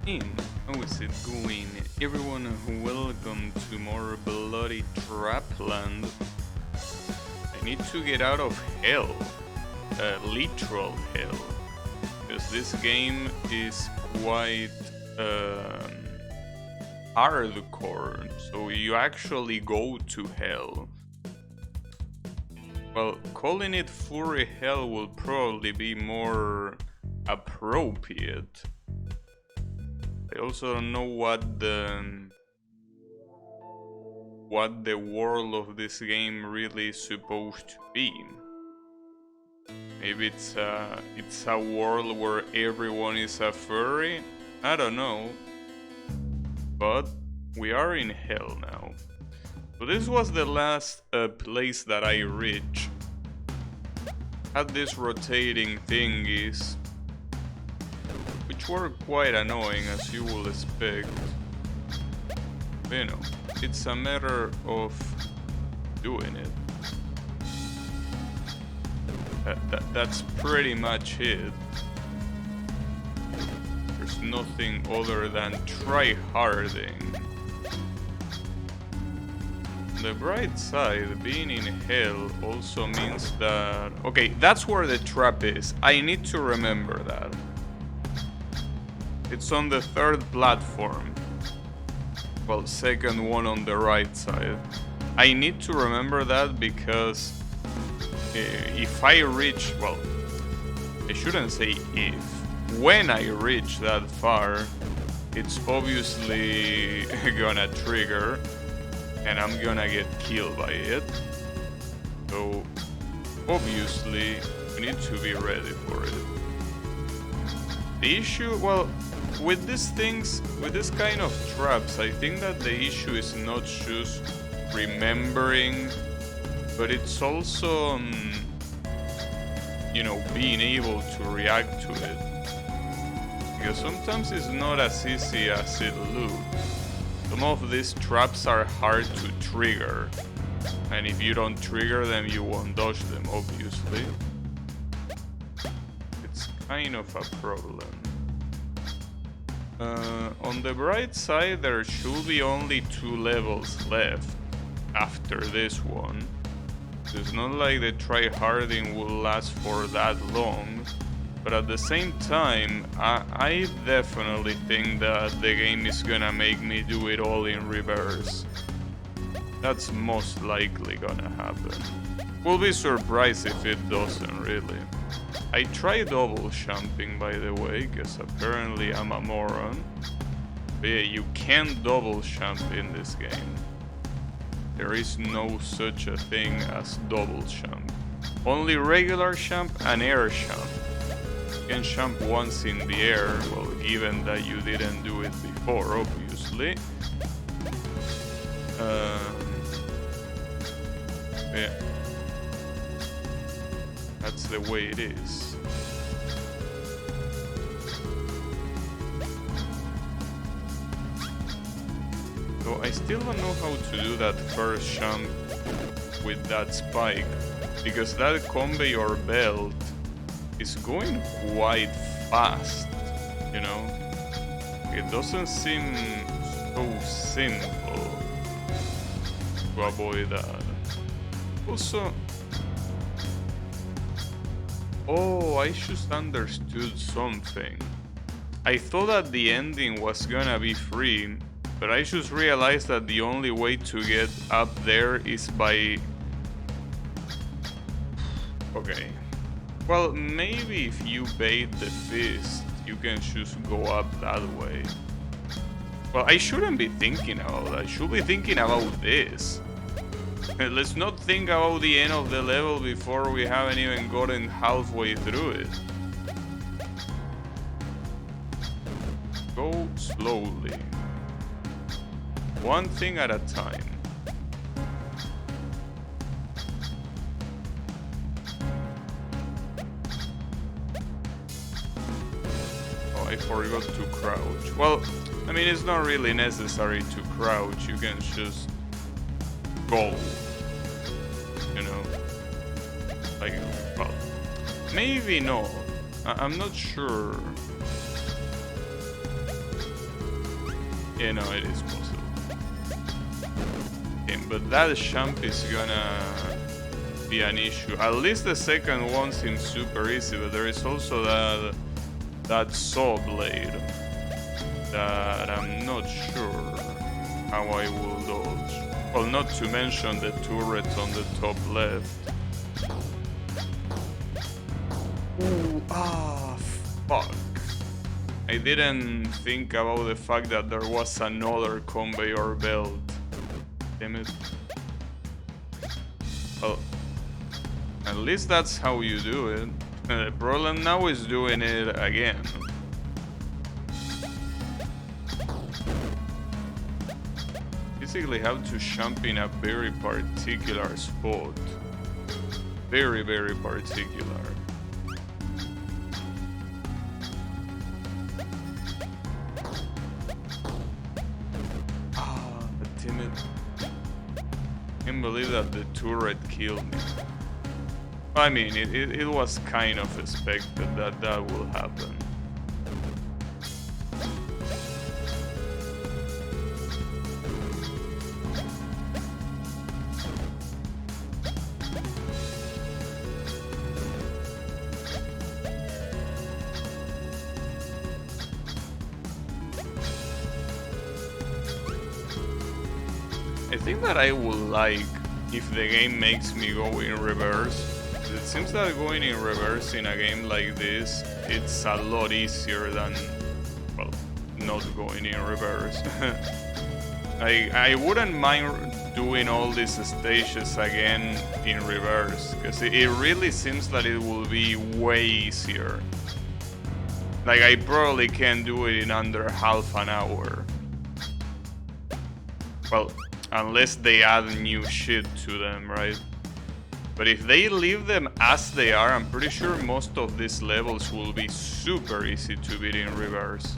In, how is it going? Everyone, welcome to more bloody Trapland. I need to get out of hell, literal hell, because this game is quite hardcore, so you actually go to hell. Well, calling it Fury Hell will probably be more appropriate. I also don't know what the world of this game really is supposed to be. Maybe it's a world where everyone is a furry. I don't know. But we are in hell now. So this was the last place that I reached. Had these rotating thingies, which were quite annoying, as you will expect. But, you know, it's a matter of doing it. That's pretty much it. There's nothing other than try-harding. On the bright side, being in hell also means that... Okay, that's where the trap is. I need to remember that. It's on the third platform. Well, second one on the right side. I need to remember that because if I reach, well, I shouldn't say if. When I reach that far, it's obviously gonna trigger and I'm gonna get killed by it. So, obviously, we need to be ready for it. The issue, well, with these things, with this kind of traps, I think that the issue is not just remembering, but it's also, you know, being able to react to it. Because sometimes it's not as easy as it looks. Some of these traps are hard to trigger, and if you don't trigger them, you won't dodge them, obviously. It's kind of a problem. On the bright side, there should be only 2 levels left after this one. It's not like the tryharding will last for that long, but at the same time, I definitely think that the game is gonna make me do it all in reverse. That's most likely gonna happen. We'll be surprised if it doesn't, really. I tried double jumping, by the way, because apparently I'm a moron. But yeah, you can't double jump in this game. There is no such a thing as double jump. Only regular jump and air jump. You can jump once in the air, well, given that you didn't do it before, obviously. Yeah. That's the way it is. So I still don't know how to do that first jump with that spike, because that conveyor belt is going quite fast, you know? It doesn't seem so simple to avoid that. Also, oh, I just understood something. I thought that the ending was gonna be free, but I just realized that the only way to get up there is by... Okay. Well, maybe if you bait the fist, you can just go up that way. Well, I shouldn't be thinking about that. I should be thinking about this. Let's not think about the end of the level before we haven't even gotten halfway through it. Go slowly. One thing at a time. Oh, I forgot to crouch. Well, I mean, it's not really necessary to crouch. You can just go. You know? Like, well, maybe not. I'm not sure. You know, it is possible. Okay, but that jump is gonna be an issue. At least the second one seems super easy, but there is also that saw blade that I'm not sure how I will dodge. Well, not to mention the turret on the top left. Ooh, fuck. I didn't think about the fact that there was another conveyor belt. Damn it. Well, at least that's how you do it. The problem now is doing it again. Basically have to jump in a very particular spot. Very, very particular. Damn it. Can't believe that the turret killed me. I mean, it was kind of expected that that will happen. I think that I would like if the game makes me go in reverse. It seems that going in reverse in a game like this, it's a lot easier than, well, not going in reverse. I wouldn't mind doing all these stages again in reverse, because it really seems that it will be way easier. Like, I probably can do it in under half an hour. Well, unless they add new shit to them, right? But if they leave them as they are, I'm pretty sure most of these levels will be super easy to beat in reverse.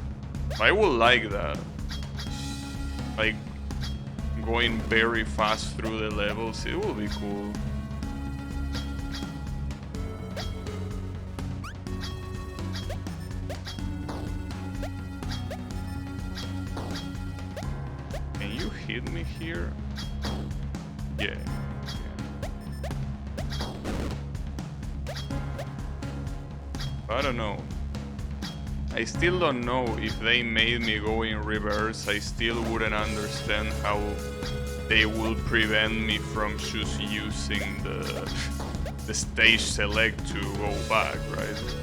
I would like that. Like, going very fast through the levels, it will be cool. Can you hit me here? Yeah. I don't know. I still don't know if they made me go in reverse. I still wouldn't understand how they will prevent me from just using the stage select to go back, right?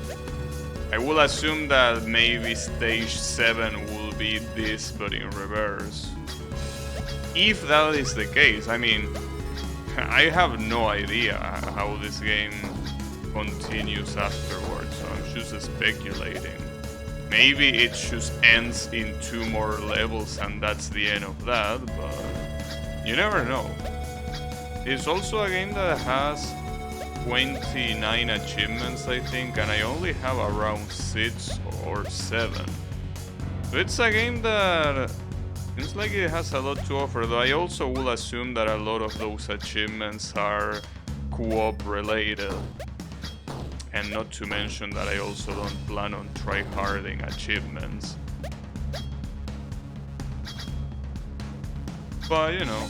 I will assume that maybe stage 7 will be this, but in reverse. If that is the case, I mean, I have no idea how this game continues afterwards, so I'm just speculating. Maybe it just ends in 2 more levels and that's the end of that, but you never know. It's also a game that has 29 achievements, I think, and I only have around 6 or 7. So it's a game that seems like it has a lot to offer, though I also will assume that a lot of those achievements are co-op related. And not to mention that I also don't plan on tryharding achievements. But, you know.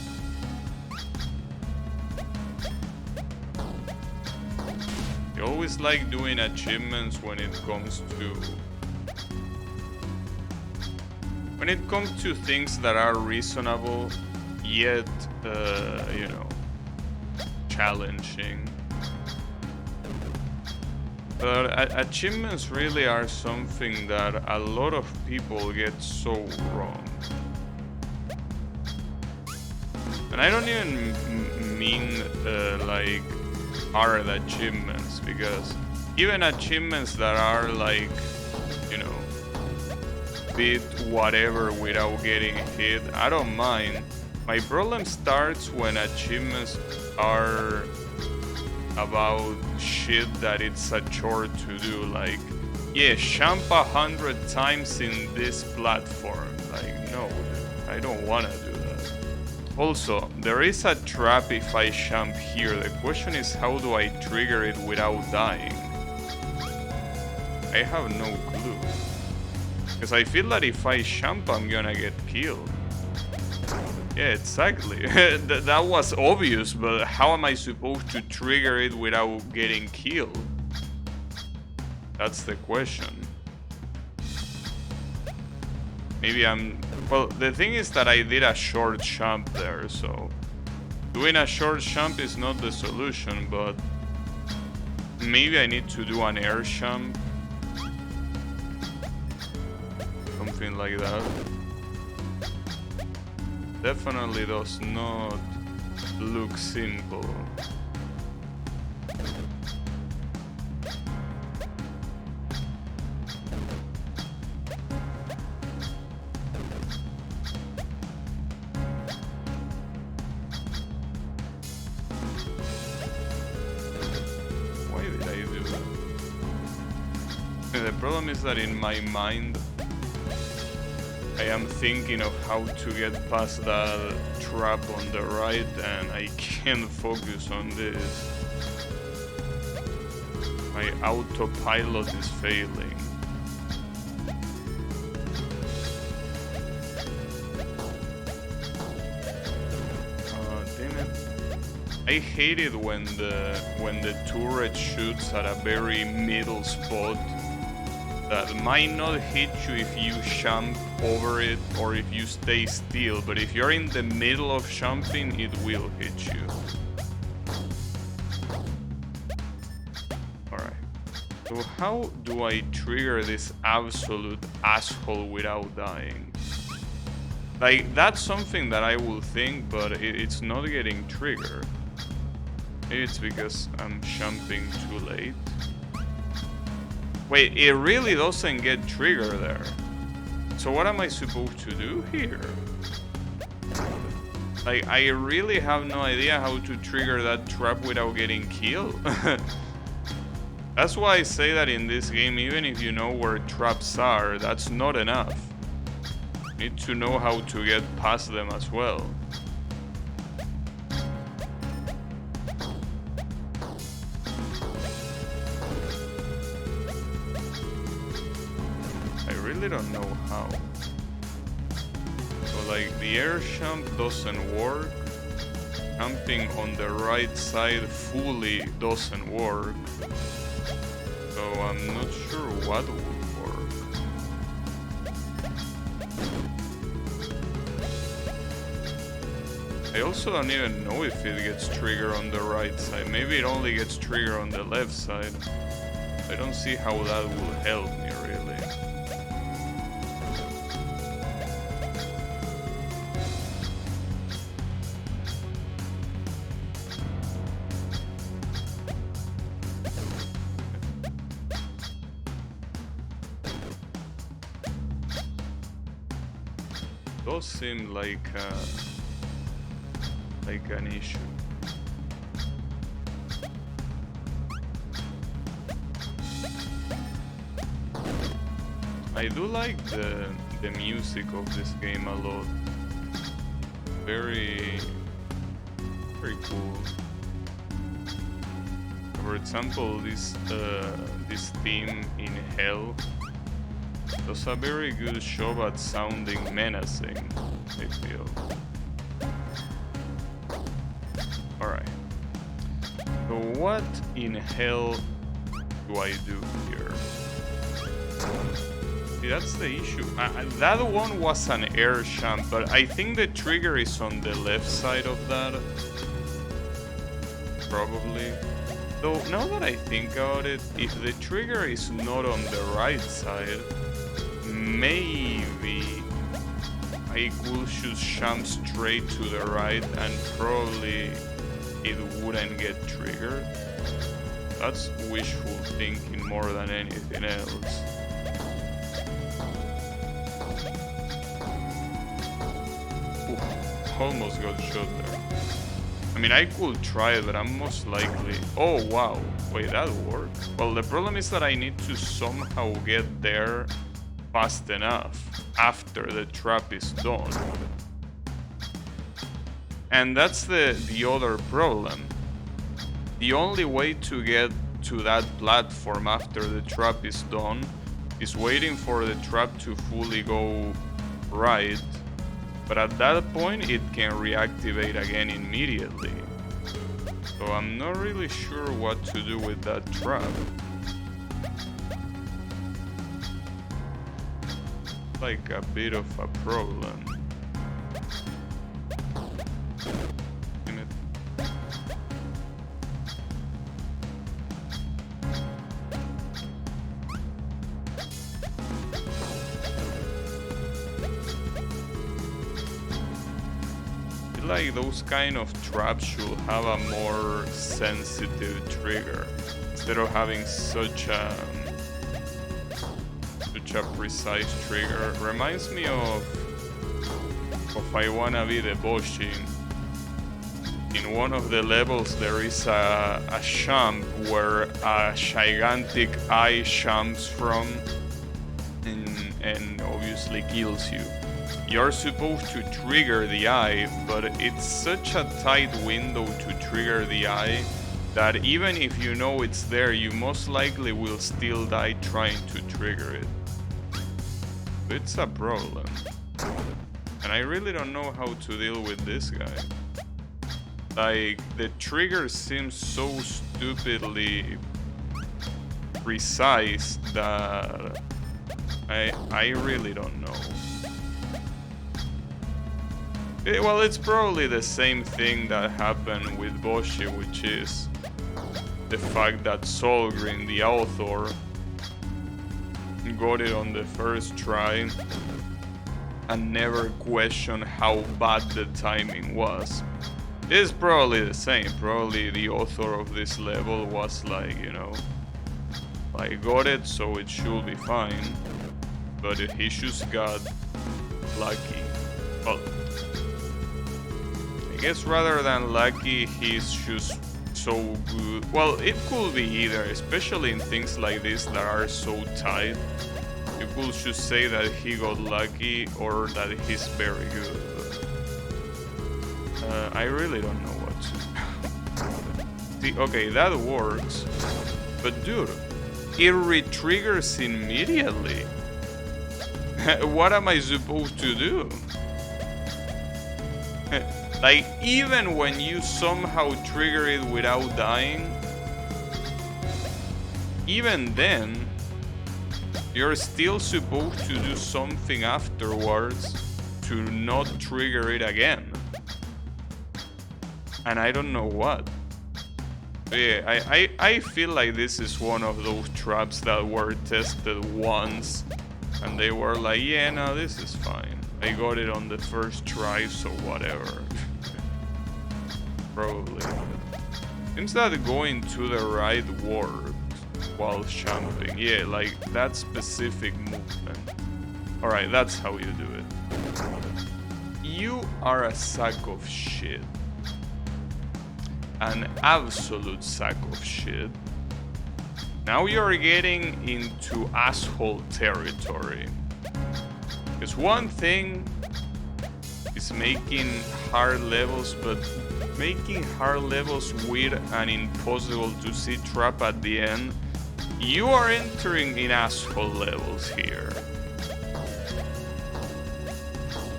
I always like doing achievements when it comes to things that are reasonable, yet, you know, challenging. But achievements really are something that a lot of people get so wrong. And I don't even mean like hard achievements, because even achievements that are like, you know, beat whatever without getting hit, I don't mind. My problem starts when achievements are about shit that it's a chore to do, like, yeah, jump 100 times in this platform. Like, no, I don't wanna do that. Also, there is a trap if I jump here. The question is, how do I trigger it without dying? I have no clue. Because I feel that if I jump, I'm gonna get killed. Yeah, exactly. That was obvious, but how am I supposed to trigger it without getting killed? That's the question. Maybe I'm... Well, the thing is that I did a short jump there, so... Doing a short jump is not the solution, but... Maybe I need to do an air jump. Something like that. Definitely does not look simple. Why did I do that? The problem is that in my mind I am thinking of how to get past that trap on the right, and I can't focus on this. My autopilot is failing. Damn it. I hate it when the turret shoots at a very middle spot that might not hit you if you jump over it or if you stay still, but if you're in the middle of jumping, it will hit you. Alright. So how do I trigger this absolute asshole without dying? Like, that's something that I will think, but it's not getting triggered. Maybe it's because I'm jumping too late. Wait, it really doesn't get triggered there. So what am I supposed to do here? Like, I really have no idea how to trigger that trap without getting killed. That's why I say that in this game, even if you know where traps are, that's not enough. You need to know how to get past them as well. I really don't know how. So like the air jump doesn't work. Jumping on the right side fully doesn't work. So I'm not sure what would work. I also don't even know if it gets triggered on the right side. Maybe it only gets triggered on the left side. I don't see how that will help me really. Does seem like an issue. I do like the music of this game a lot. Very cool. For example, this theme in Hell does a very good job at sounding menacing, I feel. Alright. So what in hell do I do here? See, that's the issue. That one was an air jump, but I think the trigger is on the left side of that. Probably. Though, now that I think about it, if the trigger is not on the right side, maybe I could just jump straight to the right and probably it wouldn't get triggered. That's wishful thinking more than anything else. Ooh, almost got shot there. I mean, I could try it, but I'm most likely... Oh, wow. Wait, that worked? Well, the problem is that I need to somehow get there fast enough after the trap is done. And that's the other problem. The only way to get to that platform after the trap is done is waiting for the trap to fully go right, but at that point it can reactivate again immediately. So I'm not really sure what to do with that trap. Like a bit of a problem. Like those kind of traps should have a more sensitive trigger instead of having such a precise trigger. Reminds me of I Wanna Be the Boshi. In one of the levels there is a champ where a gigantic eye jumps from and obviously kills you. You're supposed to trigger the eye, but it's such a tight window to trigger the eye that even if you know it's there, you most likely will still die trying to trigger it. It's a problem. And I really don't know how to deal with this guy. Like, the trigger seems so stupidly precise that I really don't know. Well, it's probably the same thing that happened with Boshi, which is the fact that Solgrim, the author, got it on the first try and never questioned how bad the timing was. It's probably the same. Probably the author of this level was like, you know, I got it, so it should be fine. But he just got lucky. Well, I guess rather than lucky, he's just so good. Well, it could be either, especially in things like this that are so tight. You could just say that he got lucky or that he's very good. But, I really don't know what to do. Okay, that works. But dude, it re-triggers immediately. What am I supposed to do? Like, even when you somehow trigger it without dying, even then, you're still supposed to do something afterwards to not trigger it again. And I don't know what. But yeah, I feel like this is one of those traps that were tested once and they were like, yeah, no, this is fine. I got it on the first try, so whatever. Probably. Seems that going to the right worked while jumping. Yeah, like that specific movement. Alright, that's how you do it. You are a sack of shit. An absolute sack of shit. Now you're getting into asshole territory. Because one thing is making hard levels, but making hard levels weird and impossible to see trap at the end. You are entering in asshole levels here.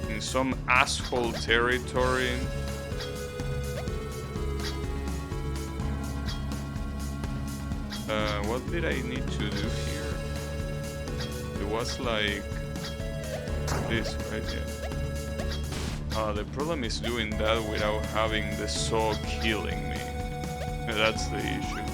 In some asshole territory. What did I need to do here? It was like this, right? Yeah. The problem is doing that without having the saw killing me. That's the issue.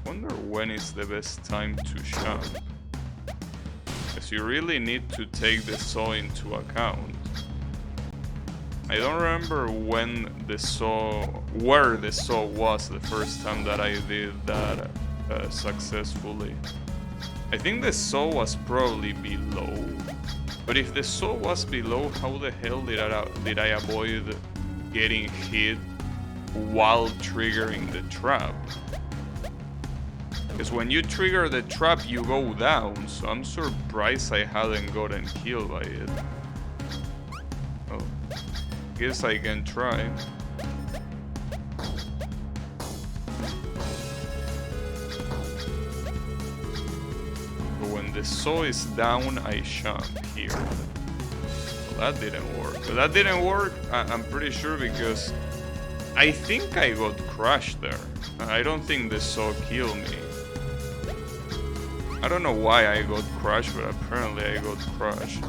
Wonder when is the best time to jump. Because you really need to take the saw into account. I don't remember when the saw, where the saw was the first time that I did that successfully. I think the saw was probably below. But if the saw was below, how the hell did I avoid getting hit while triggering the trap? Because when you trigger the trap, you go down, so I'm surprised I hadn't gotten killed by it. Oh, guess I can try. But when the saw is down, I jump here. Well, that didn't work. But that didn't work, I'm pretty sure, because I think I got crushed there. I don't think the saw killed me. I don't know why I got crushed, but apparently I got crushed.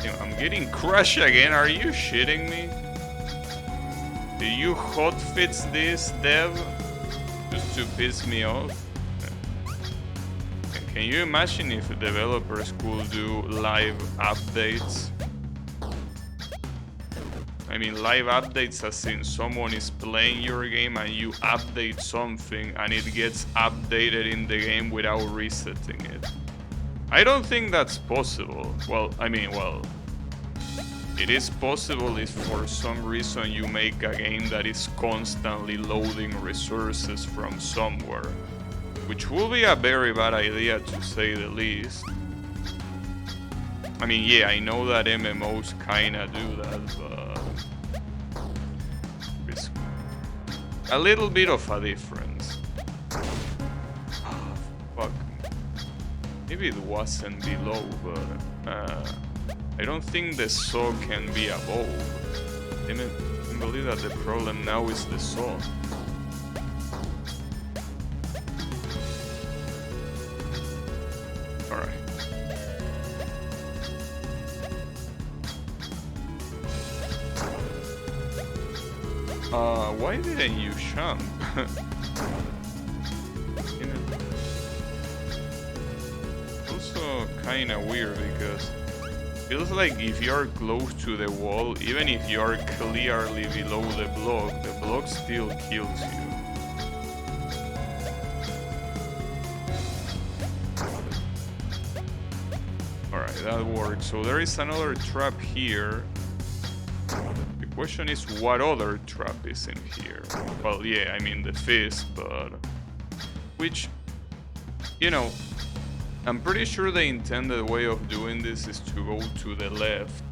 Damn, I'm getting crushed again, are you shitting me? Do you hotfix this, Dev? Just to piss me off? Can you imagine if developers could do live updates? I mean, live updates as in someone is playing your game and you update something and it gets updated in the game without resetting it. I don't think that's possible. Well, I mean, it is possible if for some reason you make a game that is constantly loading resources from somewhere, which will be a very bad idea to say the least. I mean, yeah, I know that MMOs kinda do that, but it's a little bit of a difference. Oh, fuck. Maybe it wasn't below, but I don't think the saw can be above. I believe that the problem now is the saw. Alright. Why didn't you jump? Also kinda weird because feels like if you're close to the wall, even if you're clearly below the block still kills you. Alright, that works. So there is another trap here. The question is what other trap is in here? Well, yeah, I mean the fist, but... which, you know, I'm pretty sure the intended way of doing this is to go to the left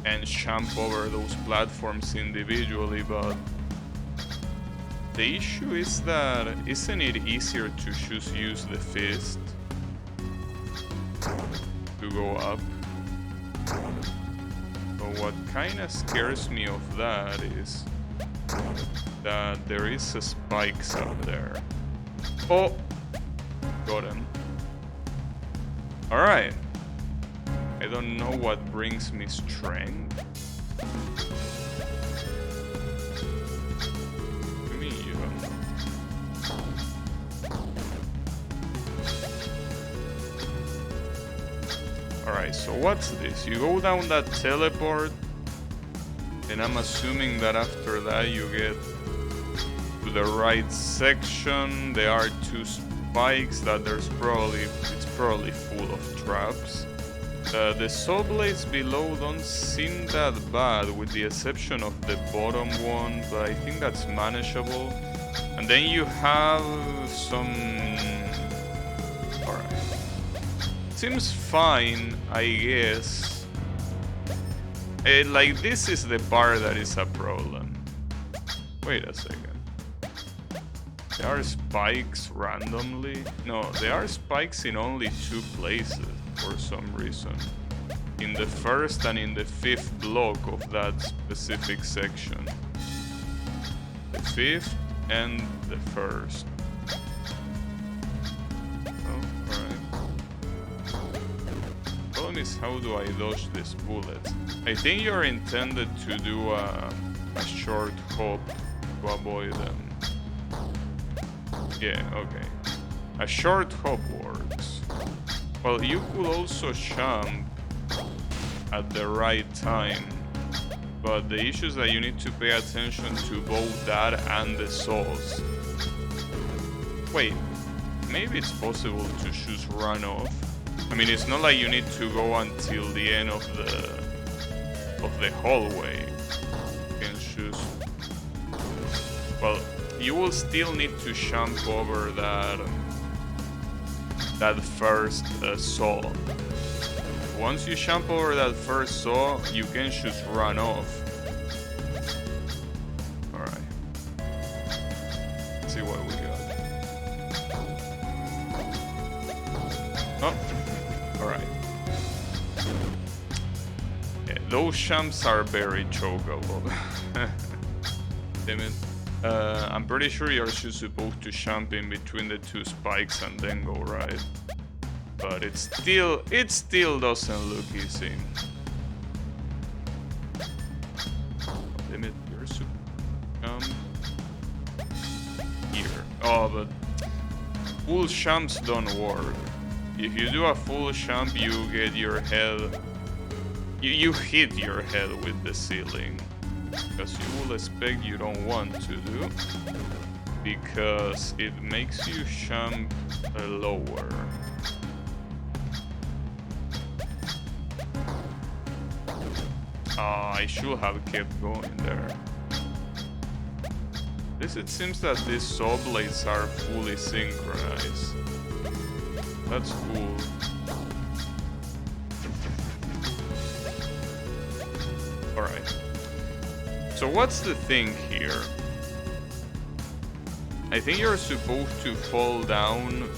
and jump over those platforms individually, but the issue is that isn't it easier to just use the fist to go up? So what kinda scares me of that is that there is spikes up there. Oh! Got him. Alright. I don't know what brings me strength. What do you mean you don't know? Alright, so what's this? You go down that teleport, and I'm assuming that after that you get to the right section. There are two spikes that it's probably full of traps. The saw blades below don't seem that bad with the exception of the bottom one, but I think that's manageable. And then you have some... Alright. Seems fine, I guess. Like this is the part that is a problem. Wait a second. There are spikes randomly? No, there are spikes in only two places for some reason. In the first and in the fifth block of that specific section. The fifth and the first. Oh, alright. Problem is, how do I dodge this bullet? I think you're intended to do a short hop to avoid them. Yeah, okay. A short hop works. Well, you could also jump at the right time, but the issue is that you need to pay attention to both that and the saws. Wait, maybe it's possible to just run off. I mean, it's not like you need to go until the end of the hallway. You can choose. Well, you will still need to jump over that first saw. Once you jump over that first saw, you can just run off. Alright. Let's see what we got. Oh, alright. Yeah, those jumps are very chokeable. Damn it. I'm pretty sure you're just supposed to jump in between the two spikes and then go right. But it still doesn't look easy. Damn it, you're supposed to jump here. Oh, but full jumps don't work. If you do a full jump, you get your head... You hit your head with the ceiling. Because you will expect you don't want to do. Because it makes you jump lower. I should have kept going there. It seems that these saw blades are fully synchronized. That's cool. Alright. So what's the thing here? I think you're supposed to fall down.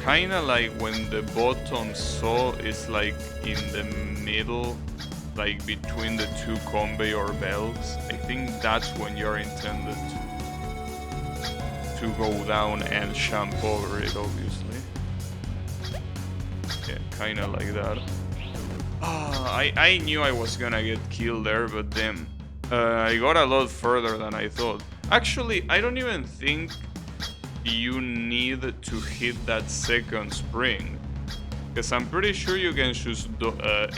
Kinda like when the bottom saw is like in the middle, like between the two conveyor belts. I think that's when you're intended to go down and jump over it, obviously. Yeah, kinda like that. I knew I was gonna get killed there, but damn. I got a lot further than I thought. Actually, I don't even think you need to hit that second spring, because I'm pretty sure you can just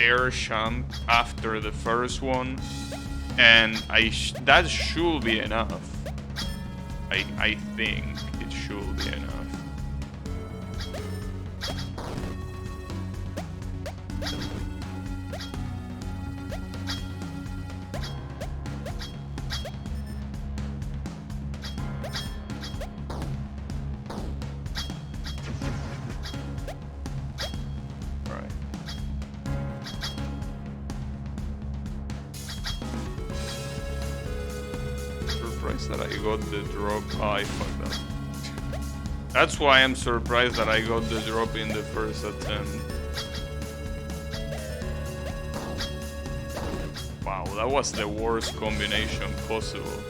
air jump after the first one, and that should be enough. I think it should be enough. That I got the drop. Oh, I fucked up. That's why I'm surprised that I got the drop in the first attempt. Wow, that was the worst combination possible.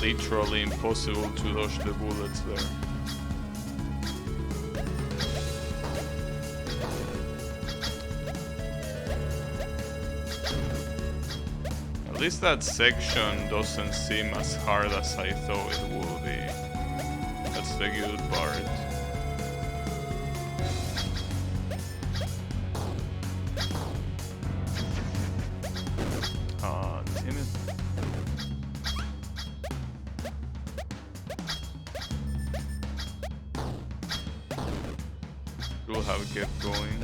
Literally impossible to dodge the bullets there. At least that section doesn't seem as hard as I thought it would be. That's the good part. Ah, damn it. Should have kept going.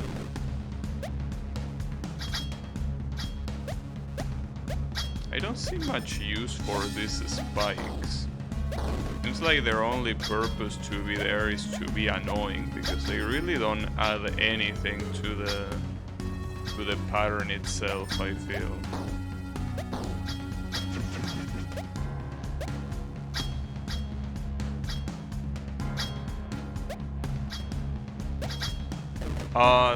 I don't see much use for these spikes. Seems like their only purpose to be there is to be annoying, because they really don't add anything to the pattern itself, I feel.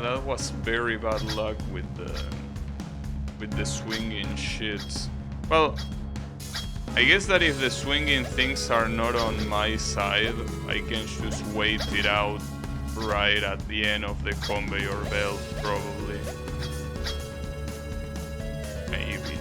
That was very bad luck with the swinging shits. Well, I guess that if the swinging things are not on my side, I can just wait it out right at the end of the conveyor belt, probably. Maybe.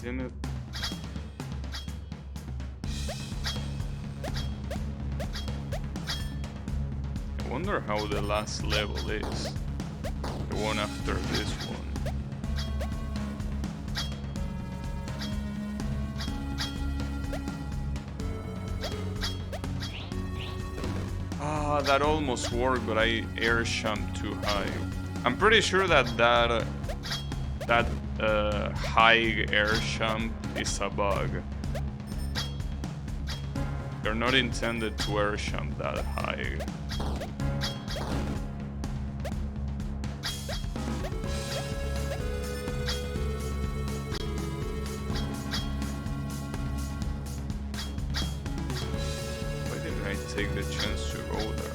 Damn it. I wonder how the last level is. The one after this one. Ah, that almost worked, but I air jumped too high. I'm pretty sure that high air jump is a bug. They're not intended to air jump that high. Why didn't I take the chance to go there?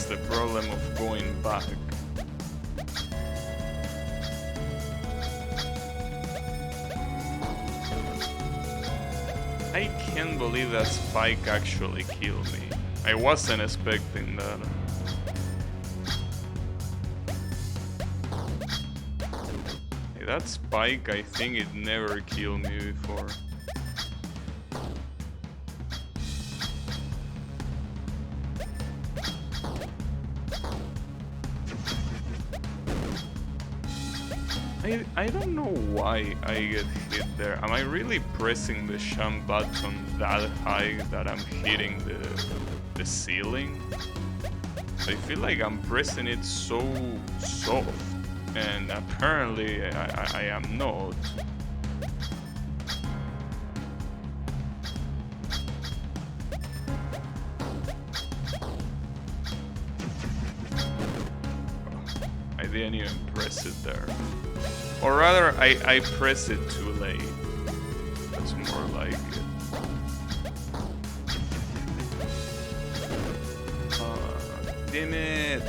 The problem of going back. I can't believe that spike actually killed me. I wasn't expecting that. Hey, that spike, I think it never killed me before. I don't know why I get hit there. Am I really pressing the jump button that high that I'm hitting the ceiling? I feel like I'm pressing it so soft, and apparently I am not. I didn't even press it there. Or rather, I press it too late. That's more like it. Damn it!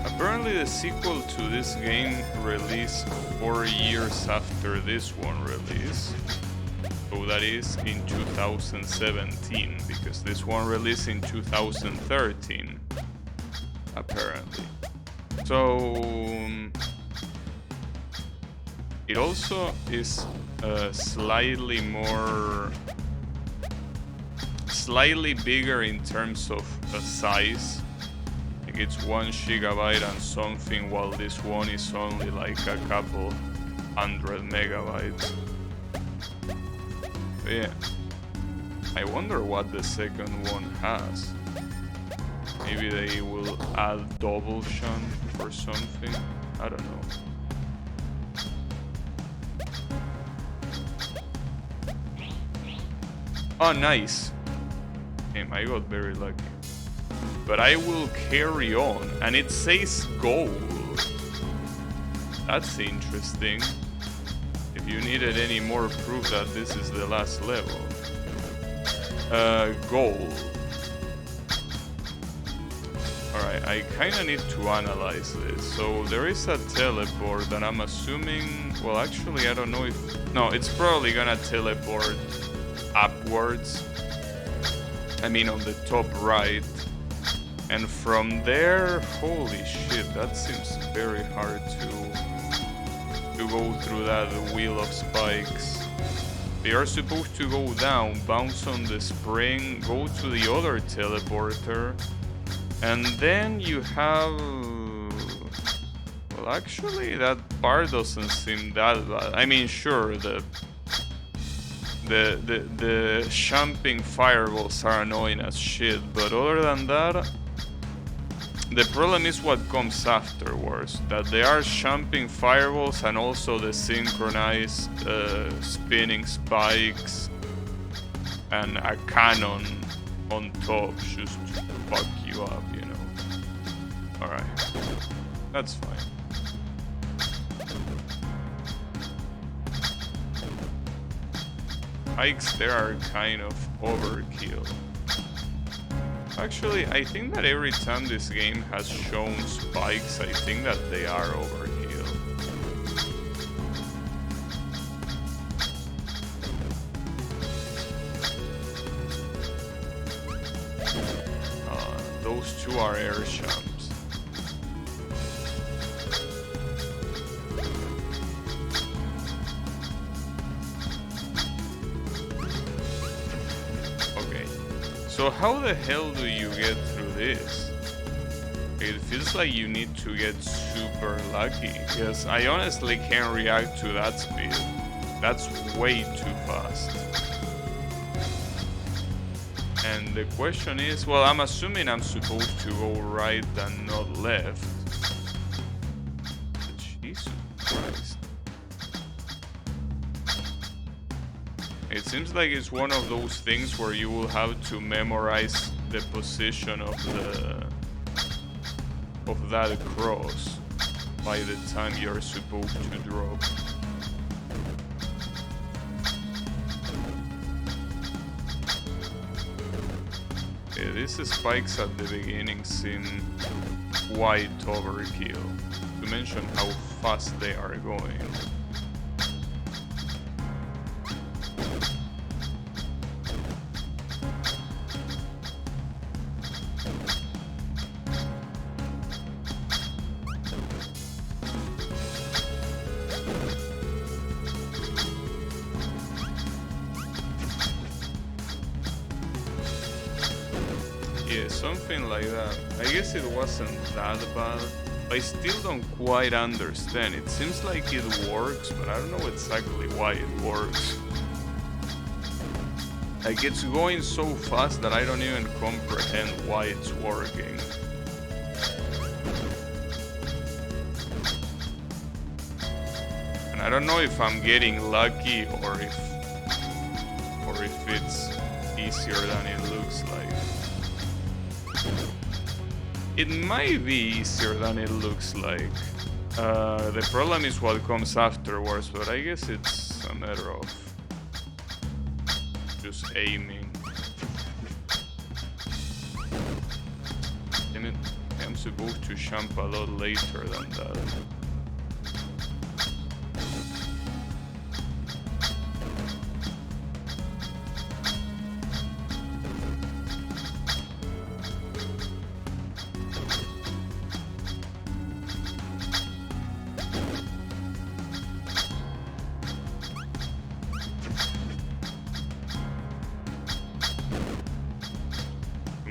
Apparently the sequel to this game released 4 years after this one released. So that is in 2017, because this one released in 2013, apparently. So it also is slightly bigger in terms of size. It's 1 gigabyte and something, while this one is only like a couple 100 megabytes. But yeah, I wonder what the second one has. Maybe they will add double jump or something. I don't know. Oh, nice. Damn, I got very lucky. But I will carry on, and it says gold. That's interesting. If you needed any more proof that this is the last level. Gold. Alright, I kinda need to analyze this. So there is a teleport that I'm assuming... Well, actually, I don't know if... No, it's probably gonna teleport upwards. I mean, on the top right. And from there, holy shit, that seems very hard to go through that wheel of spikes. They are supposed to go down, bounce on the spring, go to the other teleporter, and then you have... Well, actually, that part doesn't seem that bad. I mean, sure, the jumping fireballs are annoying as shit, but other than that... The problem is what comes afterwards, that there are jumping fireballs and also the synchronized spinning spikes and a cannon on top just to fuck you up, you know. Alright, that's fine. Spikes there are kind of overkill. Actually, I think that every time this game has shown spikes, I think that they are overkill. Those two are air champs. Okay, so how the hell do you get through this? It feels like you need to get super lucky, because I honestly can't react to that speed. That's way too fast. And the question is, well, I'm assuming I'm supposed to go right and not left. Jesus Christ. It seems like it's one of those things where you will have to memorize the position of that cross by the time you're supposed to drop. These spikes at the beginning seem quite overkill, to mention how fast they are going. Yeah, something like that. I guess it wasn't that bad. I still don't quite understand. It seems like it works, but I don't know exactly why it works. Like, it's going so fast that I don't even comprehend why it's working. And I don't know if I'm getting lucky or if it's easier than it looks like. It might be easier than it looks like. The problem is what comes afterwards, but I guess it's a matter of just aiming. Damn it, I'm supposed to jump a lot later than that.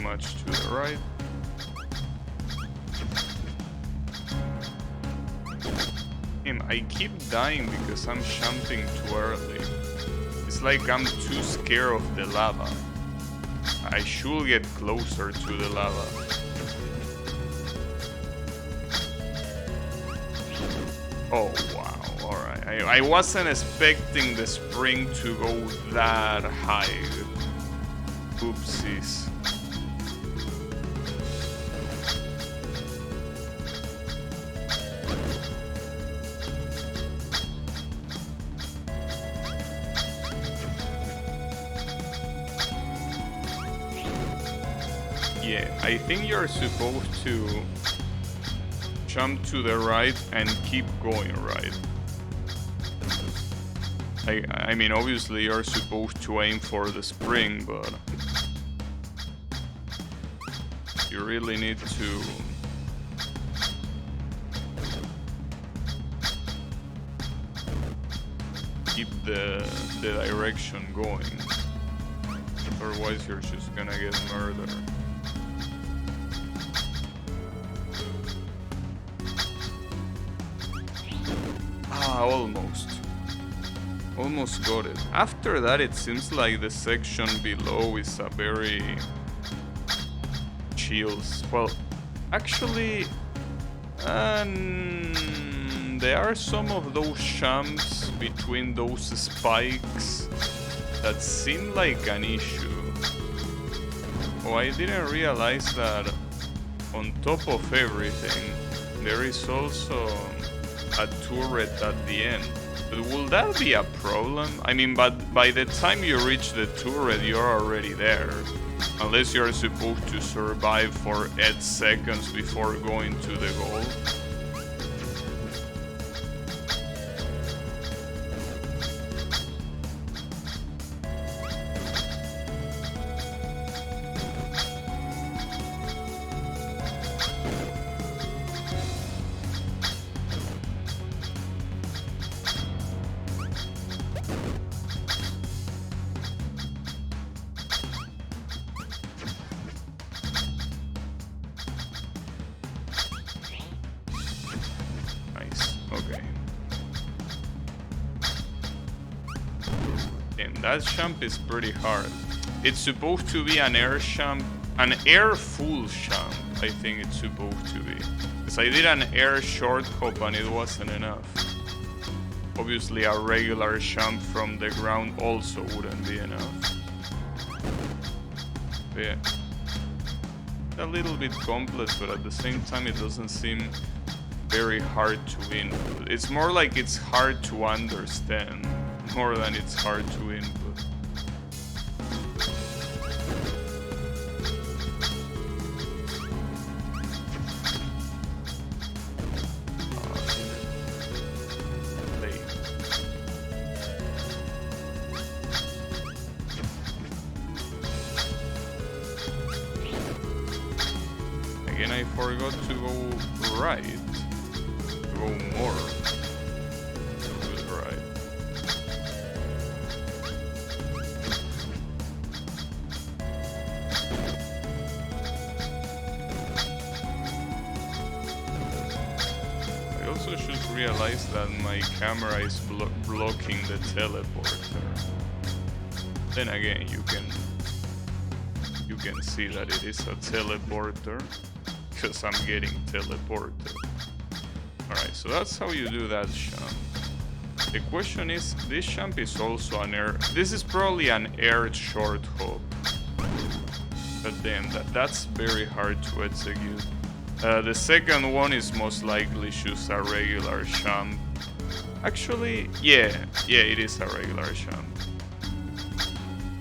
Much to the right. I keep dying because I'm jumping too early. It's like I'm too scared of the lava. I should get closer to the lava. Oh wow, alright. I wasn't expecting the spring to go that high. Oopsies. Yeah, I think you're supposed to jump to the right and keep going right. I mean, obviously you're supposed to aim for the spring, but you really need to keep the direction going. Otherwise you're just gonna get murdered. Almost got it. After that, it seems like the section below is a very chill. Well, actually, there are some of those jumps between those spikes that seem like an issue. Oh, I didn't realize that on top of everything, there is also a turret at the end. But will that be a problem? I mean, but by the time you reach the turret, you're already there. Unless you're supposed to survive for 8 seconds before going to the goal. That jump is pretty hard. It's supposed to be an air jump, an air full jump, I think it's supposed to be. Because I did an air short hop and it wasn't enough. Obviously a regular jump from the ground also wouldn't be enough. But yeah. It's a little bit complex, but at the same time it doesn't seem very hard to input. It's more like it's hard to understand. More than it's hard to input. Again, I forgot to go right. To go more. Realize that my camera is blocking the teleporter. Then again, you can see that it is a teleporter because I'm getting teleported. Alright, so that's how you do that jump. The question is, this jump is also an air. This is probably an air short hop. But damn, that's very hard to execute. The second one is most likely just a regular jump. Actually, yeah, it is a regular jump.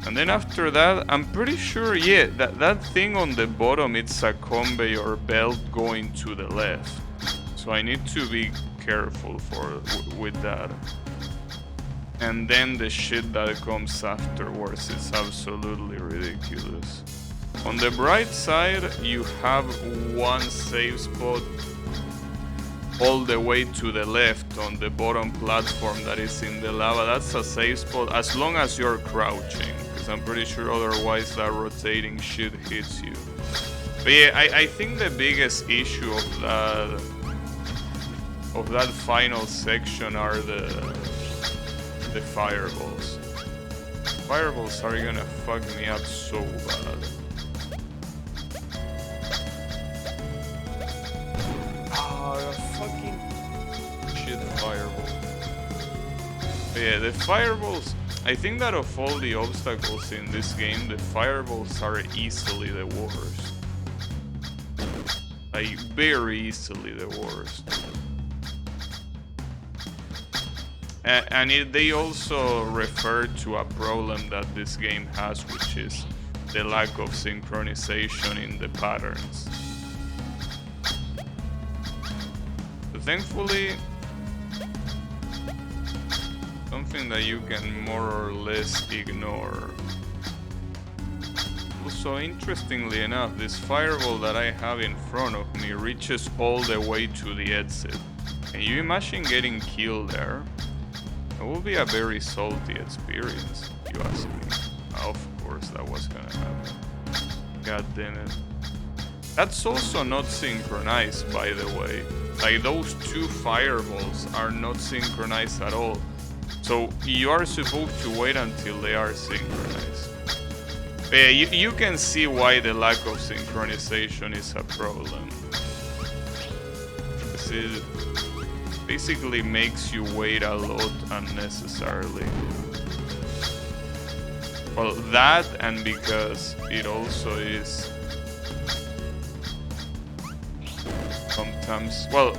And then after that, I'm pretty sure, yeah, that thing on the bottom, it's a conveyor belt going to the left. So I need to be careful with that. And then the shit that comes afterwards is absolutely ridiculous. On the bright side, you have one save spot all the way to the left on the bottom platform that is in the lava. That's a save spot as long as you're crouching, because I'm pretty sure otherwise that rotating shit hits you. But yeah, I think the biggest issue of that final section are the fireballs. Fireballs are gonna fuck me up so bad. Fucking shit fireball. But yeah, the fireballs, I think that of all the obstacles in this game, the fireballs are easily the worst. Like, very easily the worst. And they also refer to a problem that this game has, which is the lack of synchronization in the patterns. Thankfully, something that you can more or less ignore. Also, interestingly enough, this fireball that I have in front of me reaches all the way to the exit. Can you imagine getting killed there? It will be a very salty experience, if you ask me. Of course that was gonna happen. God damn it. That's also not synchronized, by the way. Like, those two fireballs are not synchronized at all. So you are supposed to wait until they are synchronized. You can see why the lack of synchronization is a problem. It basically makes you wait a lot unnecessarily. Well, that, and because it also is sometimes, well,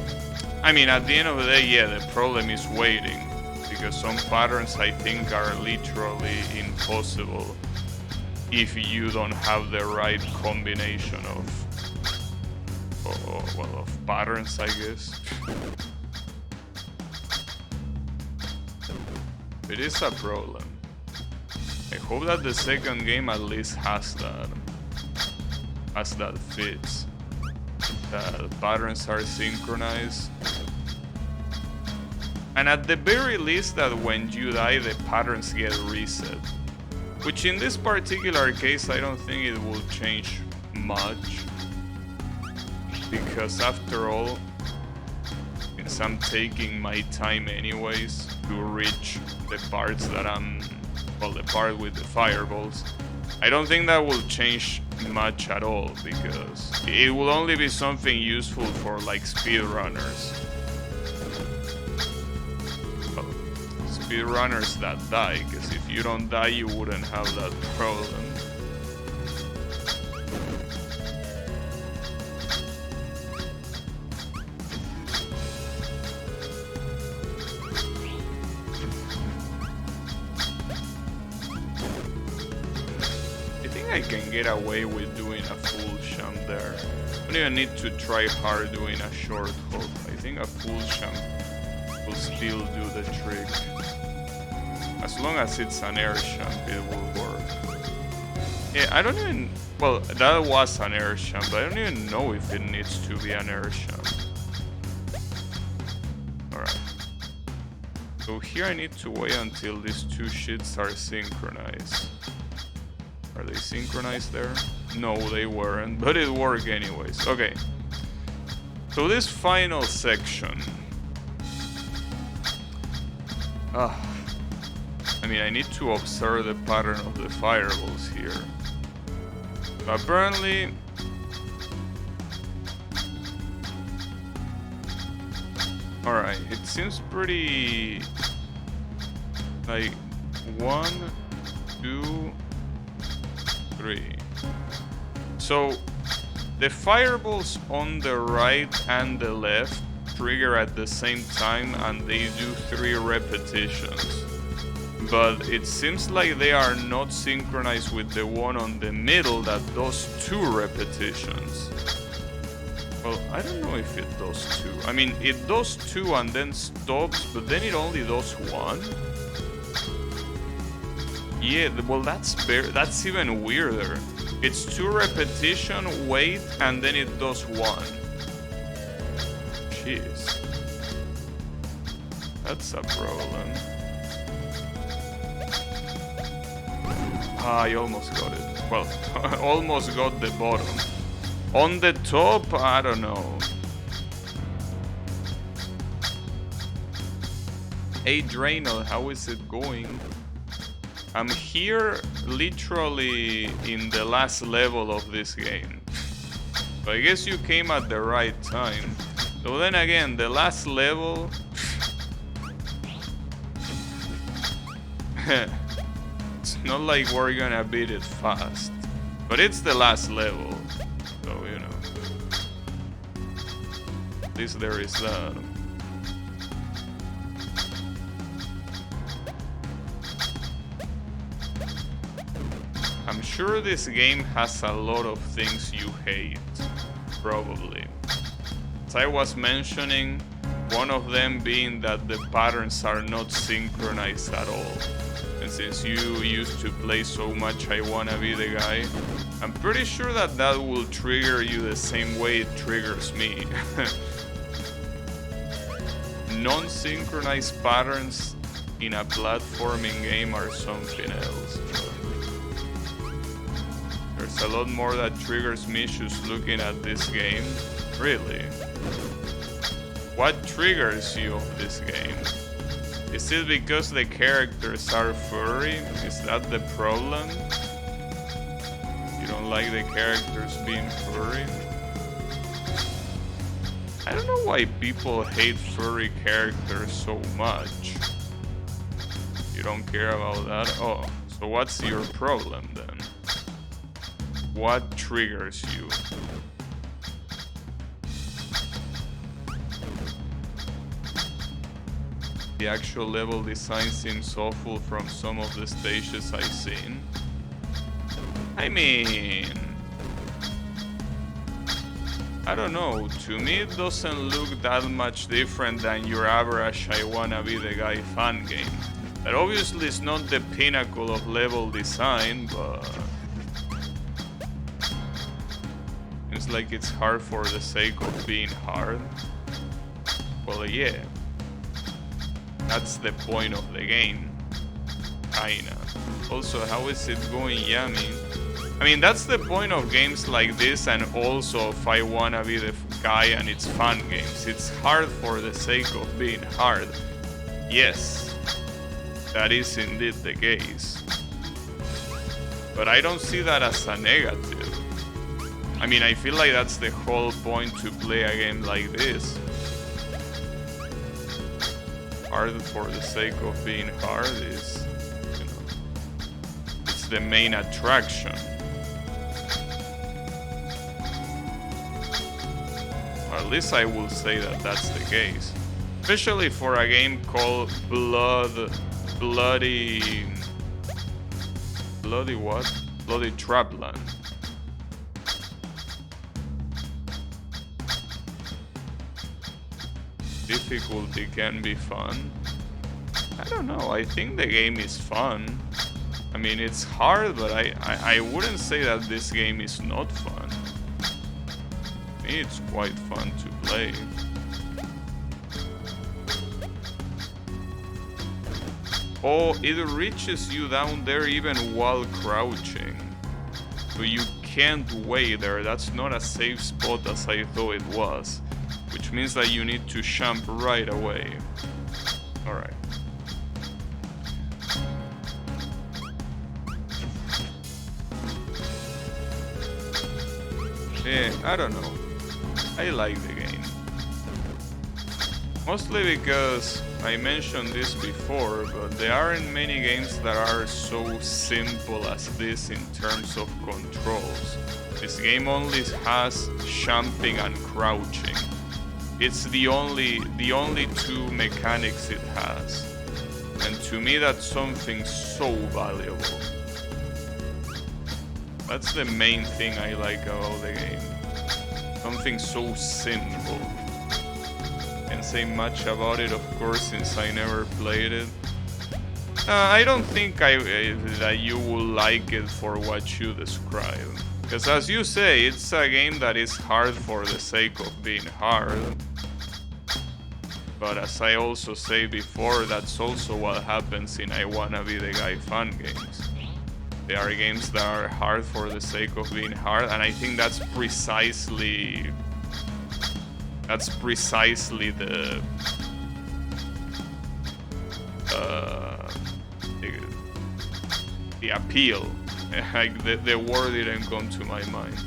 I mean, at the end of the day, yeah, the problem is waiting, because some patterns I think are literally impossible if you don't have the right combination of patterns, I guess. It is a problem. I hope that the second game at least has that fits. That patterns are synchronized. And at the very least that when you die the patterns get reset. Which in this particular case I don't think it will change much. Because after all, since I'm taking my time anyways to reach the parts that the part with the fireballs, I don't think that will change much at all, because it will only be something useful for like speedrunners. Well, speedrunners that die, because if you don't die you wouldn't have that problem. I can get away with doing a full jump there. I don't even need to try hard doing a short hop. I think a full jump will still do the trick. As long as it's an air jump, it will work. Yeah, I don't even... Well, that was an air jump, but I don't even know if it needs to be an air jump. Alright. So here I need to wait until these two shits are synchronized. Are they synchronized there? No, they weren't, but it worked anyways. Okay. So this final section. I mean, I need to observe the pattern of the fireballs here. So apparently... Alright, it seems pretty... like... 1, 2... 3. So the fireballs on the right and the left trigger at the same time and they do 3 repetitions. But it seems like they are not synchronized with the one on the middle that does 2 repetitions. Well, I don't know if it does 2. I mean, it does 2 and then stops, but then it only does 1. Yeah, well, that's even weirder. It's 2 repetition, wait, and then it does 1. Jeez. That's a problem. I almost got it. Well, almost got the bottom. On the top, I don't know. Hey Draenor, how is it going? I'm here literally in the last level of this game. So I guess you came at the right time. So then again, the last level... It's not like we're gonna beat it fast. But it's the last level. So, you know. At least there is that. I'm sure this game has a lot of things you hate, probably. As I was mentioning, one of them being that the patterns are not synchronized at all. And since you used to play so much I wanna be the guy, I'm pretty sure that that will trigger you the same way it triggers me. Non-synchronized patterns in a platforming game are something else. There's a lot more that triggers me just looking at this game. Really? What triggers you of this game? Is it because the characters are furry? Is that the problem? You don't like the characters being furry? I don't know why people hate furry characters so much. You don't care about that? Oh, So what's your problem then? What triggers you? The actual level design seems awful from some of the stages I've seen. I mean, I don't know, to me it doesn't look that much different than your average I wanna be the guy fan game. That obviously is not the pinnacle of level design, but seems like it's hard for the sake of being hard. Well, yeah. That's the point of the game. Kinda. Also, how is it going yummy? I mean, that's the point of games like this, and also if I wanna be the guy and it's fun games. It's hard for the sake of being hard. Yes, that is indeed the case. But I don't see that as a negative. I mean, I feel like that's the whole point to play a game like this. Hard for the sake of being hard is, you know, it's the main attraction. Or at least I will say that that's the case. Especially for a game called Bloody Trapland. Difficulty can be fun. I don't know, I think the game is fun. I mean, it's hard, but I wouldn't say that this game is not fun. To me, it's quite fun to play. Oh, it reaches you down there even while crouching. So you can't wait there. That's not a safe spot as I thought it was. Which means that you need to jump right away. Alright. Yeah, I don't know. I like the game. Mostly because I mentioned this before, but there aren't many games that are so simple as this in terms of controls. This game only has jumping and crouching. It's the only two mechanics it has. And to me that's something so valuable. That's the main thing I like about the game. Something so simple. Can't say much about it, of course, since I never played it. I don't think that you will like it for what you describe. Because as you say, it's a game that is hard for the sake of being hard. But as I also say before, that's also what happens in I Wanna Be the Guy fun games. There are games that are hard for the sake of being hard, and I think that's precisely the appeal. Like the word didn't come to my mind.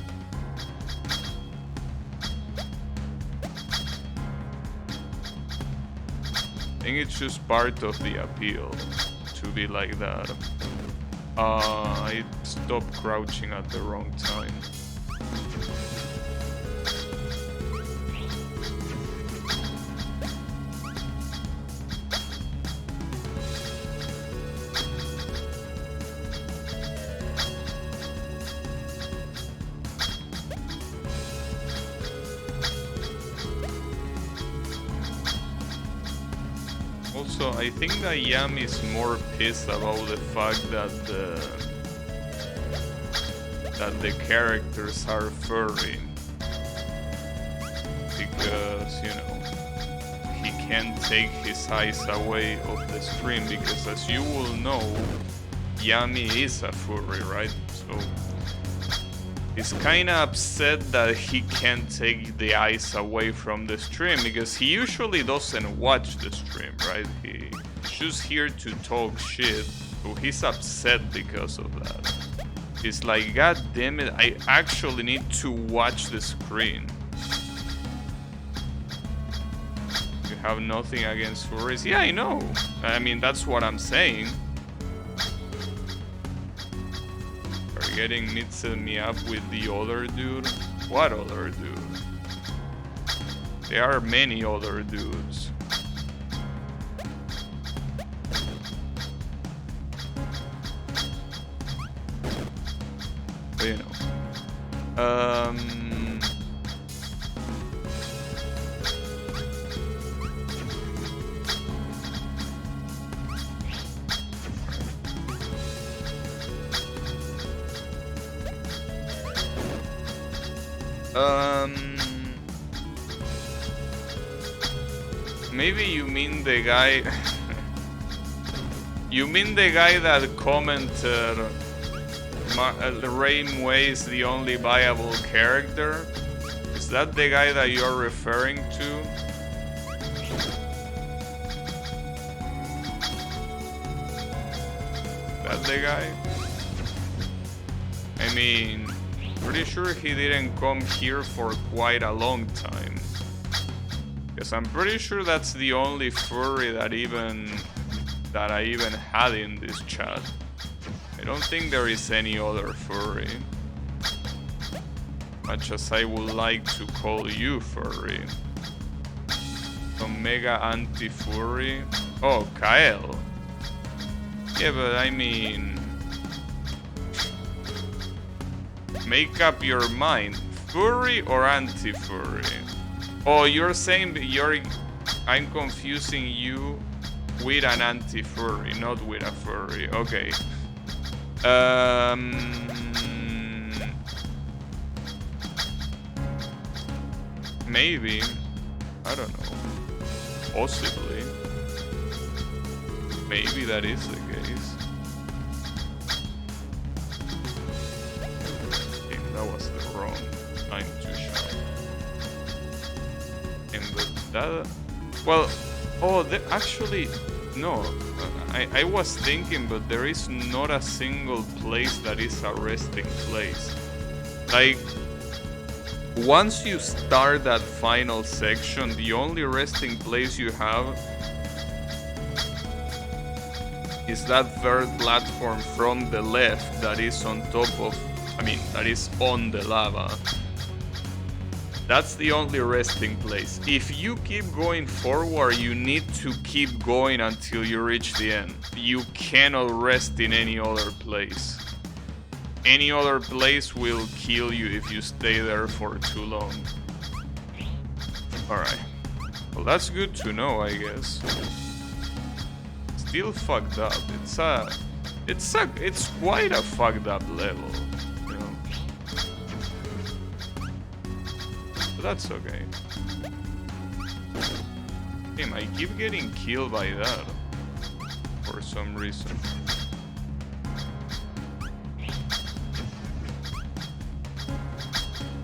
I think it's just part of the appeal to be like that. I stopped crouching at the wrong time. Also, I think that Yam is more pissed about the fact that the characters are furry. Because, you know, he can't take his eyes away of the stream, because as you will know, Yami is a furry, right? So he's kinda upset that he can't take the eyes away from the stream, because he usually doesn't watch the stream, right? He's just here to talk shit, so he's upset because of that. He's like, God damn it, I actually need to watch the screen. You have nothing against furries? Yeah, I know. I mean, that's what I'm saying. getting mixing me up with the other dude. What other dude? There are many other dudes. But, you know. Maybe you mean the guy. You mean the guy that commented Rainway is the only viable character? Is that the guy that you're referring to? That the guy? I mean, pretty sure he didn't come here for quite a long time. Because I'm pretty sure that's the only furry that I even had in this chat. I don't think there is any other furry. Much as I would like to call you furry. Omega anti-furry. Oh, Kyle. Yeah, but I mean... Make up your mind. Furry or anti-furry? Oh, you're saying that I'm confusing you with an anti-furry, not with a furry. Okay. Maybe. I don't know. Possibly. Maybe that is the case. I think that was the wrong time to show. But that... Well... Oh, actually... No. I was thinking, but there is not a single place that is a resting place. Like... Once you start that final section, the only resting place you have is that third platform from the left that is on top of, that is on the lava. That's the only resting place. If you keep going forward, you need to keep going until you reach the end. You cannot rest in any other place. Any other place will kill you if you stay there for too long. Alright. Well, that's good to know, I guess. Still fucked up. It's quite a fucked up level, you know. But that's okay. Damn, I keep getting killed by that for some reason.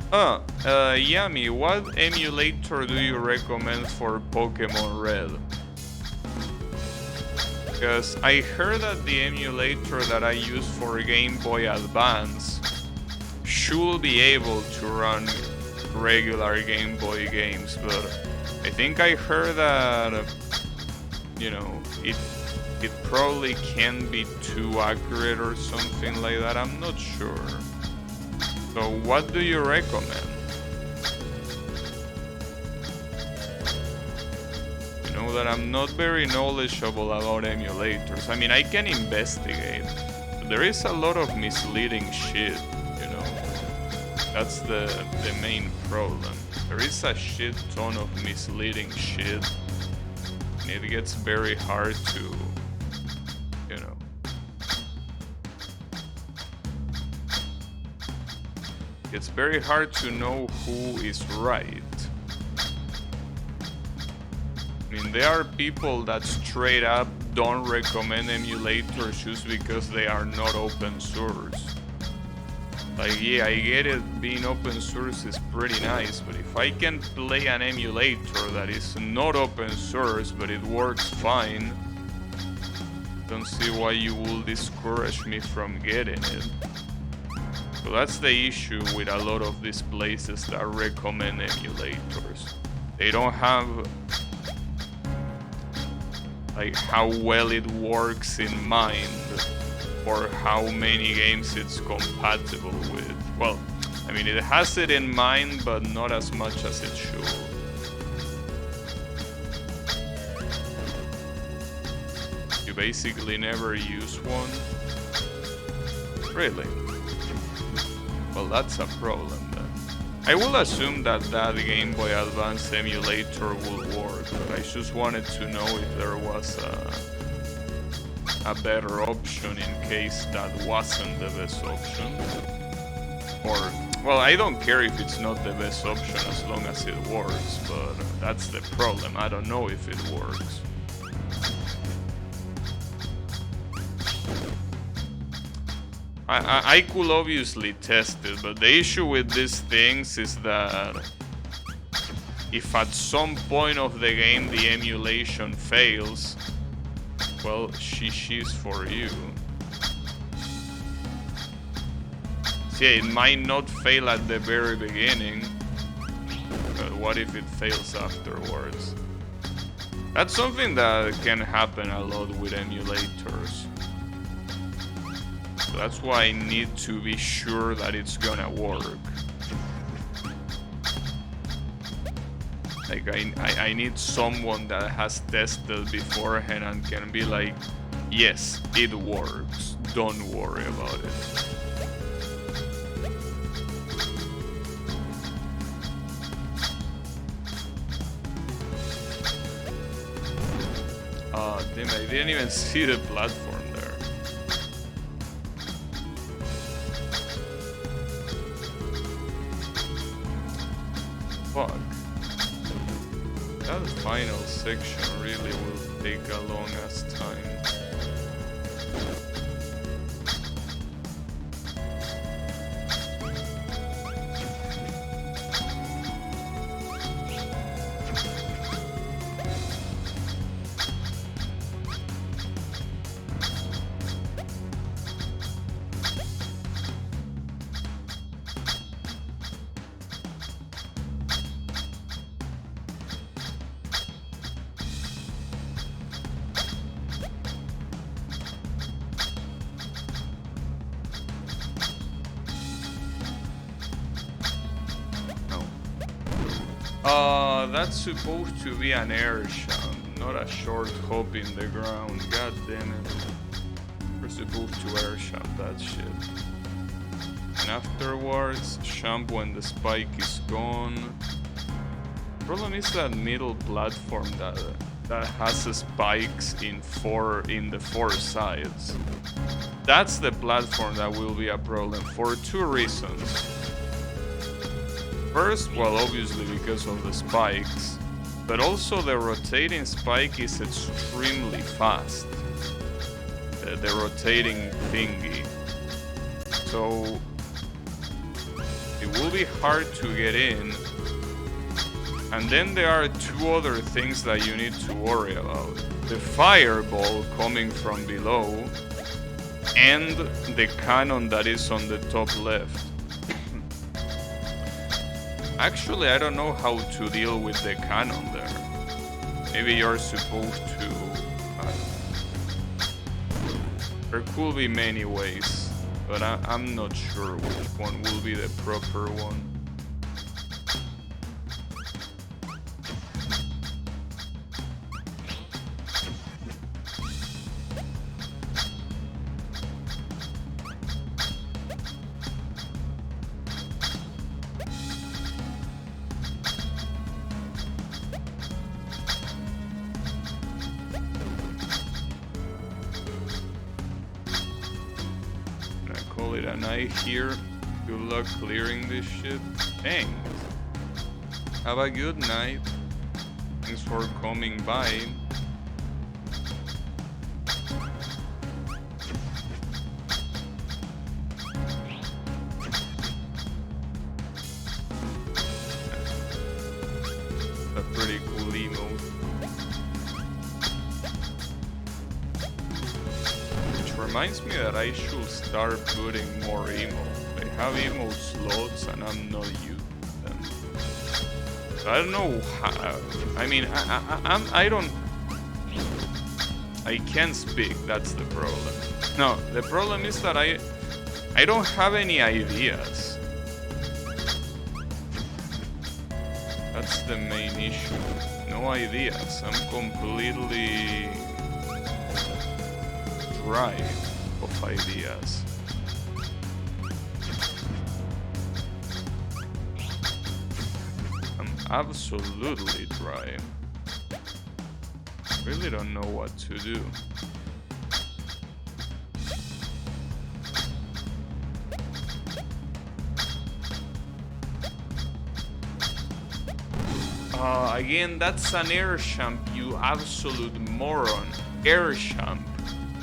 Yami, what emulator do you recommend for Pokemon Red? Because I heard that the emulator that I use for Game Boy Advance should be able to run regular Game Boy games, but I think I heard that, you know, it probably can be too accurate or something like that. I'm not sure. So what do you recommend? You know that I'm not very knowledgeable about emulators. I mean, I can investigate, but there is a lot of misleading shit, you know. That's the main problem. There is a shit ton of misleading shit, and it gets very hard to, you know. It's very hard to know who is right. I mean, there are people that straight up don't recommend emulators just because they are not open source. Like, yeah, I get it, being open source is pretty nice, but if I can play an emulator that is not open source, but it works fine, don't see why you will discourage me from getting it. So that's the issue with a lot of these places that recommend emulators. They don't have like how well it works in mind for how many games it's compatible with. Well, I mean, it has it in mind, but not as much as it should. You basically never use one. Really? Well, that's a problem then. I will assume that that Game Boy Advance emulator will work, but I just wanted to know if there was a better option in case that wasn't the best option. Or, well, I don't care if it's not the best option as long as it works, but that's the problem. I don't know if it works. I could obviously test it, but the issue with these things is that if at some point of the game the emulation fails, well, she's for you. See, it might not fail at the very beginning, but what if it fails afterwards? That's something that can happen a lot with emulators. So that's why I need to be sure that it's gonna work. Like, I need someone that has tested beforehand and can be like, yes, it works, don't worry about it. Damn, I didn't even see the platform there. Fuck. That final section really will take a long ass time. That's supposed to be an air shunt, not a short hop in the ground. God damn it. We're supposed to air shunt that shit. And afterwards, jump when the spike is gone. Problem is that middle platform that has spikes in the four sides. That's the platform that will be a problem for two reasons. First, well, obviously because of the spikes, but also the rotating spike is extremely fast. The rotating thingy. So it will be hard to get in. And then there are two other things that you need to worry about. The fireball coming from below and the cannon that is on the top left. Actually, I don't know how to deal with the cannon there. Maybe you're supposed to... there could be many ways, but I'm not sure which one will be the proper one. Here, good luck clearing this shit. Thanks. Have a good night. Thanks for coming by. A pretty cool emote. Reminds me that I should start putting more emotes. I have emote slots and I'm not using them. So I don't know how. I mean, I can't speak, that's the problem. No, the problem is that I don't have any ideas. That's the main issue. No ideas. I'm completely dry of ideas. I'm absolutely dry. Really don't know what to do. Again, that's an air champ, you absolute moron. Air champ.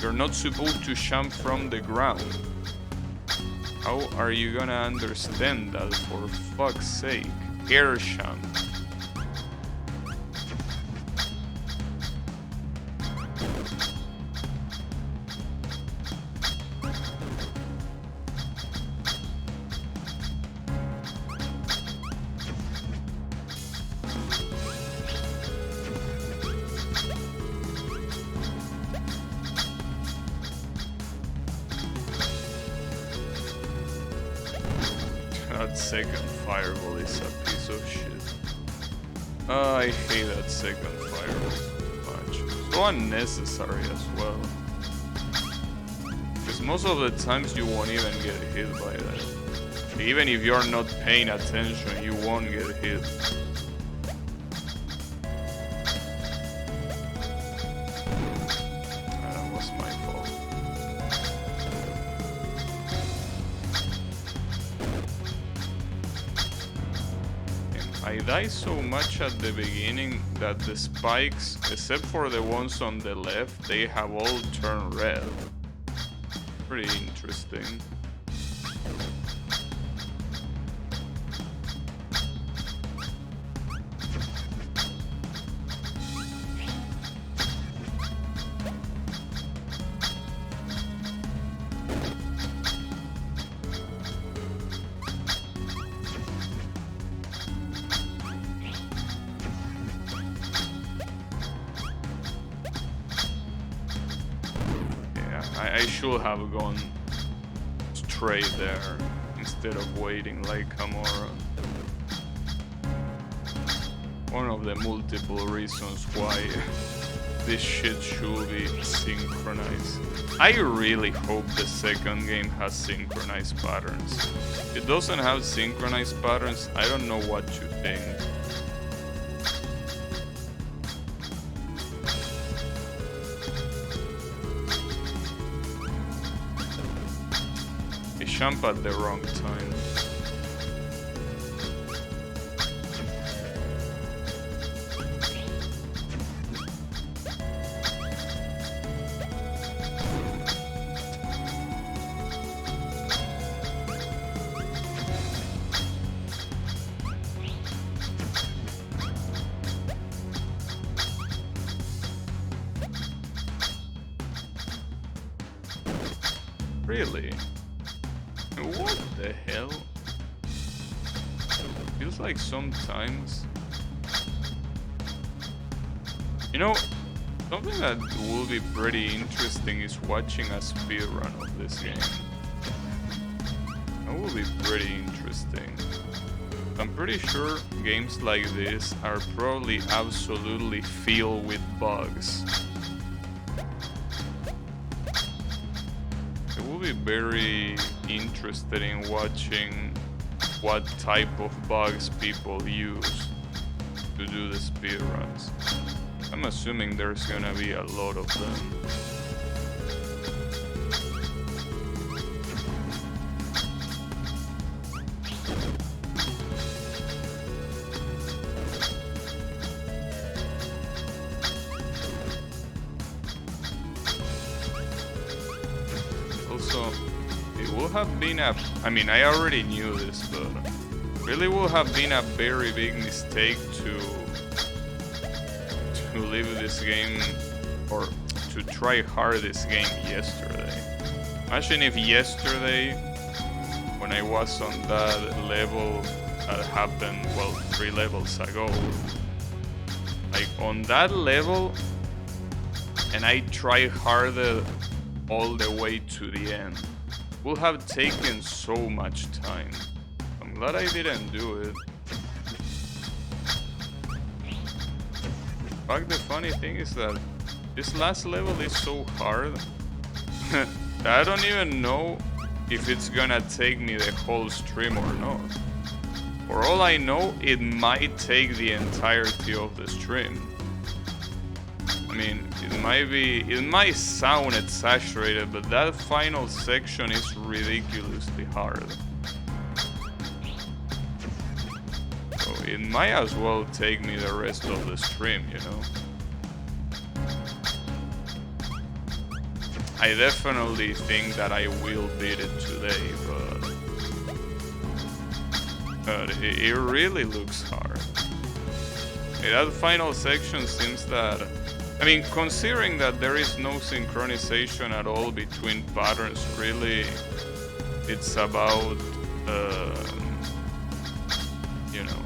You're not supposed to jump from the ground. How are you gonna understand that, for fuck's sake? Air champ. That second fireball is a piece of shit. I hate that second fireball so much. So unnecessary as well. Because most of the times you won't even get hit by that. Even if you're not paying attention, you won't get hit. That was my fault. I die so much at the beginning that the spikes, except for the ones on the left, they have all turned red. Pretty interesting. I should have gone straight there instead of waiting like Kamora. One of the multiple reasons why this shit should be synchronized. I really hope the second game has synchronized patterns. If it doesn't have synchronized patterns, I don't know what to think. Jump at the wrong time. Really? What the hell? Feels like sometimes... You know, something that will be pretty interesting is watching a speedrun of this game. That will be pretty interesting. I'm pretty sure games like this are probably absolutely filled with bugs. It will be very interested in watching what type of bugs people use to do the speedruns. I'm assuming there's gonna be a lot of them. Also, it would have been a... I mean, I already knew this, but really would have been a very big mistake to leave this game, or to try hard this game yesterday. Imagine if yesterday, when I was on that level that happened, well, 3 levels ago, like on that level, and I try harder all the way to the end. Would have taken so much time. I'm glad I didn't do it. In fact, the funny thing is that this last level is so hard that I don't even know if it's gonna take me the whole stream or not. For all I know, it might take the entirety of the stream. I mean, it might sound exaggerated, but that final section is ridiculously hard. So it might as well take me the rest of the stream, you know? I definitely think that I will beat it today, but it really looks hard. That final section seems that... I mean, considering that there is no synchronization at all between patterns, really, it's about, you know,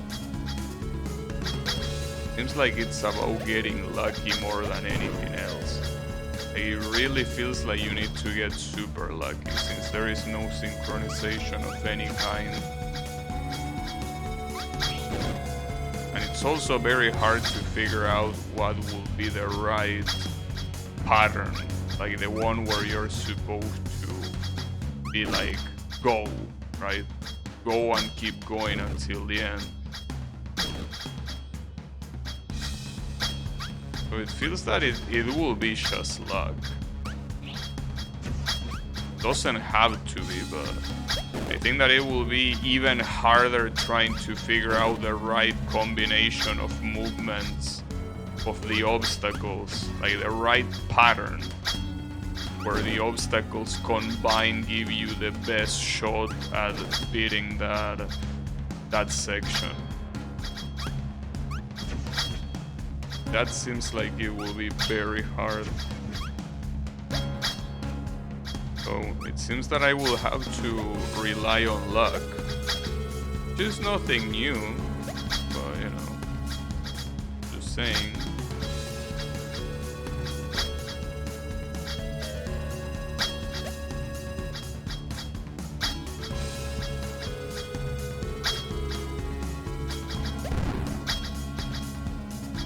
seems like it's about getting lucky more than anything else. It really feels like you need to get super lucky, since there is no synchronization of any kind. And it's also very hard to figure out what will be the right pattern, like the one where you're supposed to be like, go, right? Go and keep going until the end. So it feels that it will be just luck. Doesn't have to be, but I think that it will be even harder trying to figure out the right combination of movements of the obstacles, like the right pattern where the obstacles combined give you the best shot at beating that section. That seems like it will be very hard. So it seems that I will have to rely on luck. Which is nothing new, but you know, just saying.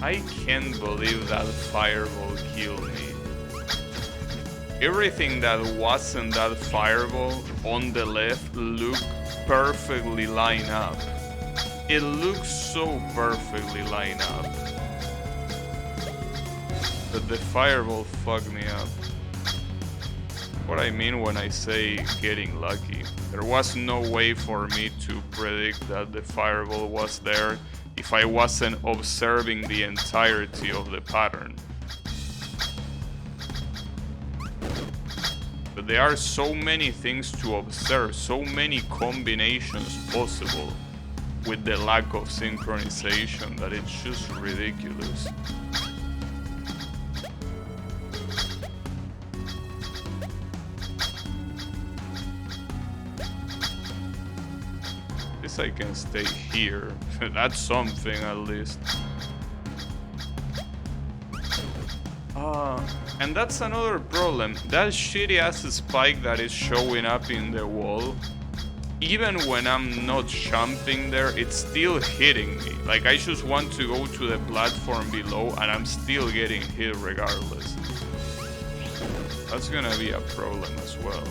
I can't believe that fireball killed me. Everything that wasn't that fireball on the left looked perfectly lined up. It looks so perfectly lined up. But the fireball fucked me up. What I mean when I say getting lucky. There was no way for me to predict that the fireball was there if I wasn't observing the entirety of the pattern. But there are so many things to observe, so many combinations possible with the lack of synchronization that it's just ridiculous. I can stay here. That's something at least. And that's another problem. That shitty ass spike that is showing up in the wall, even when I'm not jumping there, it's still hitting me. Like I just want to go to the platform below and I'm still getting hit regardless. That's gonna be a problem as well.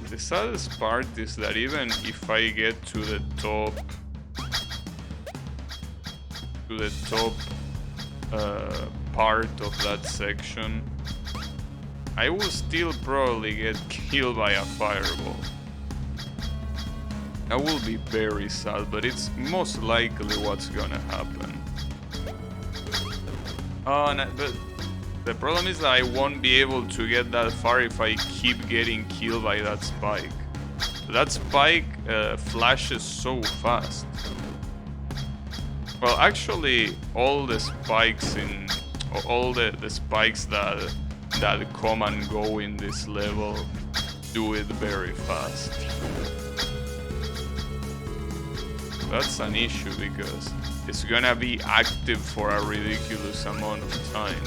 The saddest part is that even if I get to the top part of that section, I will still probably get killed by a fireball. That will be very sad, but it's most likely what's gonna happen. Oh, no, but the problem is that I won't be able to get that far if I keep getting killed by that spike. That spike flashes so fast. Well, actually, all the spikes all the spikes that come and go in this level do it very fast. That's an issue because it's gonna be active for a ridiculous amount of time.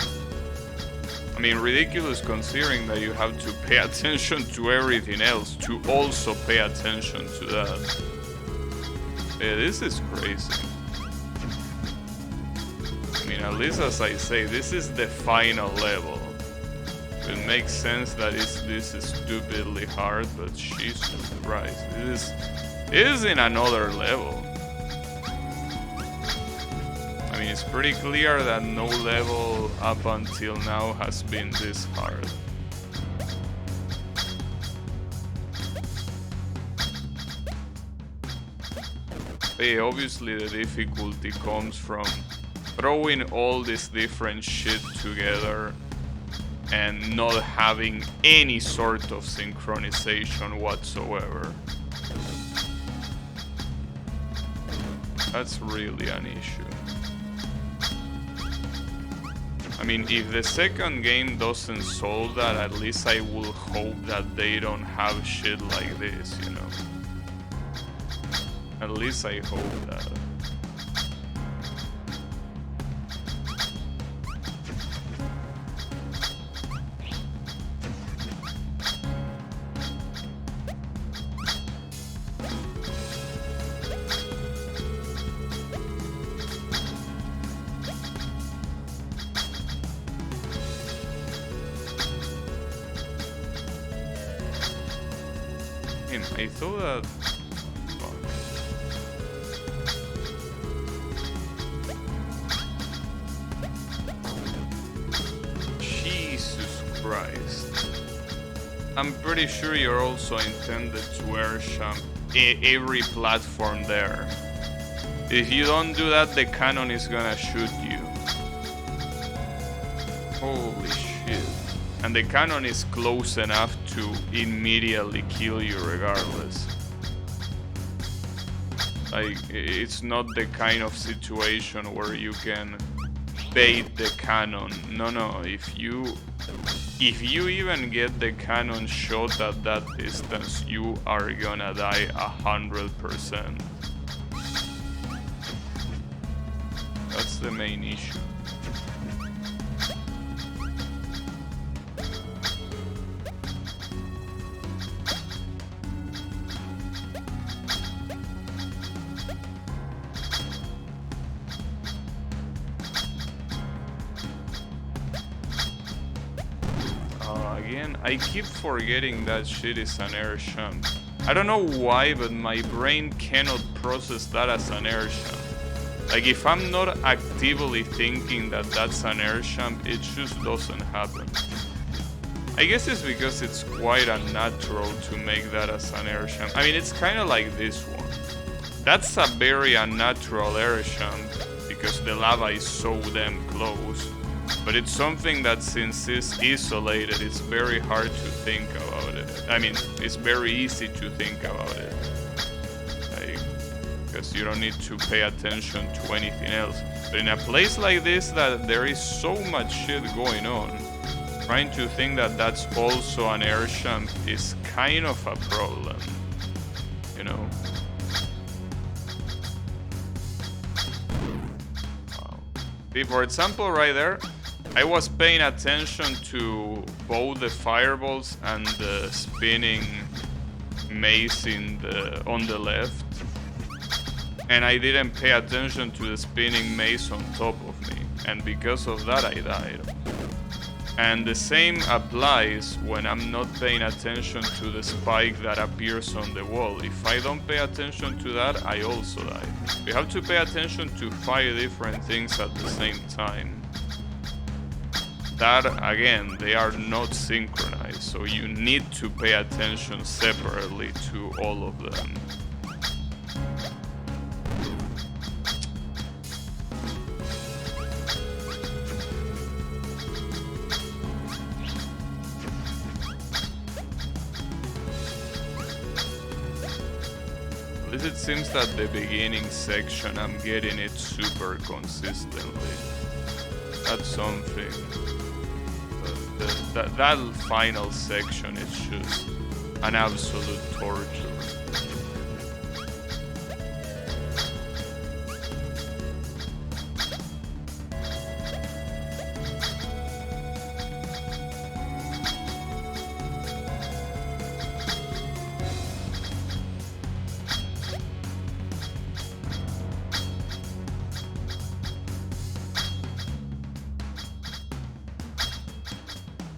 I mean, ridiculous considering that you have to pay attention to everything else to also pay attention to that. Yeah, this is crazy. I mean, at least as I say, this is the final level. It makes sense that this is stupidly hard, but Jesus Christ, this is in another level. I mean, it's pretty clear that no level up until now has been this hard. But yeah, obviously the difficulty comes from throwing all this different shit together and not having any sort of synchronization whatsoever. That's really an issue. I mean, if the second game doesn't solve that, at least I will hope that they don't have shit like this, you know? At least I hope that. I thought that... Fuck. Jesus Christ. I'm pretty sure you're also intended to airsham every platform there. If you don't do that, the cannon is gonna shoot you. Holy shit. And the cannon is close enough to immediately kill you regardless. Like, it's not the kind of situation where you can bait the cannon. No, if you even get the cannon shot at that distance, you are gonna die 100%. That's the main issue. Again, I keep forgetting that shit is an air shunt. I don't know why, but my brain cannot process that as an air shunt. Like, if I'm not actively thinking that that's an air shunt, it just doesn't happen. I guess it's because it's quite unnatural to make that as an air shunt. I mean, it's kind of like this one. That's a very unnatural air shunt because the lava is so damn close. But it's something that, since it's isolated, it's very hard to think about it. I mean, it's very easy to think about it. Like, because you don't need to pay attention to anything else. But in a place like this that there is so much shit going on, trying to think that that's also an air shunt is kind of a problem, you know? Wow. See, for example, right there, I was paying attention to both the fireballs and the spinning maze on the left, and I didn't pay attention to the spinning maze on top of me, and because of that I died. And the same applies when I'm not paying attention to the spike that appears on the wall. If I don't pay attention to that, I also die. You have to pay attention to 5 different things at the same time. That, again, they are not synchronized, so you need to pay attention separately to all of them. Because it seems that the beginning section I'm getting it super consistently. That's something. That final section is just an absolute torture.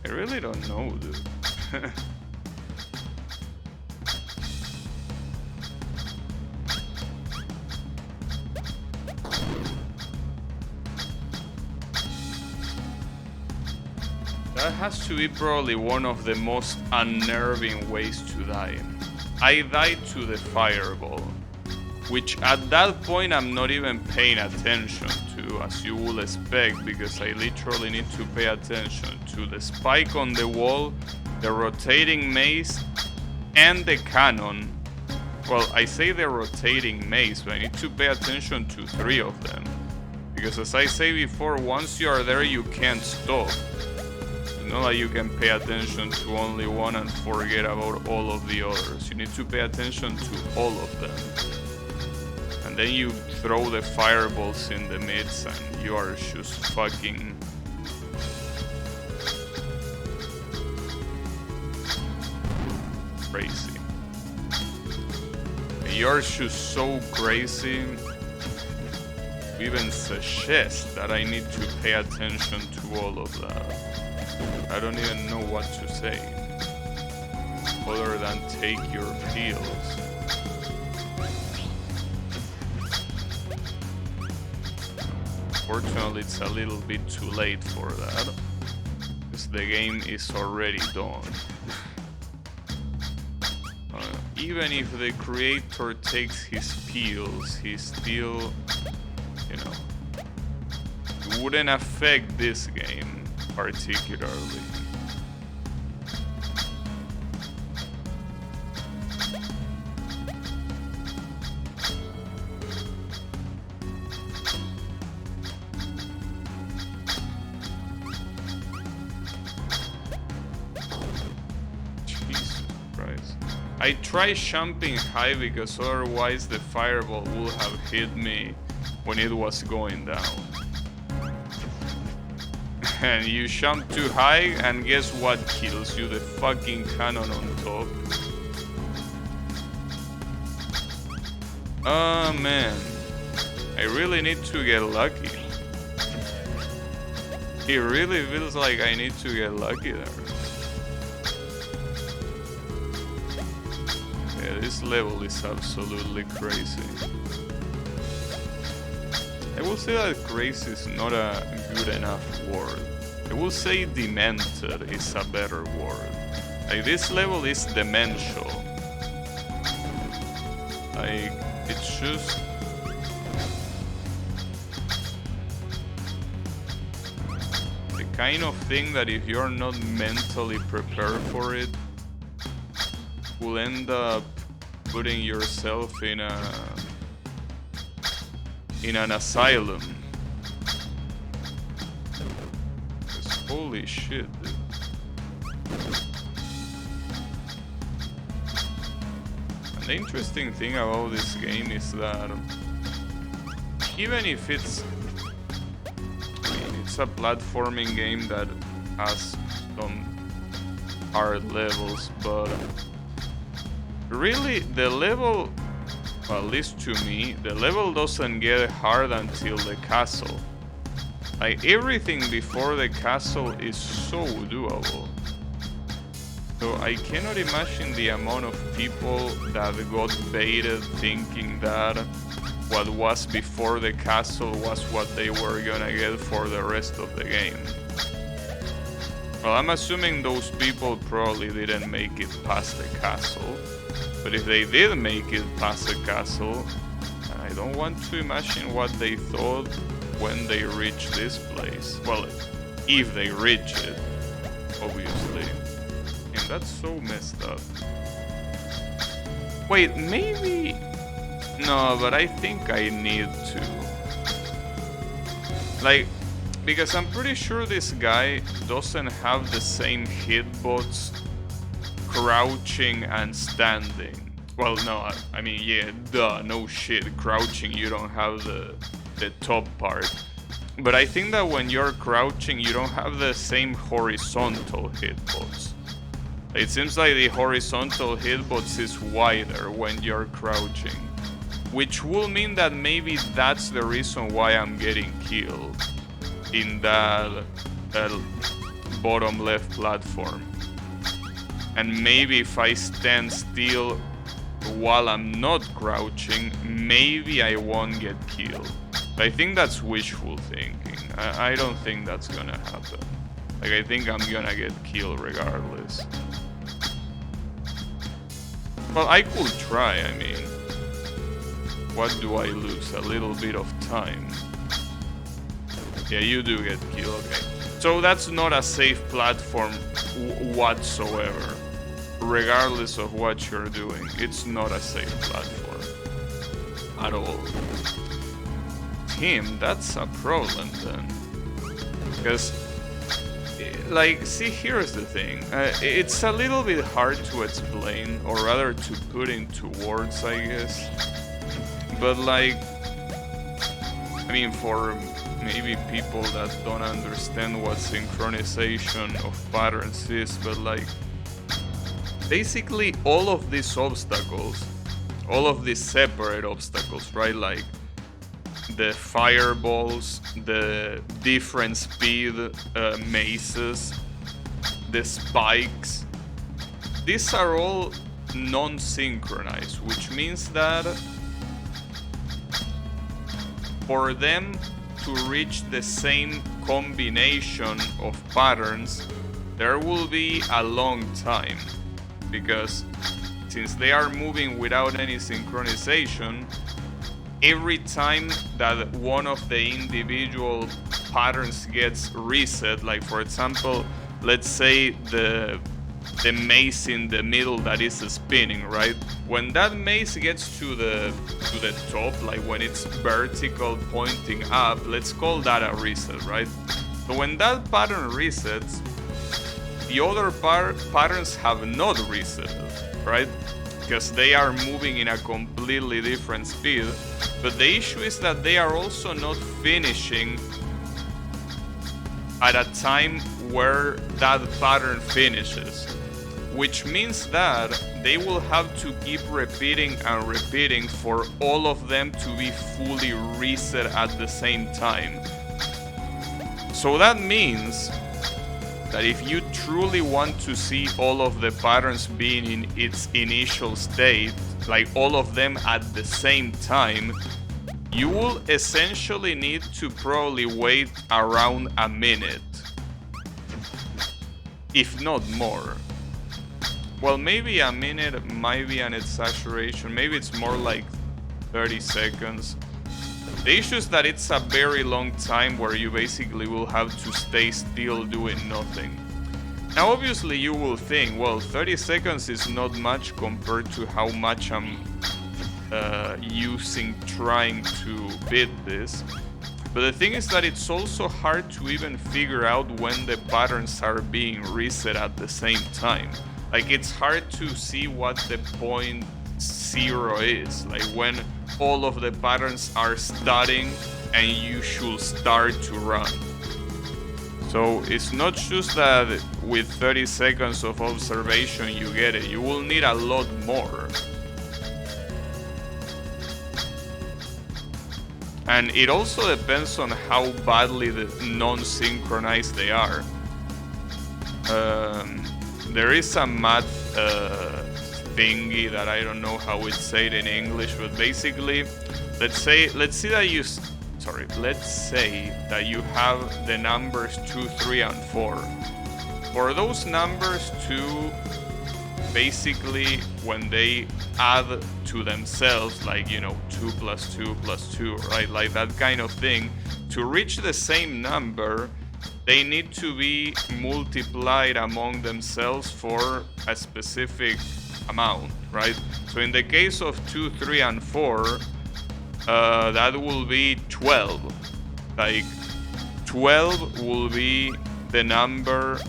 I really don't know, dude. That has to be probably one of the most unnerving ways to die. I died to the fireball, which at that point I'm not even paying attention to, as you would expect, because I literally need to pay attention to the spike on the wall, the rotating maze, and the cannon. Well, I say the rotating maze, but I need to pay attention to 3 of them. Because as I say before, once you are there, you can't stop. It's not like you can pay attention to only one and forget about all of the others. You need to pay attention to all of them. And then you throw the fireballs in the midst and you are just fucking... crazy. You're just so crazy, you even suggest that I need to pay attention to all of that. I don't even know what to say, other than take your pills. Fortunately, it's a little bit too late for that, because the game is already done. Even if the creator takes his pills, he still, you know, it wouldn't affect this game particularly. Jesus Christ. I tried jumping high because otherwise the fireball would have hit me when it was going down. And you jump too high and guess what kills you? The fucking cannon on top. Oh man, I really need to get lucky. It really feels like I need to get lucky there. This level is absolutely crazy. I will say that crazy is not a good enough word. I will say demented is a better word. Like, this level is demential. Like, it's just... the kind of thing that if you're not mentally prepared for it, will end up putting yourself in an asylum. Holy shit, dude. And the interesting thing about this game is that even if it's a platforming game that has some hard levels, but really, the level, well, at least to me, the level doesn't get hard until the castle. Like, everything before the castle is so doable. So I cannot imagine the amount of people that got baited thinking that what was before the castle was what they were gonna get for the rest of the game. Well, I'm assuming those people probably didn't make it past the castle. But if they did make it past the castle, I don't want to imagine what they thought when they reached this place. Well, if they reach it, obviously. And that's so messed up. Wait, maybe No, but I think I need to. Like, because I'm pretty sure this guy doesn't have the same hitbox crouching and standing. Well, no, I mean, yeah, duh, no shit. Crouching, you don't have the top part. But I think that when you're crouching, you don't have the same horizontal hitbox. It seems like the horizontal hitbox is wider when you're crouching, which will mean that maybe that's the reason why I'm getting killed in that bottom left platform. And maybe if I stand still while I'm not crouching, maybe I won't get killed. I think that's wishful thinking. I don't think that's gonna happen. Like, I think I'm gonna get killed regardless. Well, I could try, I mean. What do I lose? A little bit of time. Yeah, you do get killed, okay. So that's not a safe platform whatsoever. Regardless of what you're doing, it's not a safe platform. At all. Him, that's a problem then. Because, like, see, here's the thing. It's a little bit hard to explain, or rather to put into words, I guess. But, like, I mean, for maybe people that don't understand what synchronization of patterns is, but, like, basically all of these obstacles, all of these separate obstacles, right? Like, the fireballs, the different speed mazes, the spikes, these are all non-synchronized, which means that for them to reach the same combination of patterns, there will be a long time, because since they are moving without any synchronization, every time that one of the individual patterns gets reset, like for example, let's say the maze in the middle that is spinning, right? When that maze gets to the top, like when it's vertical pointing up, let's call that a reset, right? So when that pattern resets, the other patterns have not reset, right? Because they are moving in a completely different speed. But the issue is that they are also not finishing at a time where that pattern finishes. Which means that they will have to keep repeating and repeating for all of them to be fully reset at the same time. So that means that if you truly want to see all of the patterns being in its initial state, like all of them at the same time, you will essentially need to probably wait around a minute, if not more. Well, maybe a minute might be an exaggeration, maybe it's more like 30 seconds. The issue is that it's a very long time where you basically will have to stay still doing nothing. Now obviously you will think, well, 30 seconds is not much compared to how much I'm using trying to beat this. But the thing is that it's also hard to even figure out when the patterns are being reset at the same time. Like, it's hard to see what the point zero is, like when all of the patterns are starting and you should start to run. So it's not just that with 30 seconds of observation you get it, you will need a lot more. And it also depends on how badly non-synchronized they are. There is a math thingy that I don't know how it's said in English, but basically, let's say that you have the numbers 2, 3, and 4. For those numbers to basically, when they add to themselves, like, you know, 2 plus 2 plus 2, right? Like that kind of thing, to reach the same number, they need to be multiplied among themselves for a specific amount, right? So in the case of 2, 3, and 4, that will be 12. Like 12 will be the number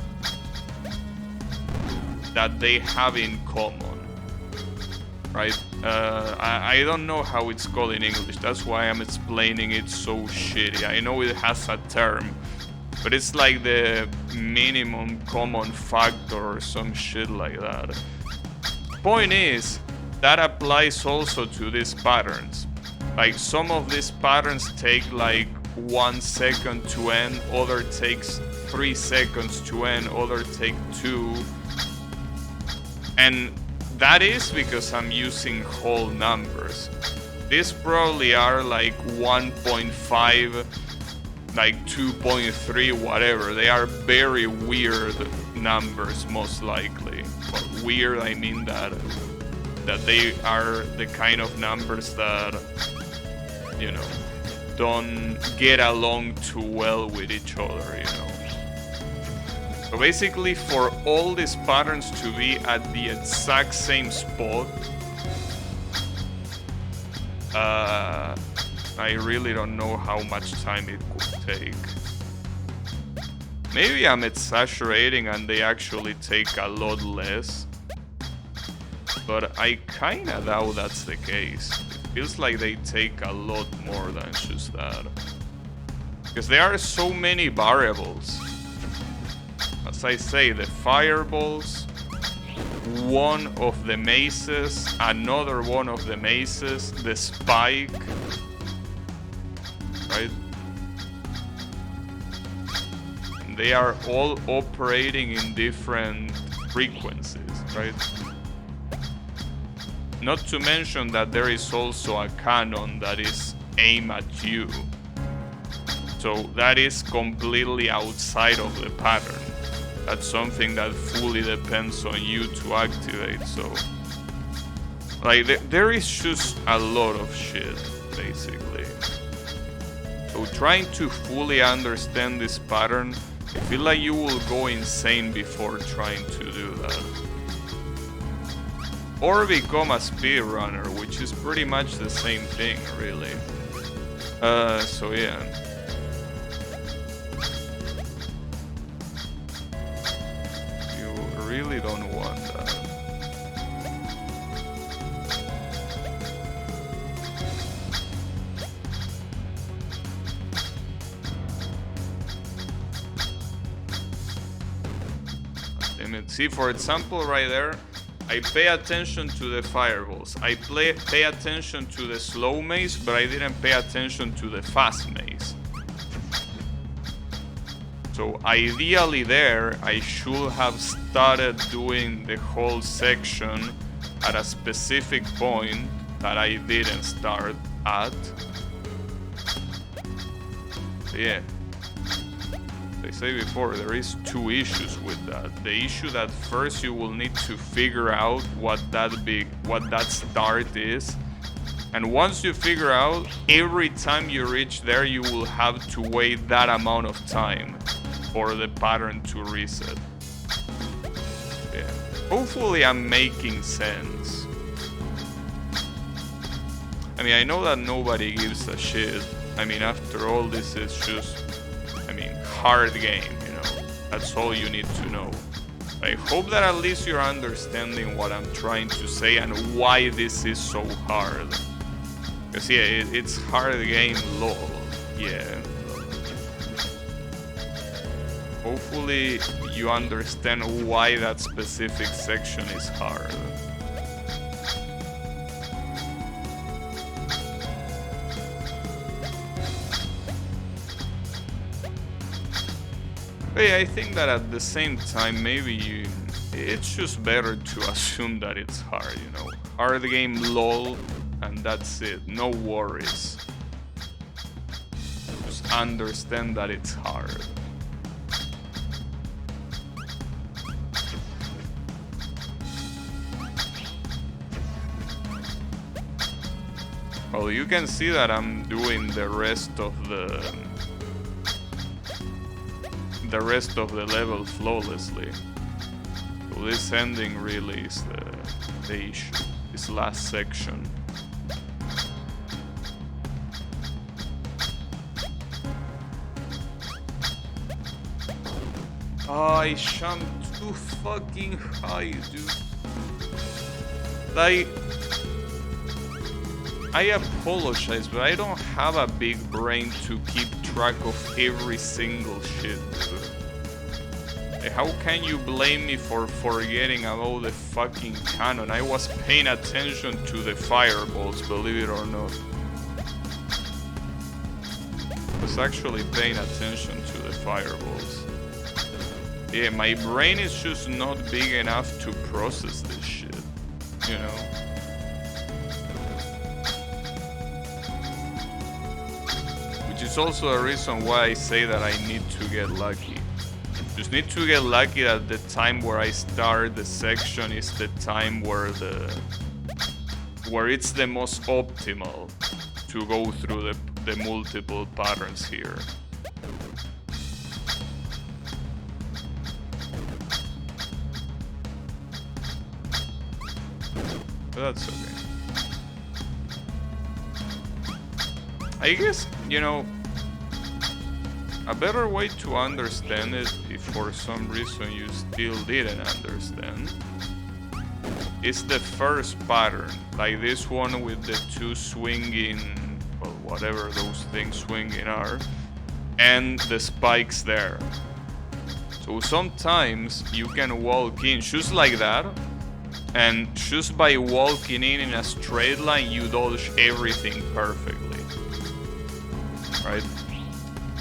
that they have in common, right? I don't know how it's called in English. That's why I'm explaining it so shitty. I know it has a term, but it's like the minimum common factor or some shit like that. Point is, that applies also to these patterns. Like some of these patterns take like 1 second to end, other takes 3 seconds to end, other take 2. And that is because I'm using whole numbers. These probably are like 1.5, like 2.3, whatever. They are very weird numbers, most likely. But weird, I mean that they are the kind of numbers that, you know, don't get along too well with each other, you know. So basically, for all these patterns to be at the exact same spot, I really don't know how much time it could take. Maybe I'm exaggerating and they actually take a lot less, but I kinda doubt that's the case. It feels like they take a lot more than just that, because there are so many variables. As I say, the fireballs, one of the maces, another one of the maces, the spike, right? And they are all operating in different frequencies, right? Not to mention that there is also a cannon that is aimed at you. So that is completely outside of the pattern. That's something that fully depends on you to activate, so... Like, there is just a lot of shit, basically. So trying to fully understand this pattern, I feel like you will go insane before trying to do that. Or become a speedrunner, which is pretty much the same thing, really. So yeah. Really don't want that. See, for example, right there, I pay attention to the fireballs. I pay attention to the slow maze, but I didn't pay attention to the fast maze. So ideally there, I should have started doing the whole section at a specific point that I didn't start at. So yeah, as I say before, there is two issues with that. The issue that first you will need to figure out what that start is. And once you figure out, every time you reach there, you will have to wait that amount of time for the pattern to reset. Yeah. Hopefully I'm making sense. I mean, I know that nobody gives a shit. I mean, after all, this is just, I mean, hard game, you know. That's all you need to know. I hope that at least you're understanding what I'm trying to say and why this is so hard. Because yeah, it's hard game, lol. Yeah. Hopefully you understand why that specific section is hard. But yeah, I think that at the same time, maybe it's just better to assume that it's hard, you know. Hard game, lol, and that's it. No worries. Just understand that it's hard. Well, you can see that I'm doing the rest of the level flawlessly. So this ending really is the issue, this last section. Oh, I jumped too fucking high, dude. Like, I apologize, but I don't have a big brain to keep track of every single shit, dude. How can you blame me for forgetting about the fucking cannon? I was paying attention to the fireballs, believe it or not. I was actually paying attention to the fireballs. Yeah, my brain is just not big enough to process this shit, you know? Which is also a reason why I say that I need to get lucky. Just need to get lucky that the time where I start the section is the time where it's the most optimal to go through the multiple patterns here. But that's okay. I guess, you know, a better way to understand it, if for some reason you still didn't understand, is the first pattern, like this one with the two swinging, well, whatever those things swinging are, and the spikes there. So sometimes you can walk in just like that, and just by walking in a straight line, you dodge everything perfectly, right?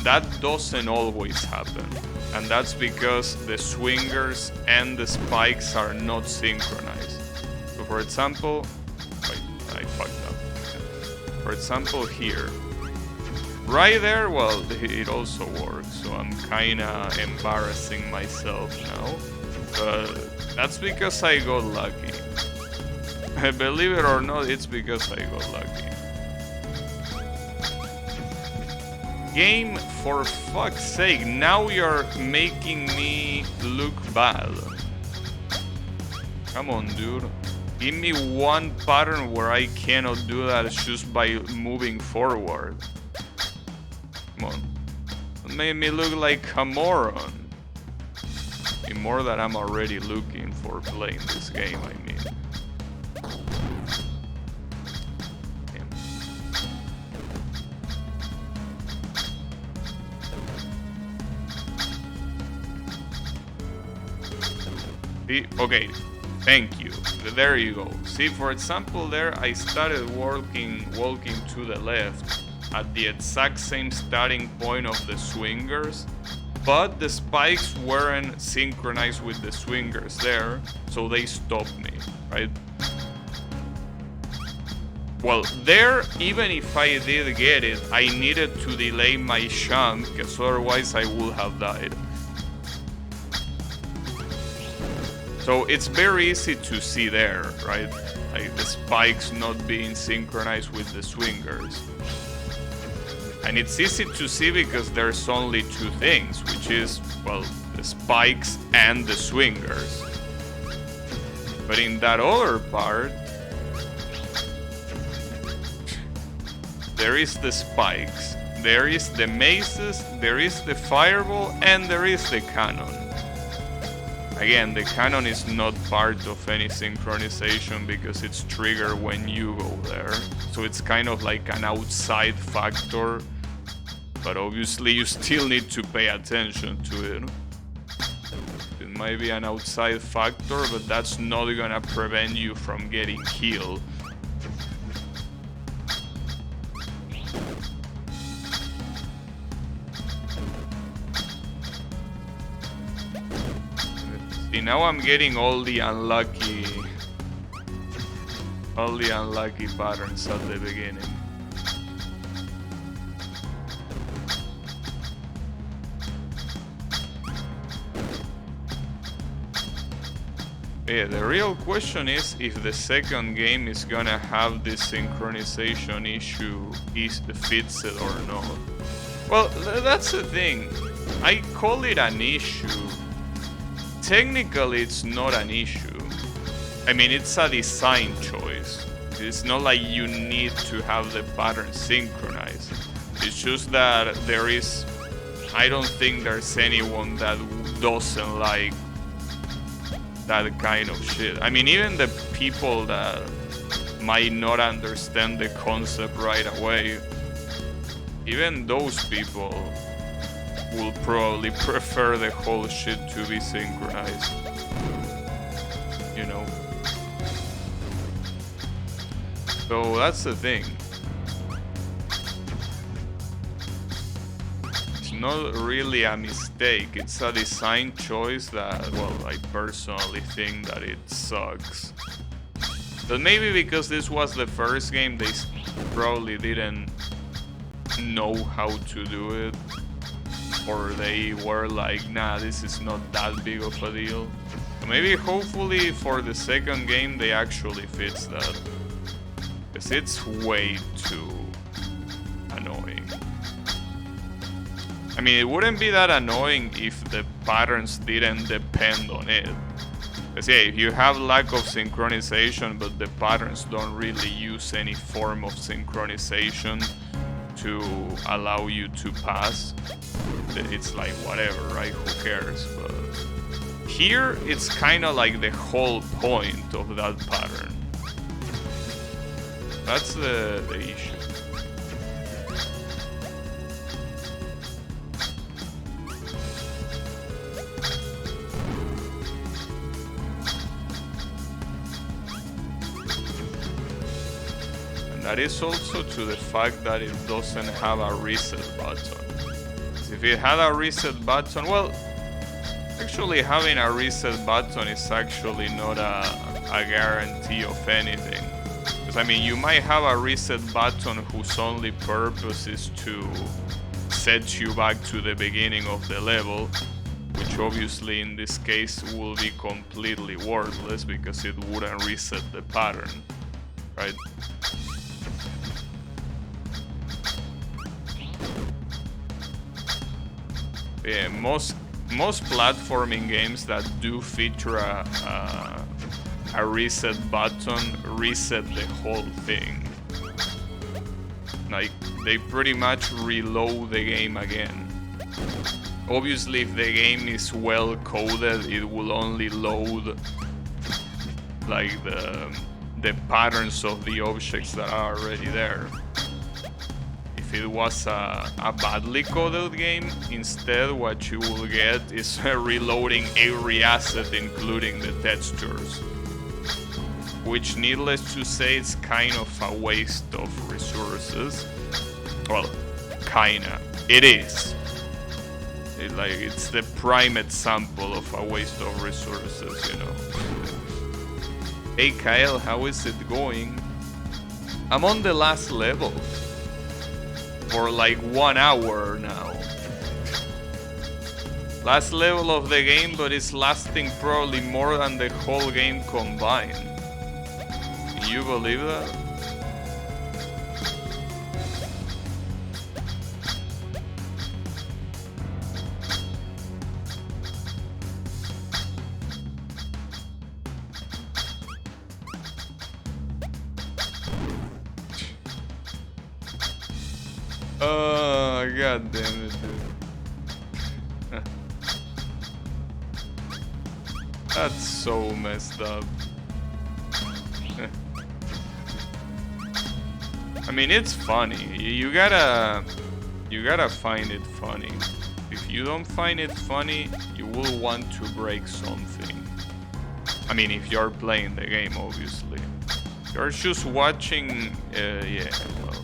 That doesn't always happen, and that's because the swingers and the spikes are not synchronized. So for example, wait, I fucked up. For example here, right there, well, it also works, so I'm kinda embarrassing myself now, but that's because I got lucky. Believe it or not, it's because I got lucky. Game, for fuck's sake, now you're making me look bad. Come on, dude. Give me one pattern where I cannot do that just by moving forward. Come on. It made me look like a moron. The more that I'm already looking for playing this game, I mean. See, okay, thank you. There you go. See, for example, there I started walking to the left at the exact same starting point of the swingers, but the spikes weren't synchronized with the swingers there, so they stopped me, right? Well, there, even if I did get it, I needed to delay my jump, because otherwise I would have died. So it's very easy to see there, right? Like the spikes not being synchronized with the swingers. And it's easy to see because there's only two things, which is, well, the spikes and the swingers. But in that other part, there is the spikes, there is the maces, there is the fireball, and there is the cannon. Again, the cannon is not part of any synchronization because it's triggered when you go there. So it's kind of like an outside factor, but obviously you still need to pay attention to it. It might be an outside factor, but that's not gonna prevent you from getting killed. See, now I'm getting all the unlucky patterns at the beginning. Yeah, the real question is if the second game is gonna have this synchronization issue, fix it or not. Well, that's the thing. I call it an issue. Technically, it's not an issue. I mean, it's a design choice. It's not like you need to have the pattern synchronized. It's just that there is... I don't think there's anyone that doesn't like that kind of shit. I mean, even the people that might not understand the concept right away, even those people will probably prefer the whole shit to be synchronized. You know? So that's the thing. It's not really a mistake, it's a design choice that, well, I personally think that it sucks. But maybe because this was the first game, they probably didn't know how to do it. Or they were like, nah, this is not that big of a deal. So maybe, hopefully, for the second game, they actually fix that. Because it's way too annoying. I mean, it wouldn't be that annoying if the patterns didn't depend on it. Because yeah, if you have lack of synchronization, but the patterns don't really use any form of synchronization to allow you to pass, it's like whatever, right? Who cares? But here, it's kind of like the whole point of that pattern. That's the issue. And that is also to the fact that it doesn't have a reset button. If it had a reset button, well, actually having a reset button is actually not a guarantee of anything. I mean, you might have a reset button whose only purpose is to set you back to the beginning of the level, which obviously in this case will be completely worthless because it wouldn't reset the pattern, right? Yeah, most platforming games that do feature a reset button reset the whole thing. Like, they pretty much reload the game again. Obviously, if the game is well coded, it will only load like the patterns of the objects that are already there. If it was a badly coded game, instead what you will get is reloading every asset, including the textures. Which, needless to say, is kind of a waste of resources. Well, kinda. It is. It's the prime example of a waste of resources, you know. Hey Kyle, how is it going? I'm on the last level. For like 1 hour now. Last level of the game, but it's lasting probably more than the whole game combined. Can you believe that? Oh, god damn it, dude. That's so messed up. I mean, it's funny. You gotta find it funny. If you don't find it funny, you will want to break something. I mean, if you're playing the game, obviously. If you're just watching, yeah, well,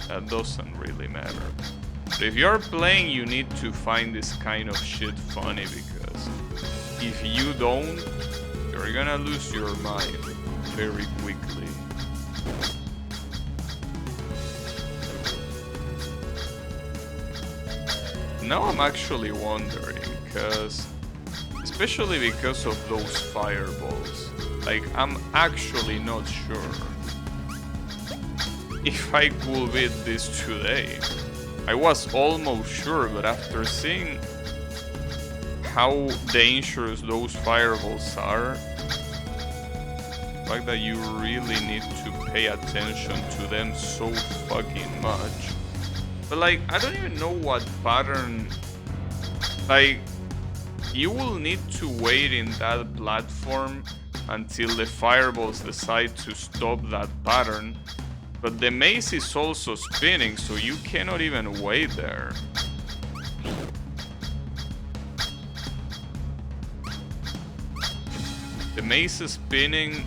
that doesn't really matter. But if you're playing, you need to find this kind of shit funny, because if you don't, you're gonna lose your mind very quickly. Now I'm actually wondering, especially because of those fireballs, like, I'm actually not sure if I could beat this today. I was almost sure, but after seeing how dangerous those fireballs are. The fact that you really need to pay attention to them so fucking much. But like, I don't even know what pattern. Like, you will need to wait in that platform until the fireballs decide to stop that pattern. But the maze is also spinning, so you cannot even wait there. The maze spinning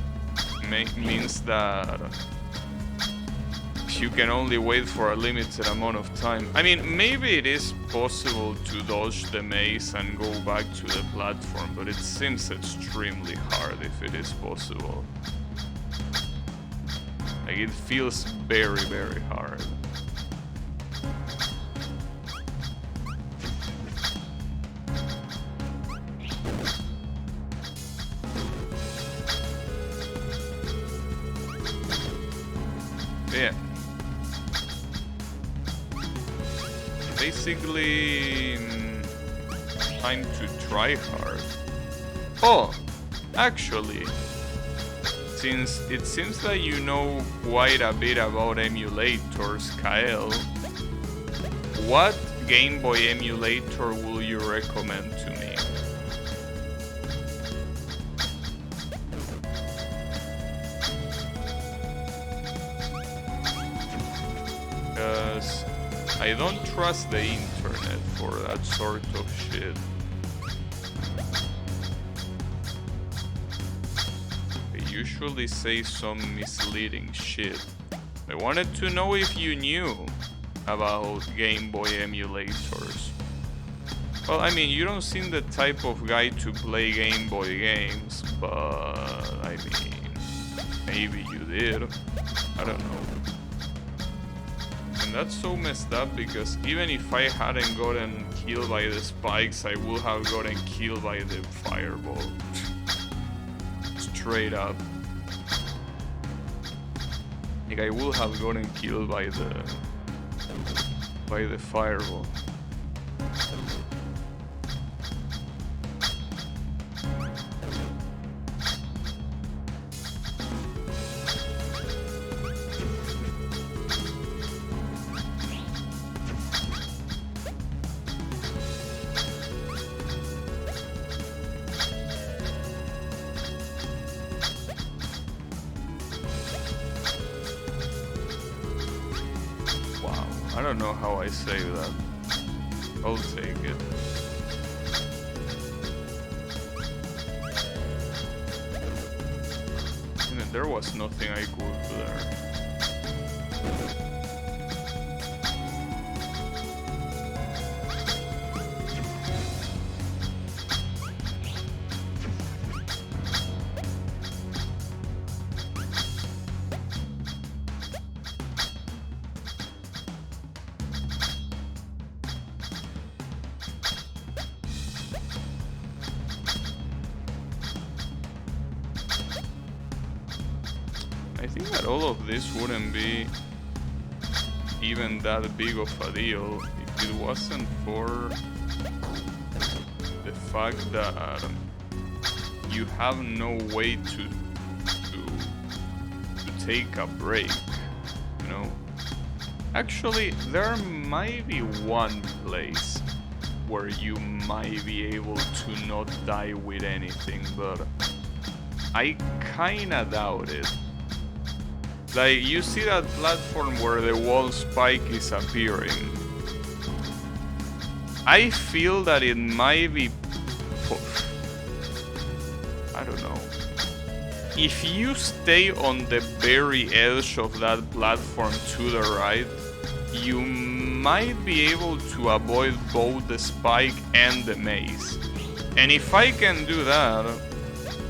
means that you can only wait for a limited amount of time. I mean, maybe it is possible to dodge the maze and go back to the platform, but it seems extremely hard if it is possible. Like, it feels very, very hard. Yeah. Basically, time to try hard. Oh, actually, since it seems that you know quite a bit about emulators, Kyle, what Game Boy emulator will you recommend to me? Because I don't trust the internet for that sort of shit. They usually say some misleading shit. I wanted to know if you knew about Game Boy emulators. Well, I mean, you don't seem the type of guy to play Game Boy games, but I mean, maybe you did. I don't know. And that's so messed up because even if I hadn't gotten killed by the spikes, I would have gotten killed by the fireball. Straight up. Like, I would have gotten killed by the fireball. I don't know how I save that. I'll take it. I mean, there was nothing I could do there. I think that all of this wouldn't be even that big of a deal if it wasn't for the fact that you have no way to take a break, you know? Actually, there might be one place where you might be able to not die with anything, but I kinda doubt it. Like, you see that platform where the wall spike is appearing. I feel that it might be... I don't know. If you stay on the very edge of that platform to the right, you might be able to avoid both the spike and the maze. And if I can do that,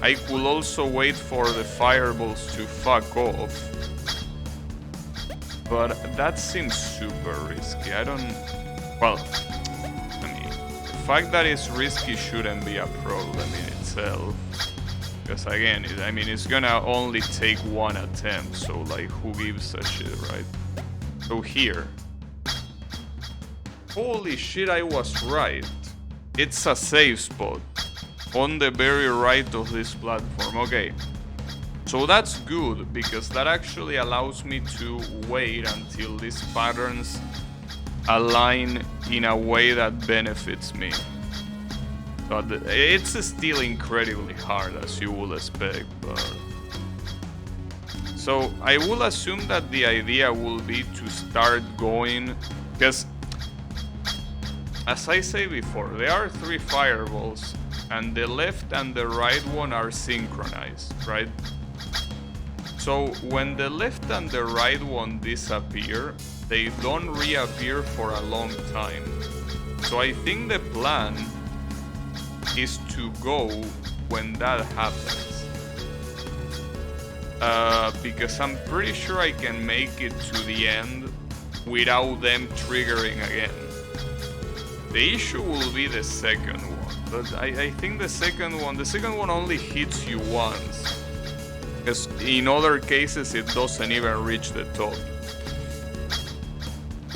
I could also wait for the fireballs to fuck off. But that seems super risky. I don't... Well, I mean, the fact that it's risky shouldn't be a problem in itself. Because again, I mean, it's gonna only take one attempt, so like, who gives a shit, right? So here. Holy shit, I was right. it's a safe spot on the very right of this platform. Okay, so that's good because that actually allows me to wait until these patterns align in a way that benefits me. But it's still incredibly hard, as you would expect, but... So I will assume that the idea will be to start going, because as I say before, there are 3 fireballs and the left and the right one are synchronized, right? So when the left and the right one disappear, they don't reappear for a long time. So I think the plan is to go when that happens. Because I'm pretty sure I can make it to the end without them triggering again. The issue will be the second one, but I think the second one only hits you once, because in other cases it doesn't even reach the top.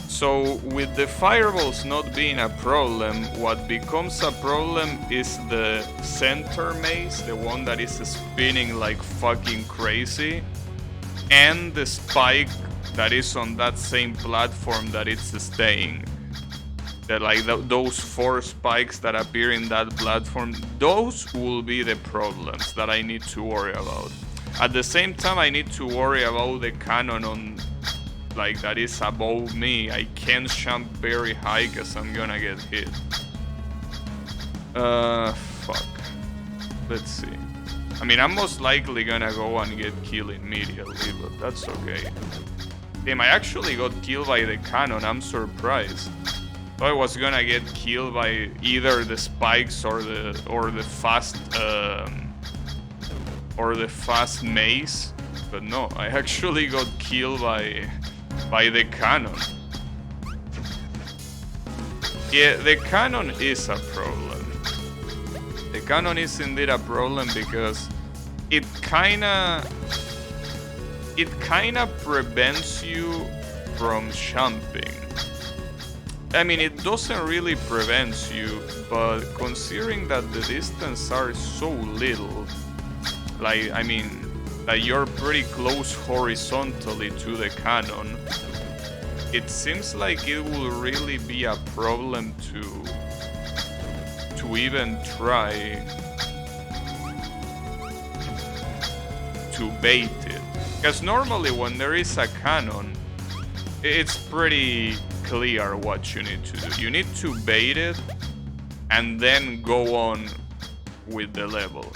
So with the fireballs not being a problem, what becomes a problem is the center maze, the one that is spinning like fucking crazy, and the spike that is on that same platform that it's staying. That like those 4 spikes that appear in that platform, those will be the problems that I need to worry about. At the same time, I need to worry about the cannon on, like, that is above me. I can't jump very high because I'm gonna get hit. Fuck. Let's see. I mean, I'm most likely gonna go and get killed immediately, but that's okay. Damn, I actually got killed by the cannon. I'm surprised. Thought I was gonna get killed by either the spikes or the fast maze, but no, I actually got killed by the cannon. Yeah, the cannon is a problem. The cannon is indeed a problem because it kinda prevents you from jumping. I mean, it doesn't really prevent you, but considering that the distance are so little, like, I mean, that you're pretty close horizontally to the cannon, it seems like it will really be a problem to even try to bait it. Because normally when there is a cannon, it's pretty clear what you need to do. You need to bait it and then go on with the level.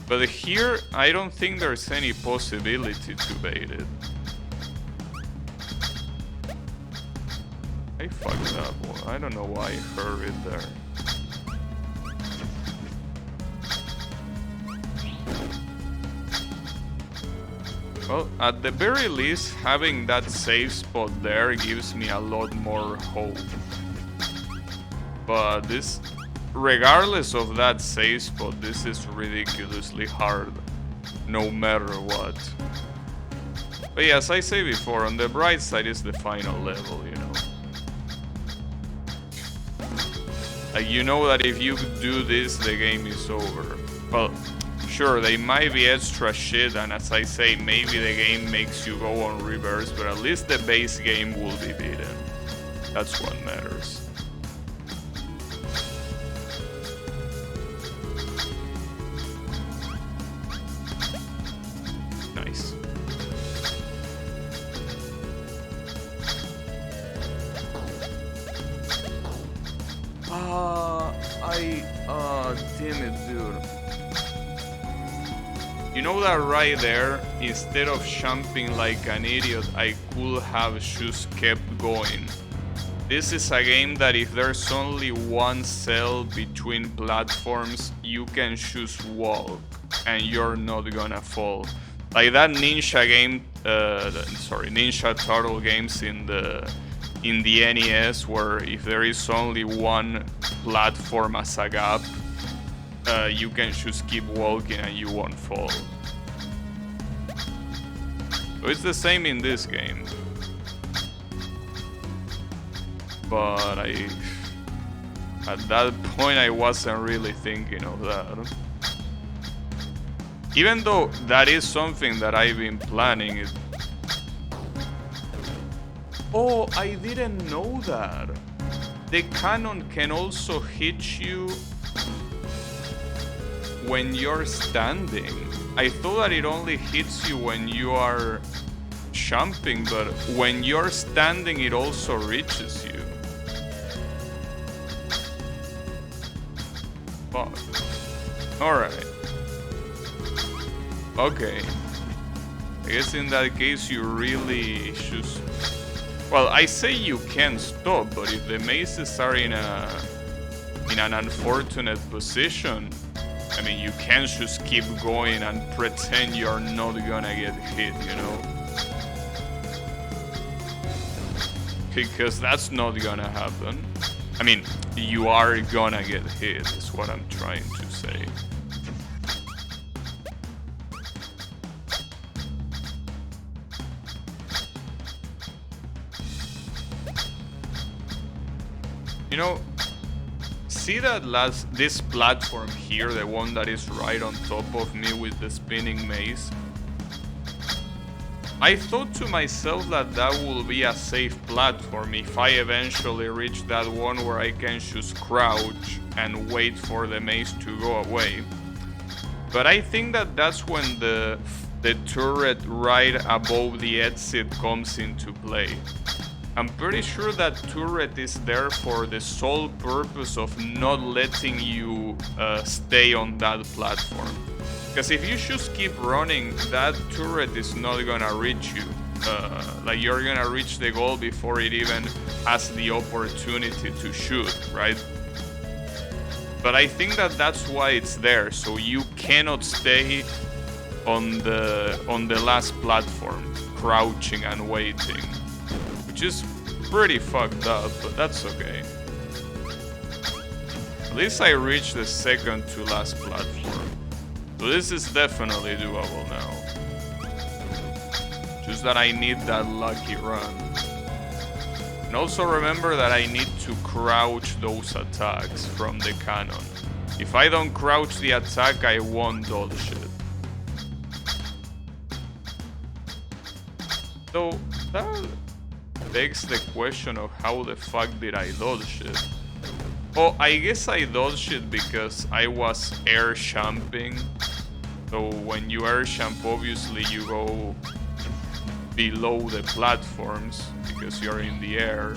But here, I don't think there's any possibility to bait it. I fucked up. I don't know why I hurried there. Well, at the very least, having that safe spot there gives me a lot more hope. But this, regardless of that safe spot, this is ridiculously hard, no matter what. But yeah, as I say before, on the bright side is the final level, you know. Like, you know that if you do this, the game is over. Well, sure, they might be extra shit, and as I say, maybe the game makes you go on reverse, but at least the base game will be beaten. That's what matters. Nice. Damn it, dude. You know that right there, instead of jumping like an idiot, I could have just kept going. This is a game that if there's only one cell between platforms, you can just walk and you're not gonna fall. Like that Ninja game, Ninja Turtle games in the NES, where if there is only one platform as a gap, you can just keep walking and you won't fall. So it's the same in this game. But At that point, I wasn't really thinking of that. Even though that is something that I've been planning. Oh, I didn't know that. The cannon can also hit you when you're standing. I thought that it only hits you when you are jumping, but when you're standing, it also reaches you. Fuck. Alright. Okay. I guess in that case you really should... Well, I say you can stop, but if the mazes are in an unfortunate position, I mean, you can't just keep going and pretend you're not gonna get hit, you know? Because that's not gonna happen. I mean, you are gonna get hit, is what I'm trying to say. You know, see that this platform here, the one that is right on top of me with the spinning maze? I thought to myself that that will be a safe platform if I eventually reach that one where I can just crouch and wait for the maze to go away. But I think that that's when the turret right above the exit comes into play. I'm pretty sure that turret is there for the sole purpose of not letting you stay on that platform. Because if you just keep running, that turret is not gonna reach you. Like, you're gonna reach the goal before it even has the opportunity to shoot, right? But I think that that's why it's there, so you cannot stay on the last platform, crouching and waiting. Which is pretty fucked up, but that's okay. At least I reached the second to last platform. So this is definitely doable now. Just that I need that lucky run. And also remember that I need to crouch those attacks from the cannon. If I don't crouch the attack, I won't dodge it. So that begs the question of how the fuck did I dodge it? Oh, I guess I dodged it because I was air jumping. So when you air jump, obviously you go below the platforms because you're in the air.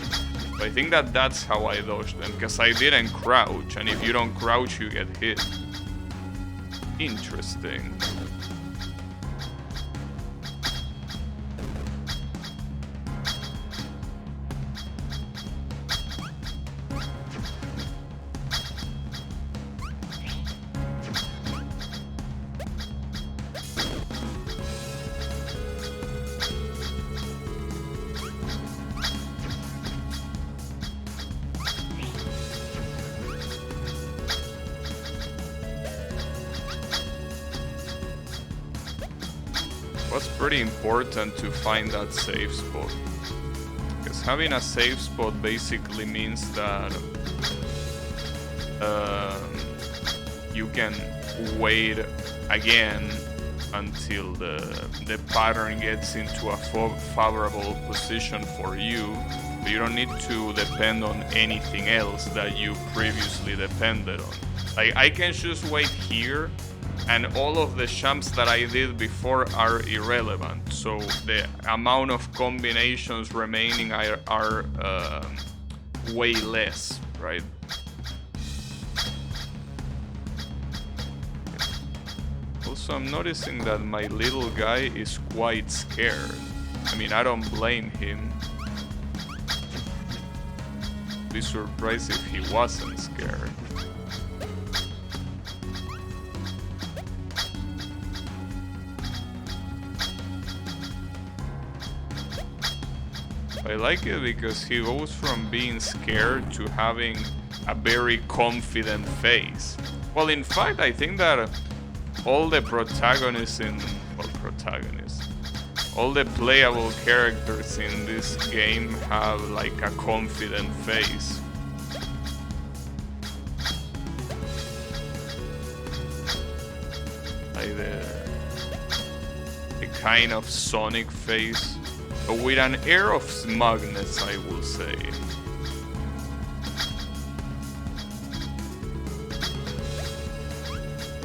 But I think that that's how I dodged them, because I didn't crouch, and if you don't crouch, you get hit. Interesting. Was pretty important to find that safe spot, because having a safe spot basically means that you can wait again until the pattern gets into a favorable position for you, but you don't need to depend on anything else that you previously depended on. Like, I can just wait here and all of the jumps that I did before are irrelevant, so the amount of combinations remaining are way less, right? Also, I'm noticing that my little guy is quite scared. I mean, I don't blame him. I'd be surprised if he wasn't scared. I like it because he goes from being scared to having a very confident face. Well, in fact, I think that all the protagonists all the playable characters in this game have like a confident face. with a kind of Sonic face, but with an air of smugness, I will say.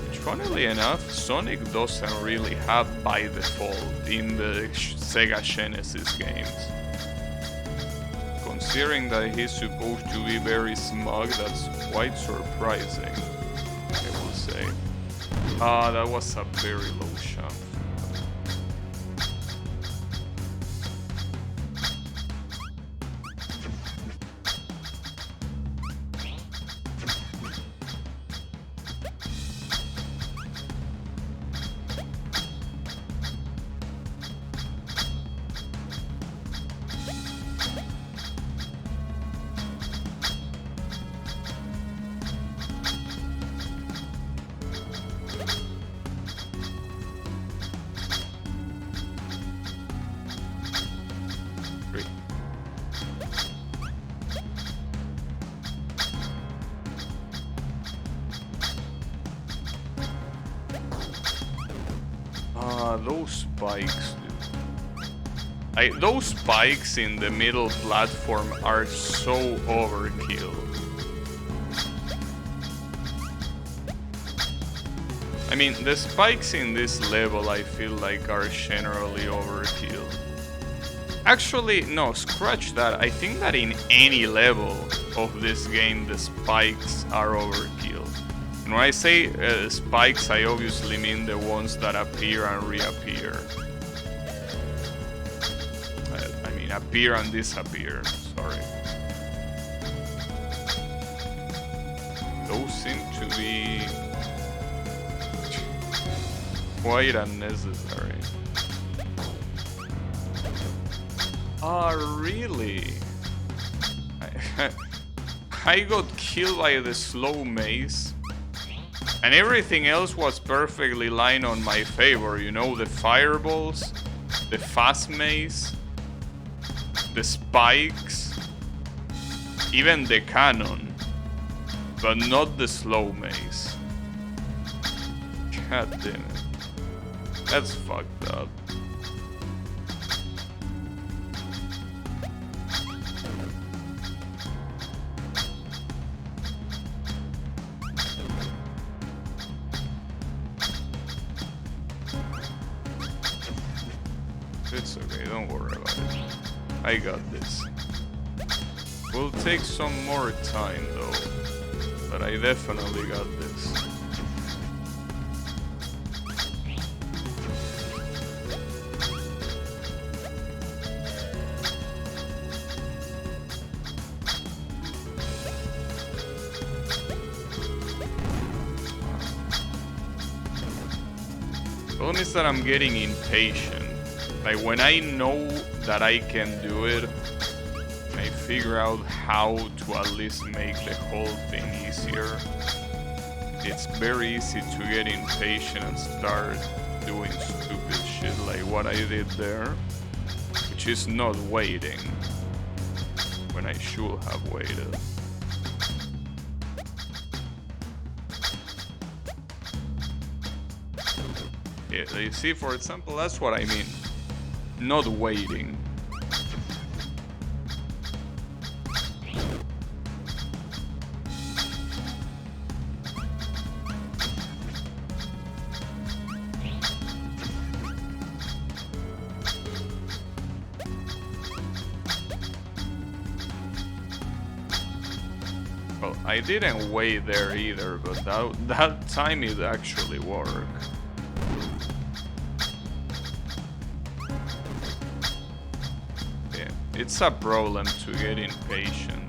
Which, funnily enough, Sonic doesn't really have by default in the Sega Genesis games. Considering that he's supposed to be very smug, that's quite surprising, I will say. Ah, that was a very low shot. Those spikes, dude. Those spikes in the middle platform are so overkill. I mean, the spikes in this level I feel like are generally overkill. Actually, no, scratch that. I think that in any level of this game the spikes are overkill. And when I say spikes, I obviously mean the ones that appear and reappear. I mean, appear and disappear, sorry. Those seem to be quite unnecessary. Ah, really? I got killed by the slow maze. And everything else was perfectly lined on my favor, you know, the fireballs, the fast maze, the spikes, even the cannon, but not the slow maze. God damn it. That's fucked up. It's okay, don't worry about it. I got this. Will take some more time though, but I definitely got this. The problem is that I'm getting impatient. Like, when I know that I can do it, I figure out how to at least make the whole thing easier. It's very easy to get impatient and start doing stupid shit like what I did there, which is not waiting when I should have waited. Yeah, you see, for example, that's what I mean. Not waiting. Well, I didn't wait there either, but that time it actually worked. It's a problem to get impatient.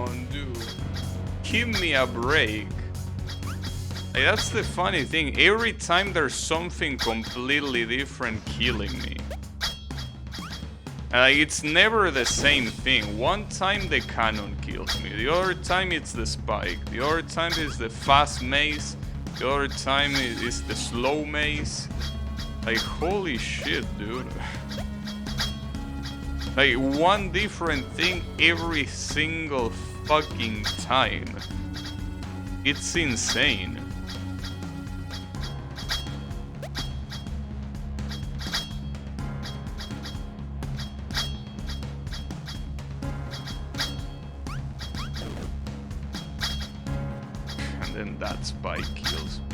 on, dude. Give me a break. Like, that's the funny thing. Every time there's something completely different killing me. Like, it's never the same thing. One time the cannon kills me. The other time it's the spike. The other time it's the fast mace. The other time it's the slow mace. Like, holy shit, dude. Like, one different thing every single fucking time. It's insane. And then that spike kills me.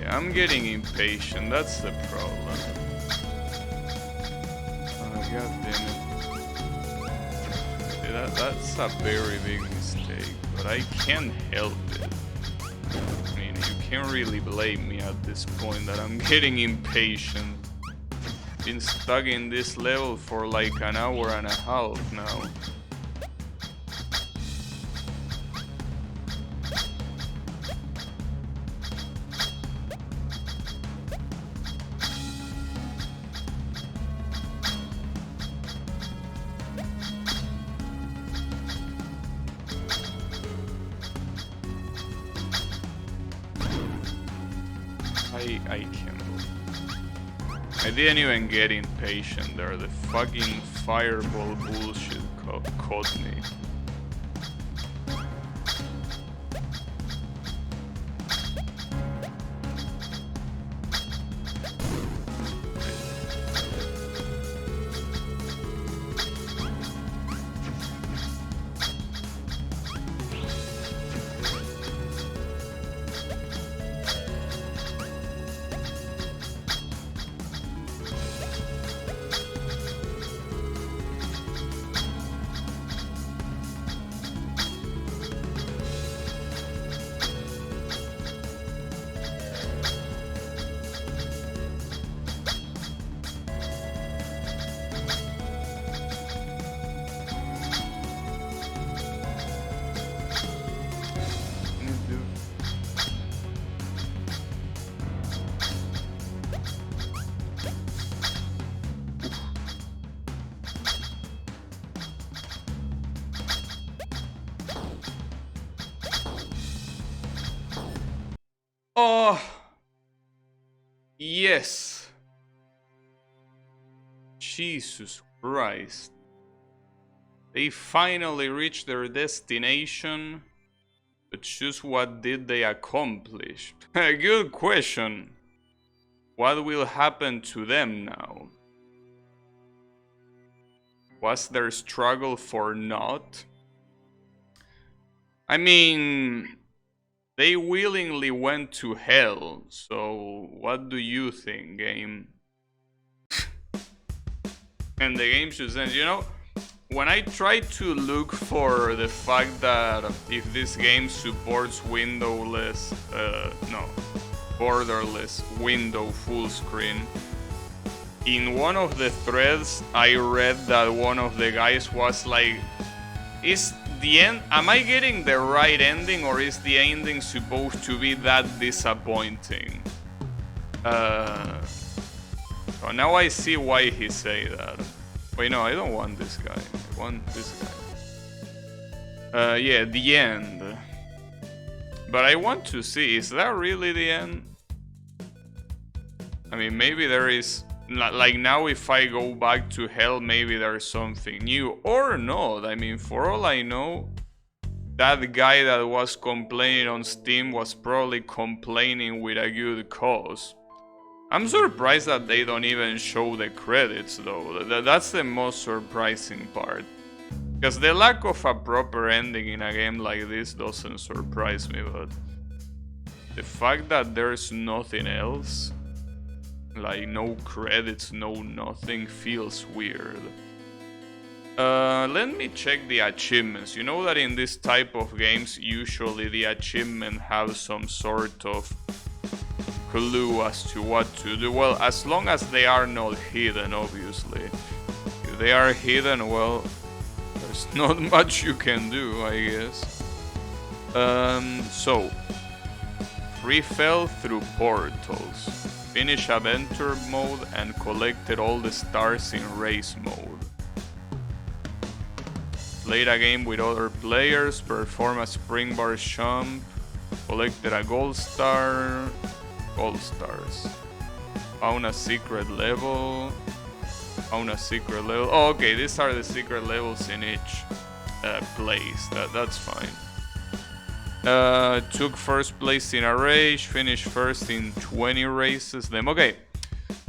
I'm getting impatient, that's the problem. Oh, god damn it. That's a very big mistake, but I can't help it. I mean, you can't really blame me at this point that I'm getting impatient. Been stuck in this level for like an hour and a half now. I can't. I didn't even get impatient there. The fucking fireball bullshit caught me. Oh, yes. Jesus Christ. They finally reached their destination, but just what did they accomplish? Good question. What will happen to them now? Was their struggle for naught? I mean, they willingly went to hell, so what do you think, game? And the game just ends, you know? When I tried to look for the fact that if this game supports windowless, borderless window full screen, in one of the threads I read that one of the guys was like, is the end, am I getting the right ending, or is the ending supposed to be that disappointing? So now I see why he say that. Wait, no, I don't want this guy. I want this guy. Yeah, the end. But I want to see, is that really the end? I mean, maybe there is, like now if I go back to hell, maybe there's something new. Or not, I mean, for all I know, that guy that was complaining on Steam was probably complaining with a good cause. I'm surprised that they don't even show the credits though. That's the most surprising part. Because the lack of a proper ending in a game like this doesn't surprise me, but the fact that there's nothing else, like no credits, no nothing, feels weird. Let me check the achievements. You know that in this type of games, usually the achievement has some sort of clue as to what to do. Well, as long as they are not hidden, obviously. If they are hidden, well, there's not much you can do, I guess. So, free fell through portals, finish adventure mode, and collected all the stars in race mode. Played a game with other players, perform a spring bar jump, collected a gold star, gold stars. Found a secret level. Oh, okay, these are the secret levels in each place. That's fine. Took first place in a race, finished first in 20 races. Okay,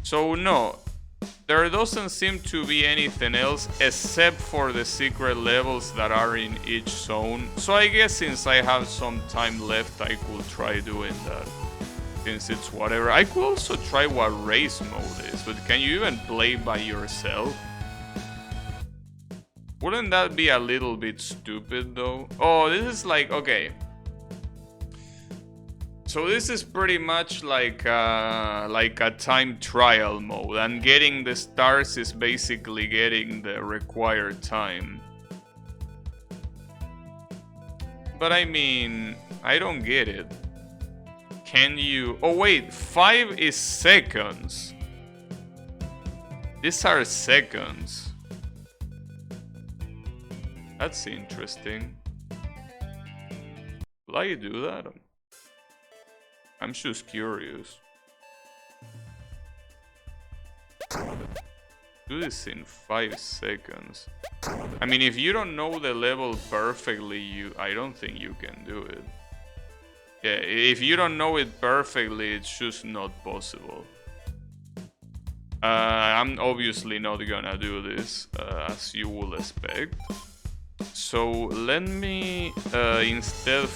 so no, there doesn't seem to be anything else except for the secret levels that are in each zone. So I guess since I have some time left, I could try doing that. Since it's whatever. I could also try what race mode is, but can you even play by yourself? Wouldn't that be a little bit stupid though? Oh, this is like, okay. So this is pretty much like a time trial mode, and getting the stars is basically getting the required time. But I mean, I don't get it. Can you... Oh wait, 5 is seconds. These are seconds. That's interesting. Will I do that? I'm just curious. Do this in 5 seconds. I mean, if you don't know the level perfectly, I don't think you can do it. Yeah, if you don't know it perfectly, it's just not possible. I'm obviously not gonna do this, as you will expect. So let me instead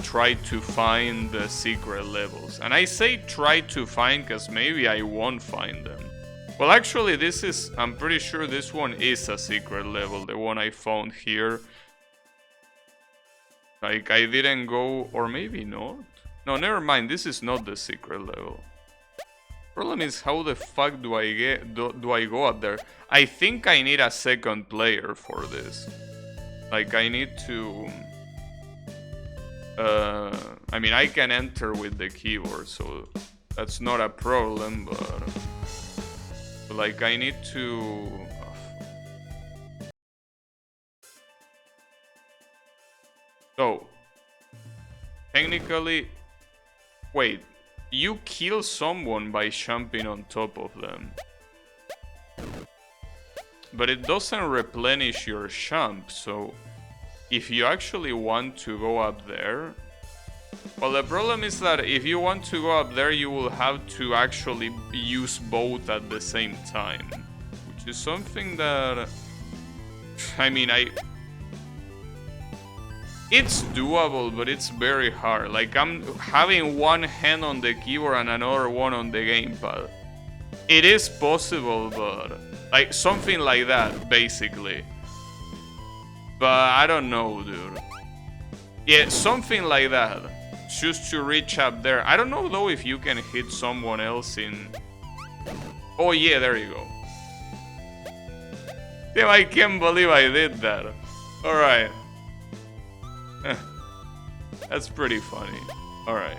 try to find the secret levels. And I say try to find because maybe I won't find them. Well, actually, I'm pretty sure this one is a secret level, the one I found here. Like, I didn't go, or maybe not. No, never mind, this is not the secret level. Problem is, how the fuck do I go up there? I think I need a second player for this. Like, I need to... I mean, I can enter with the keyboard, so that's not a problem, but... Like, I need to... So... Technically... Wait, you kill someone by jumping on top of them. But it doesn't replenish your jump, so if you actually want to go up there... Well, the problem is that if you want to go up there, you will have to actually use both at the same time. Which is something that... I mean, it's doable, but it's very hard. Like, I'm having one hand on the keyboard and another one on the gamepad. It is possible, but... Like, something like that, basically. But I don't know, dude. Yeah, something like that. Just to reach up there. I don't know, though, if you can hit someone else in... Oh, yeah, there you go. Damn, I can't believe I did that. Alright. That's pretty funny. Alright.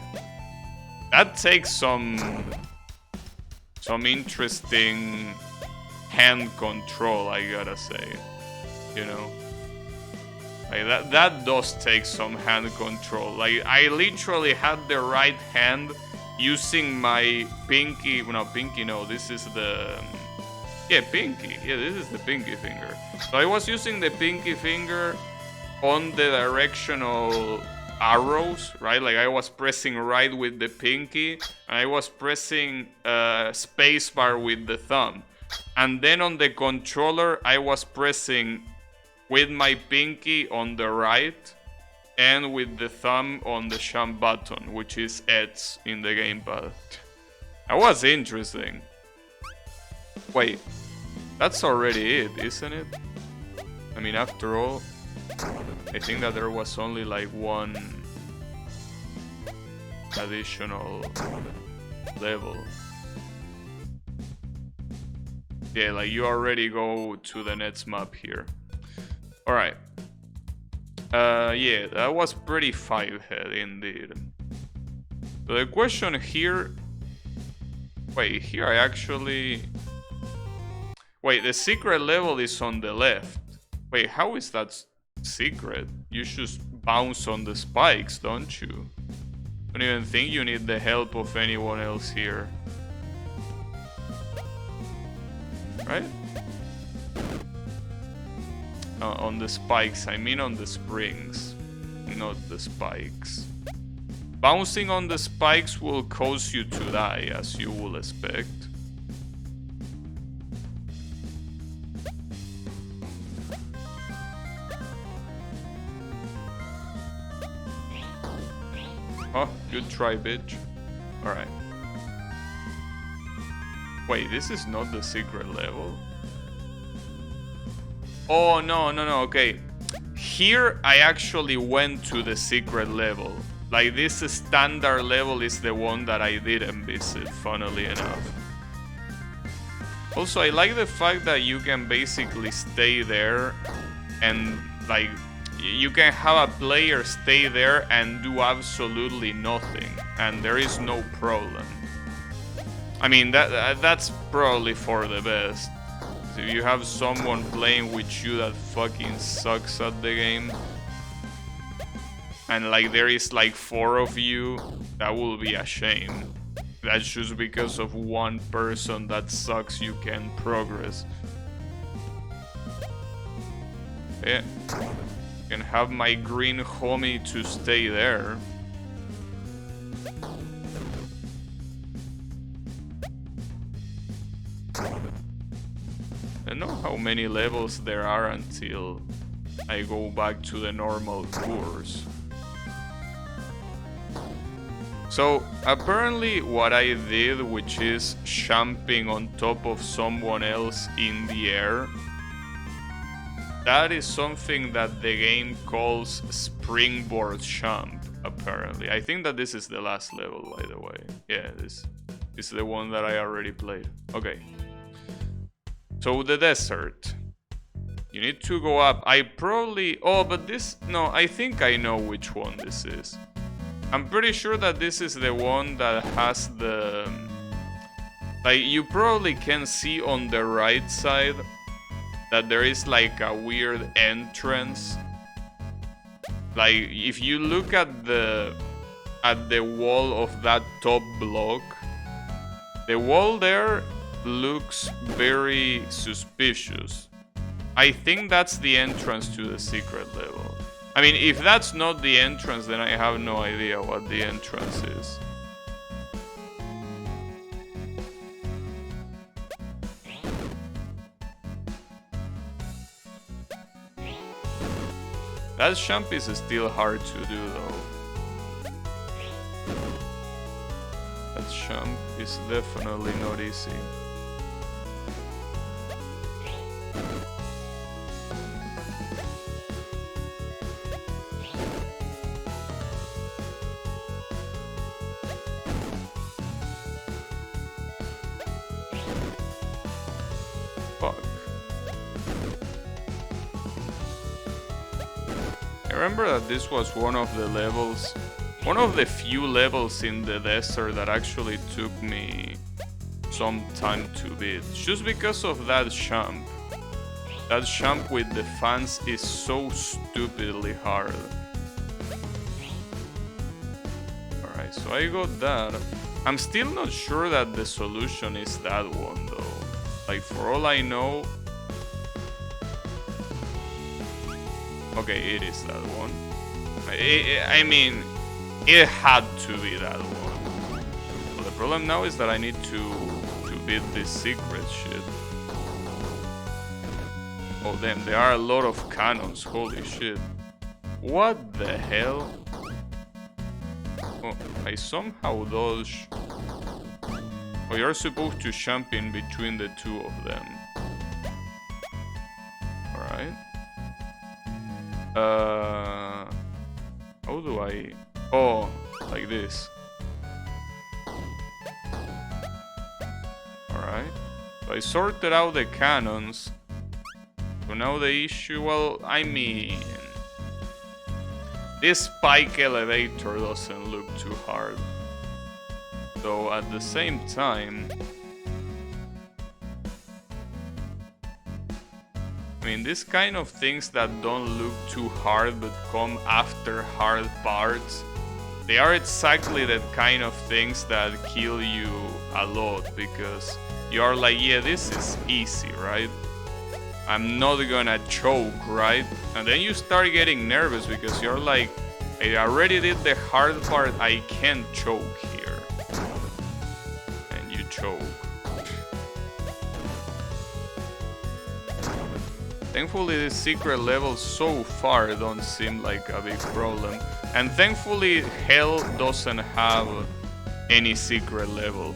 That takes some interesting hand control, I gotta say. You know? Like that does take some hand control. Like, I literally had the right hand using my pinky. No, pinky, no. This is the... Yeah, pinky. Yeah, this is the pinky finger. So I was using the pinky finger on the directional arrows, right? Like, I was pressing right with the pinky, and I was pressing spacebar with the thumb. And then on the controller, I was pressing with my pinky on the right and with the thumb on the jump button, which is X in the gamepad. That was interesting. Wait, that's already it, isn't it? I mean, after all, I think that there was only like one additional level. Yeah, like you already go to the next map here. Alright. Yeah, that was pretty 5-head indeed. So the question here... Wait, here I actually... Wait, the secret level is on the left. Wait, how is that secret? You just bounce on the spikes, don't you? Don't even think you need the help of anyone else here. Right? On the spikes, I mean on the springs, not the spikes. Bouncing on the spikes will cause you to die, as you will expect. Oh, good try, bitch. Alright. Wait, this is not the secret level. Oh, no, okay. Here, I actually went to the secret level. Like, this standard level is the one that I didn't visit, funnily enough. Also, I like the fact that you can basically stay there and, like, you can have a player stay there and do absolutely nothing, and there is no problem. I mean, that's probably for the best. If you have someone playing with you that fucking sucks at the game, and like there is like 4 of you, that will be a shame. That's just because of one person that sucks you can progress. Yeah. Can have my green homie to stay there. I don't know how many levels there are until I go back to the normal course. So apparently what I did, which is jumping on top of someone else in the air, that is something that the game calls springboard jump, apparently. I think that this is the last level, by the way. Yeah, this is the one that I already played. Okay. So the desert. You need to go up. I probably... Oh, but this... No, I think I know which one this is. I'm pretty sure that this is the one that has the... Like, you probably can see on the right side that there is like a weird entrance. Like, if you look at the wall of that top block, the wall there looks very suspicious. I think that's the entrance to the secret level. I mean, if that's not the entrance, then I have no idea what the entrance is. That jump is still hard to do though. That jump is definitely not easy. I remember that this was one of the levels, one of the few levels in the desert that actually took me some time to beat, just because of that jump. That jump with the fans is so stupidly hard. Alright, so I got that. I'm still not sure that the solution is that one though. Like, for all I know... Okay, it is that one. I mean, it had to be that one. So the problem now is that I need to beat this secret shit. Oh damn, there are a lot of cannons, holy shit. What the hell? Oh, I somehow dodge. Oh, you're supposed to jump in between the two of them. Alright. How do I... Oh, like this. Alright. So I sorted out the cannons. So now the issue, well, I mean... This spike elevator doesn't look too hard. So at the same time... I mean, these kind of things that don't look too hard but come after hard parts, they are exactly the kind of things that kill you a lot, because you're like, yeah, this is easy, right? I'm not gonna choke, right? And then you start getting nervous because you're like, I already did the hard part, I can't choke here. And you choke. Thankfully, the secret levels so far don't seem like a big problem. And thankfully, hell doesn't have any secret level.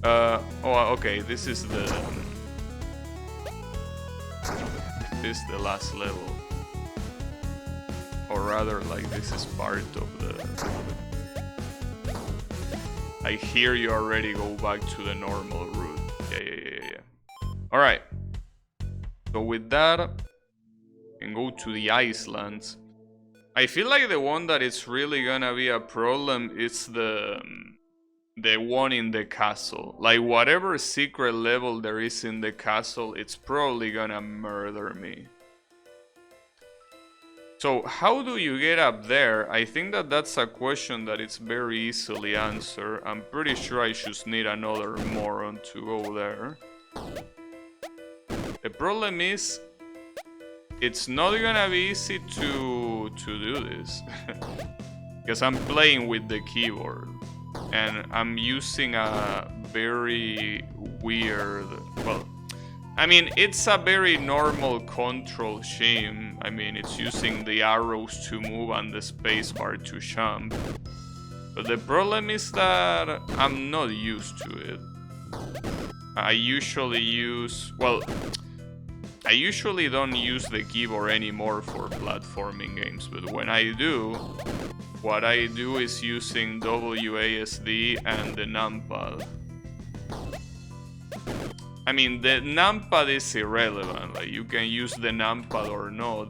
Oh, okay, this is the last level. Or rather, like, this is part of the... I hear you already go back to the normal route. Yeah. Alright. So with that, we can go to the Icelands. I feel like the one that is really gonna be a problem is the one in the castle. Like, whatever secret level there is in the castle, it's probably gonna murder me. So how do you get up there? I think that that's a question that is very easily answered. I'm pretty sure I just need another moron to go there. The problem is, it's not gonna be easy to do this. Because I'm playing with the keyboard. And I'm using a very weird... Well, I mean, it's a very normal control scheme. I mean, it's using the arrows to move and the spacebar to jump. But the problem is that I'm not used to it. I usually use... Well, I usually don't use the keyboard anymore for platforming games. But when I do, what I do is using WASD and the numpad. I mean, the numpad is irrelevant, like, you can use the numpad or not,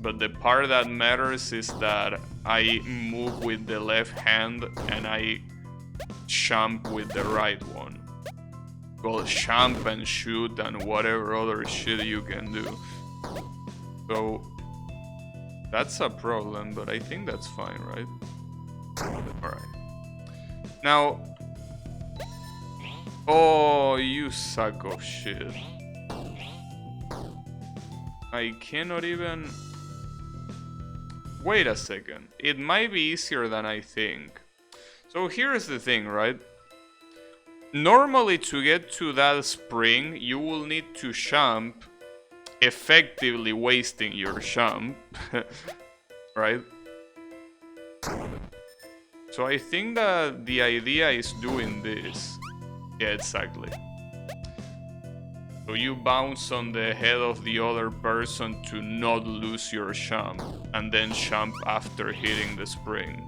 but the part that matters is that I move with the left hand and I jump with the right one. Well, jump and shoot and whatever other shit you can do. So, that's a problem, but I think that's fine, right? Alright. Now... Oh, you sack of shit. I cannot even... Wait a second. It might be easier than I think. So here's the thing, right? Normally, to get to that spring, you will need to jump, effectively wasting your jump. Right? So I think that the idea is doing this. Yeah, exactly. So you bounce on the head of the other person to not lose your jump, and then jump after hitting the spring.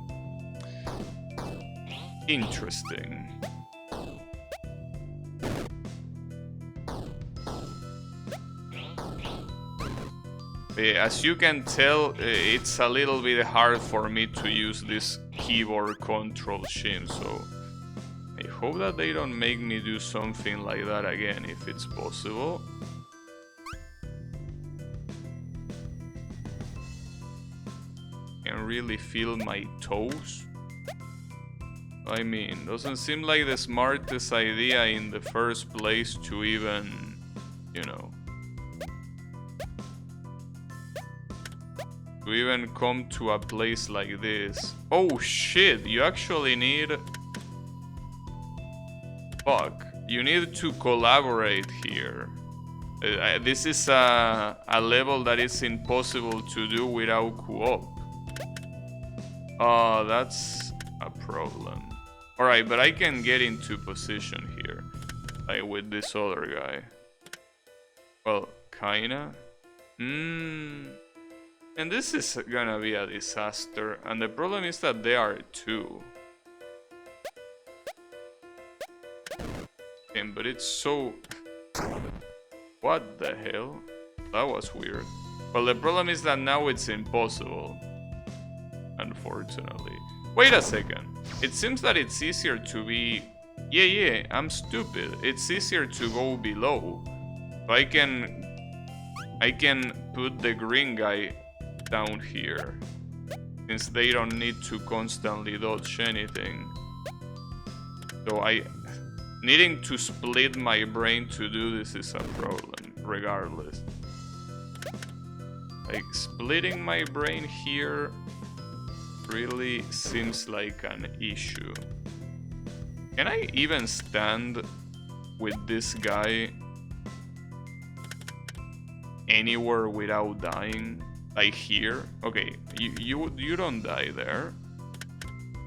Interesting. As you can tell, it's a little bit hard for me to use this keyboard control scheme, so I hope that they don't make me do something like that again, if it's possible. Can really feel my toes. I mean, doesn't seem like the smartest idea in the first place to even, you know, to even come to a place like this. Oh shit, you actually need... Fuck, you need to collaborate here. This is a level that is impossible to do without co-op. Oh, that's a problem. Alright, but I can get into position here. Like with this other guy. Well, kinda. And this is gonna be a disaster. And the problem is that there are two. But it's so... What the hell? That was weird. Well, the problem is that now it's impossible. Unfortunately. Wait a second. It seems that it's easier to be... Yeah, I'm stupid. It's easier to go below. So I can put the green guy down here. Since they don't need to constantly dodge anything. So needing to split my brain to do this is a problem, regardless. Like, splitting my brain here really seems like an issue. Can I even stand with this guy anywhere without dying? Like here? Okay, you don't die there.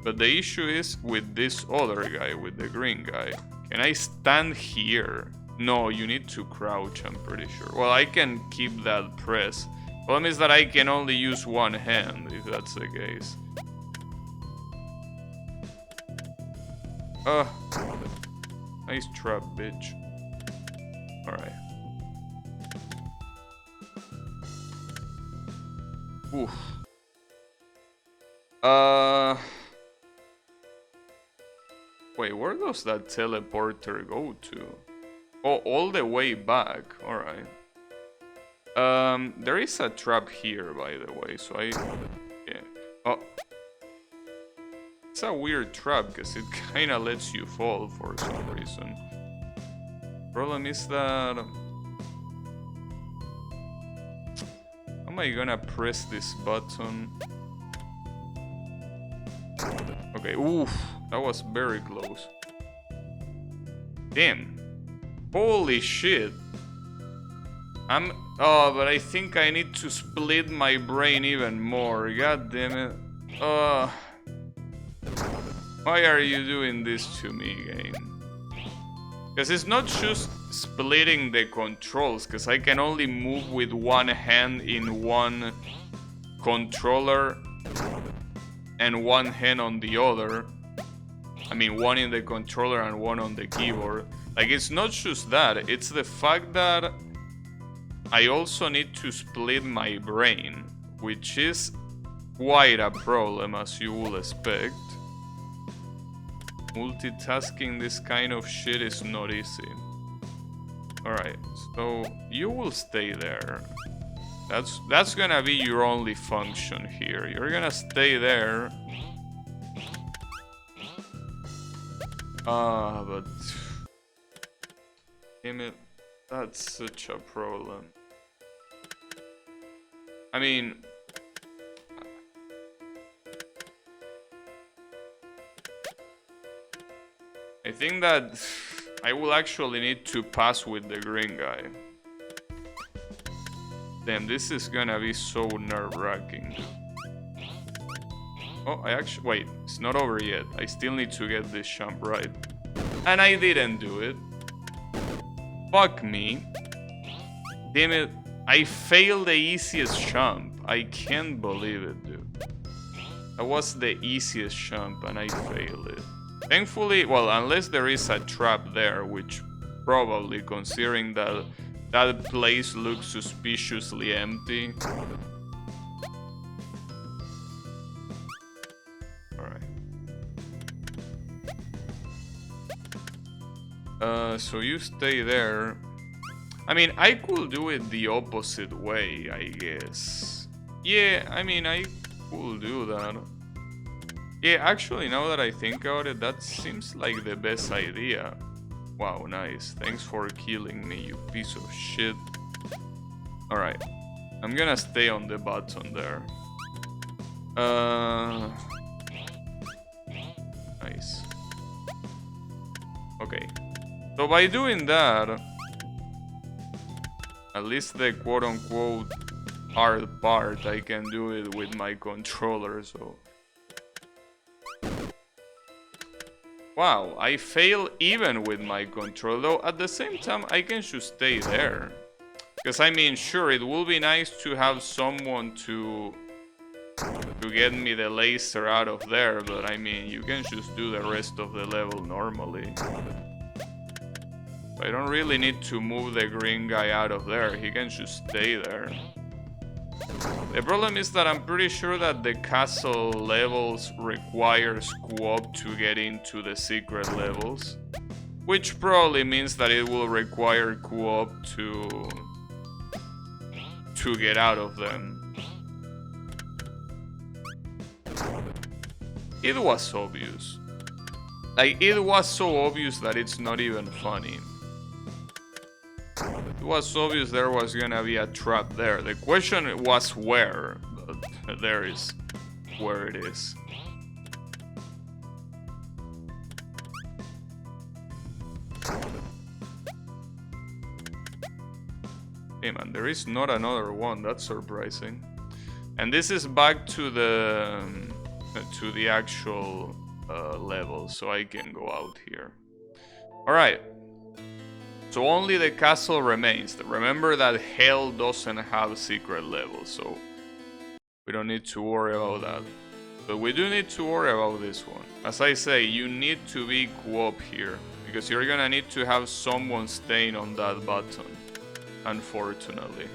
But the issue is with this other guy, with the green guy. Can I stand here? No, you need to crouch, I'm pretty sure. Well, I can keep that press. Problem is that I can only use one hand, if that's the case. Nice trap, bitch. Alright. Oof. Wait, where does that teleporter go to? Oh, all the way back. Alright. There is a trap here, by the way, so yeah. Oh. It's a weird trap, because it kinda lets you fall for some reason. Problem is that... How am I gonna press this button? Okay, oof. That was very close. Damn. Holy shit. Oh, but I think I need to split my brain even more. God damn it. Why are you doing this to me, game? Because it's not just splitting the controls, because I can only move with one hand in one controller and one hand on the other. I mean, one in the controller and one on the keyboard. Like, it's not just that, it's the fact that I also need to split my brain, which is quite a problem, as you would expect. Multitasking this kind of shit is not easy. Alright, so you will stay there. That's gonna be your only function here. You're gonna stay there. But... Damn it, that's such a problem. I mean... I think that I will actually need to pass with the green guy. Damn, this is gonna be so nerve-wracking. Oh, I actually... Wait, it's not over yet. I still need to get this jump right. And I didn't do it. Fuck me. Damn it. I failed the easiest jump. I can't believe it, dude. That was the easiest jump and I failed it. Thankfully, well, unless there is a trap there, which probably, considering that that place looks suspiciously empty. Alright. So you stay there. I mean, I could do it the opposite way, I guess. Yeah, I mean, I could do that. Yeah, actually, now that I think about it, that seems like the best idea. Wow, nice. Thanks for killing me, you piece of shit. Alright. I'm gonna stay on the button there. Nice. Okay. So by doing that... At least the quote-unquote hard part, I can do it with my controller, so... Wow, I fail even with my controller, though at the same time I can just stay there. Because I mean, sure, it will be nice to have someone to get me the laser out of there, but I mean, you can just do the rest of the level normally. I don't really need to move the green guy out of there, he can just stay there. The problem is that I'm pretty sure that the castle levels require co-op to get into the secret levels, which probably means that it will require co-op to get out of them. It was obvious. Like, it was so obvious that it's not even funny. It was obvious there was gonna be a trap there. The question was where, but there is where it is. Hey man, there is not another one, that's surprising. And this is back to the actual level, so I can go out here. Alright. So only the castle remains. Remember that hell doesn't have secret levels, so we don't need to worry about that. But we do need to worry about this one. As I say, you need to be co-op here, because you're gonna need to have someone staying on that button, unfortunately.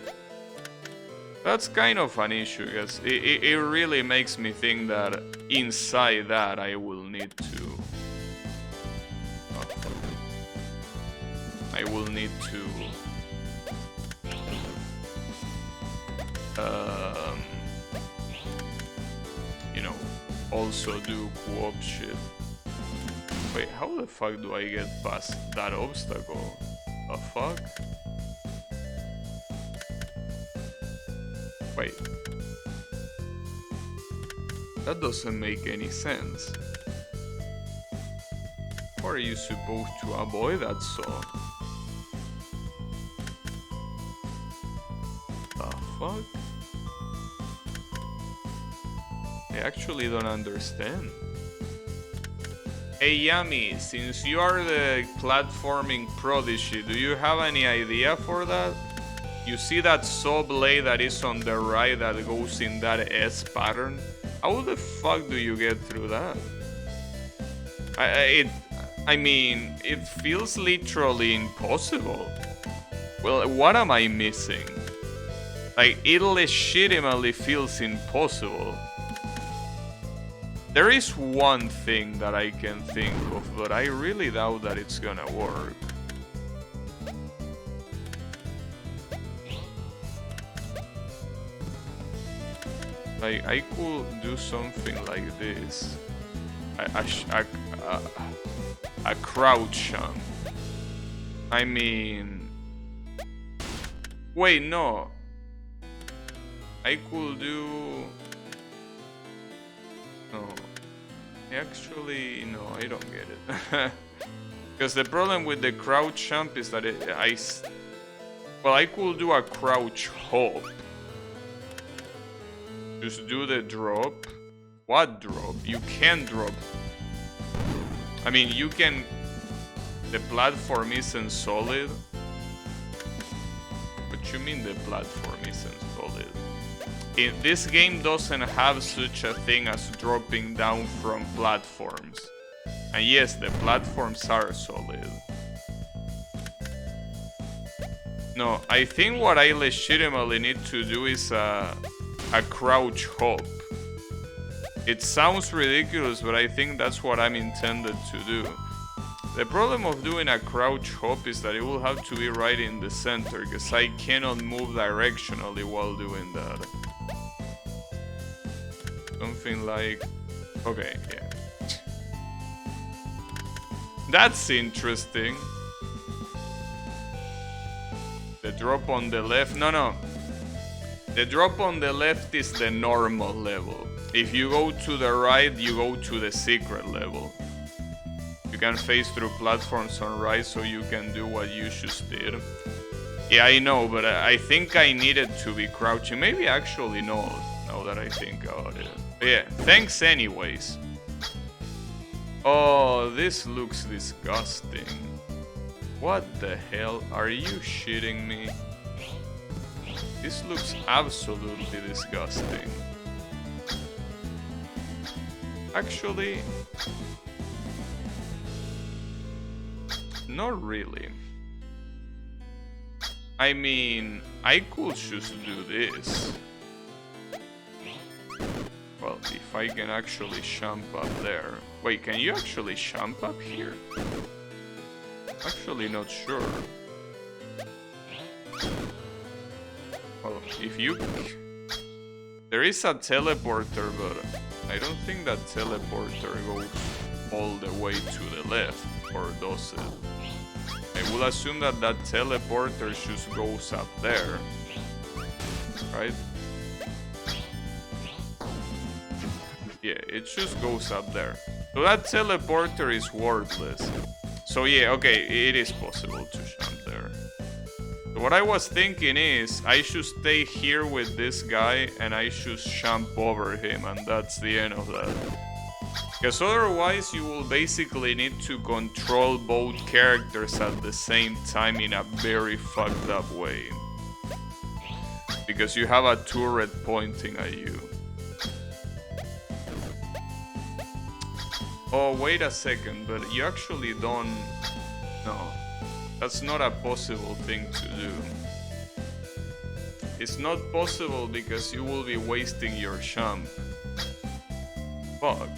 That's kind of an issue, because it really makes me think that inside that I will need to... you know, also do co-op shit. Wait, how the fuck do I get past that obstacle? The fuck? Wait. That doesn't make any sense. How are you supposed to avoid that saw? The fuck? I actually don't understand. Hey Yami, since you are the platforming prodigy, do you have any idea for that? You see that saw blade that is on the right that goes in that S pattern? How the fuck do you get through that? I mean, it feels literally impossible. Well, what am I missing? Like, it legitimately feels impossible. There is one thing that I can think of, but I really doubt that it's gonna work. Like, I could do something like this. A crouch jump. I mean... Wait, no. I could do... No. Actually, no, I don't get it. Because the problem with the crouch jump is that well, I could do a crouch hop. Just do the drop. What drop? You can drop. I mean, you can... The platform isn't solid. What you mean the platform isn't solid? This game doesn't have such a thing as dropping down from platforms. And yes, the platforms are solid. No, I think what I legitimately need to do is a crouch hop. It sounds ridiculous, but I think that's what I'm intended to do. The problem of doing a crouch hop is that it will have to be right in the center, because I cannot move directionally while doing that. Something like... Okay, yeah. That's interesting. The drop on the left... No. The drop on the left is the normal level. If you go to the right, you go to the secret level. You can phase through platforms on right, so you can do what you just did. Yeah, I know, but I think I needed to be crouching. Maybe actually no, now that I think about it. But yeah, thanks anyways. Oh, this looks disgusting. What the hell? Are you shitting me? This looks absolutely disgusting. Actually, not really. I mean, I could just do this. Well, if I can actually jump up there. Wait, can you actually jump up here? Actually not sure. Well, if you... There is a teleporter, but I don't think that teleporter goes all the way to the left, or does it? I will assume that that teleporter just goes up there, right? Yeah, it just goes up there. So that teleporter is worthless. So yeah, okay, it is possible to jump there. So what I was thinking is, I should stay here with this guy and I should jump over him, and that's the end of that. Because otherwise you will basically need to control both characters at the same time in a very fucked up way. Because you have a turret pointing at you. Oh, wait a second, but you actually don't... No, that's not a possible thing to do. It's not possible because you will be wasting your jump. Fuck.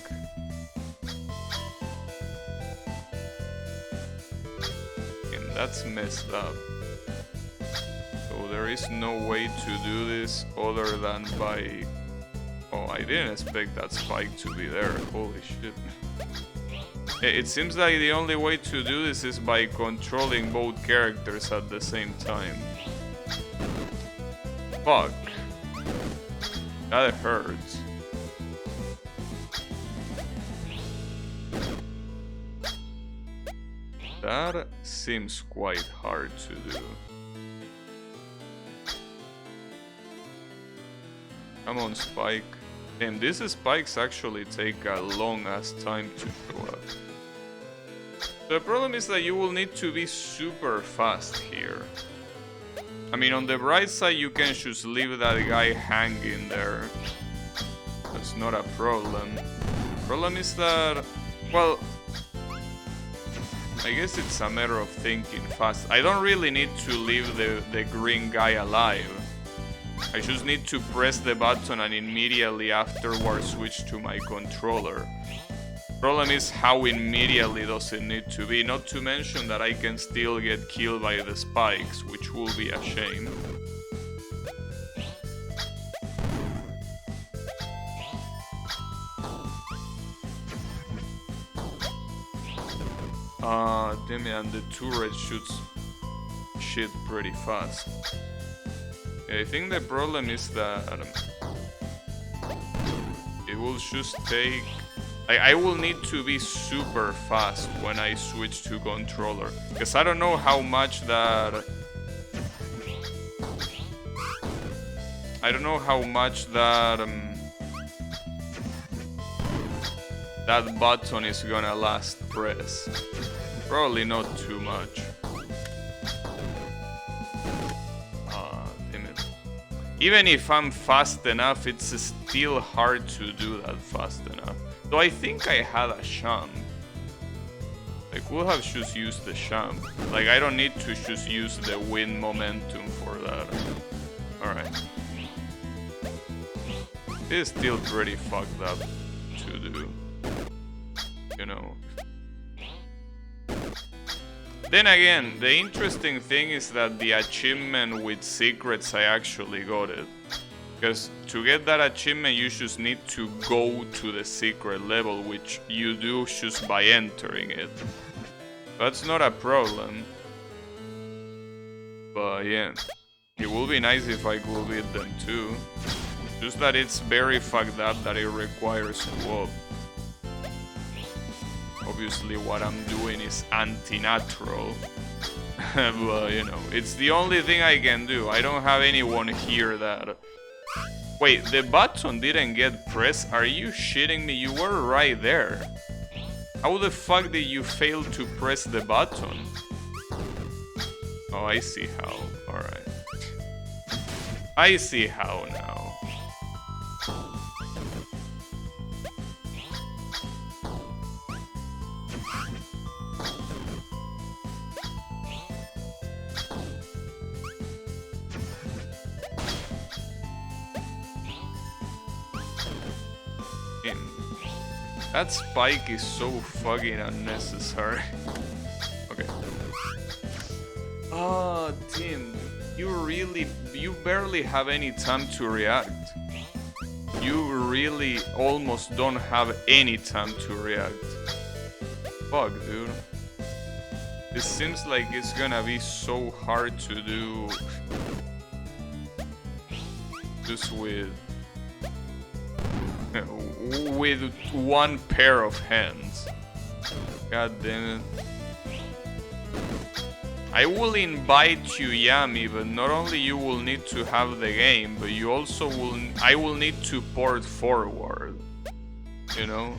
And that's messed up. So there is no way to do this other than by... Oh, I didn't expect that spike to be there. Holy shit. It seems like the only way to do this is by controlling both characters at the same time. Fuck. That hurts. That seems quite hard to do. Come on, Spike. Damn, these spikes actually take a long ass time to show up. The problem is that you will need to be super fast here. I mean, on the bright side you can just leave that guy hanging there. That's not a problem. Problem is that, well, I guess it's a matter of thinking fast. I don't really need to leave the green guy alive. I just need to press the button and immediately afterwards switch to my controller. Problem is how immediately does it need to be, not to mention that I can still get killed by the spikes, which will be a shame. Damn it, and the turret shoots shit pretty fast. I think the problem is that it will just take... I will need to be super fast when I switch to controller, because I don't know how much that... I don't know how much that... that button is gonna last press. Probably not too much. Damn it. Even if I'm fast enough, it's still hard to do that fast enough. So I think I had a jump. I could have just used the jump. Like, I don't need to just use the wind momentum for that. Alright. It's still pretty fucked up to do. You know. Then again, the interesting thing is that the achievement with secrets, I actually got it. Because to get that achievement, you just need to go to the secret level, which you do just by entering it. That's not a problem. But yeah, it would be nice if I could beat them too. Just that it's very fucked up that it requires co-op. Obviously what I'm doing is anti-natural. But, you know, it's the only thing I can do. I don't have anyone here that... Wait, the button didn't get pressed? Are you shitting me? You were right there. How the fuck did you fail to press the button? Oh, I see how. Alright. I see how now. That spike is so fucking unnecessary. Okay. Oh, Tim, you barely have any time to react. You really almost don't have any time to react. Fuck, dude. This seems like it's gonna be so hard to do just with one pair of hands. God damn it. I will invite you, Yami, but not only you will need to have the game, but you also I will need to port forward. You know?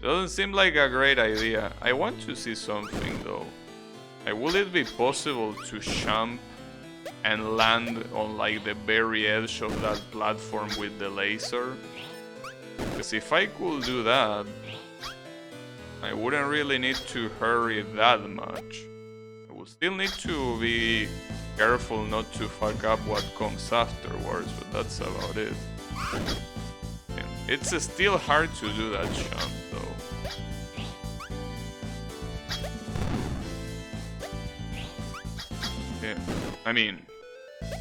Doesn't seem like a great idea. I want to see something though. Will it be possible to jump and land on like the very edge of that platform with the laser? Because if I could do that, I wouldn't really need to hurry that much. I will still need to be careful not to fuck up what comes afterwards, but that's about it. Yeah. It's still hard to do that jump though. Yeah. I mean,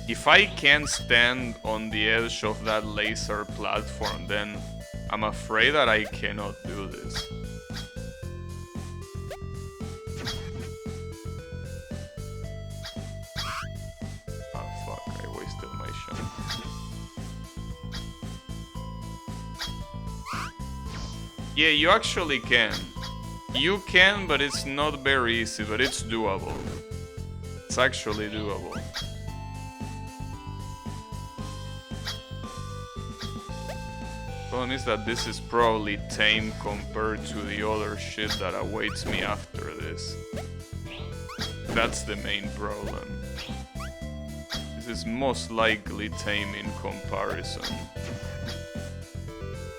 if I can't stand on the edge of that laser platform, then I'm afraid that I cannot do this. Ah, fuck, I wasted my shot. Yeah, you actually can. You can, but it's not very easy, but it's doable. It's actually doable. Problem is that this is probably tame compared to the other shit that awaits me after this. That's the main problem. This is most likely tame in comparison.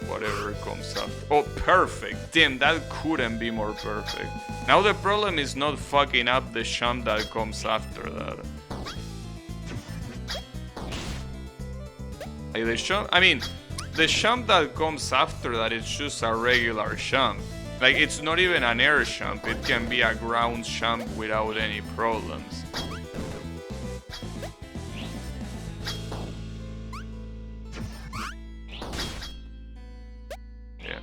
Whatever comes after. Oh, perfect! Damn, that couldn't be more perfect. Now the problem is not fucking up the jump that comes after that. Like the jump, I mean, the jump that comes after that is just a regular jump. Like, it's not even an air jump, it can be a ground jump without any problems. Yeah.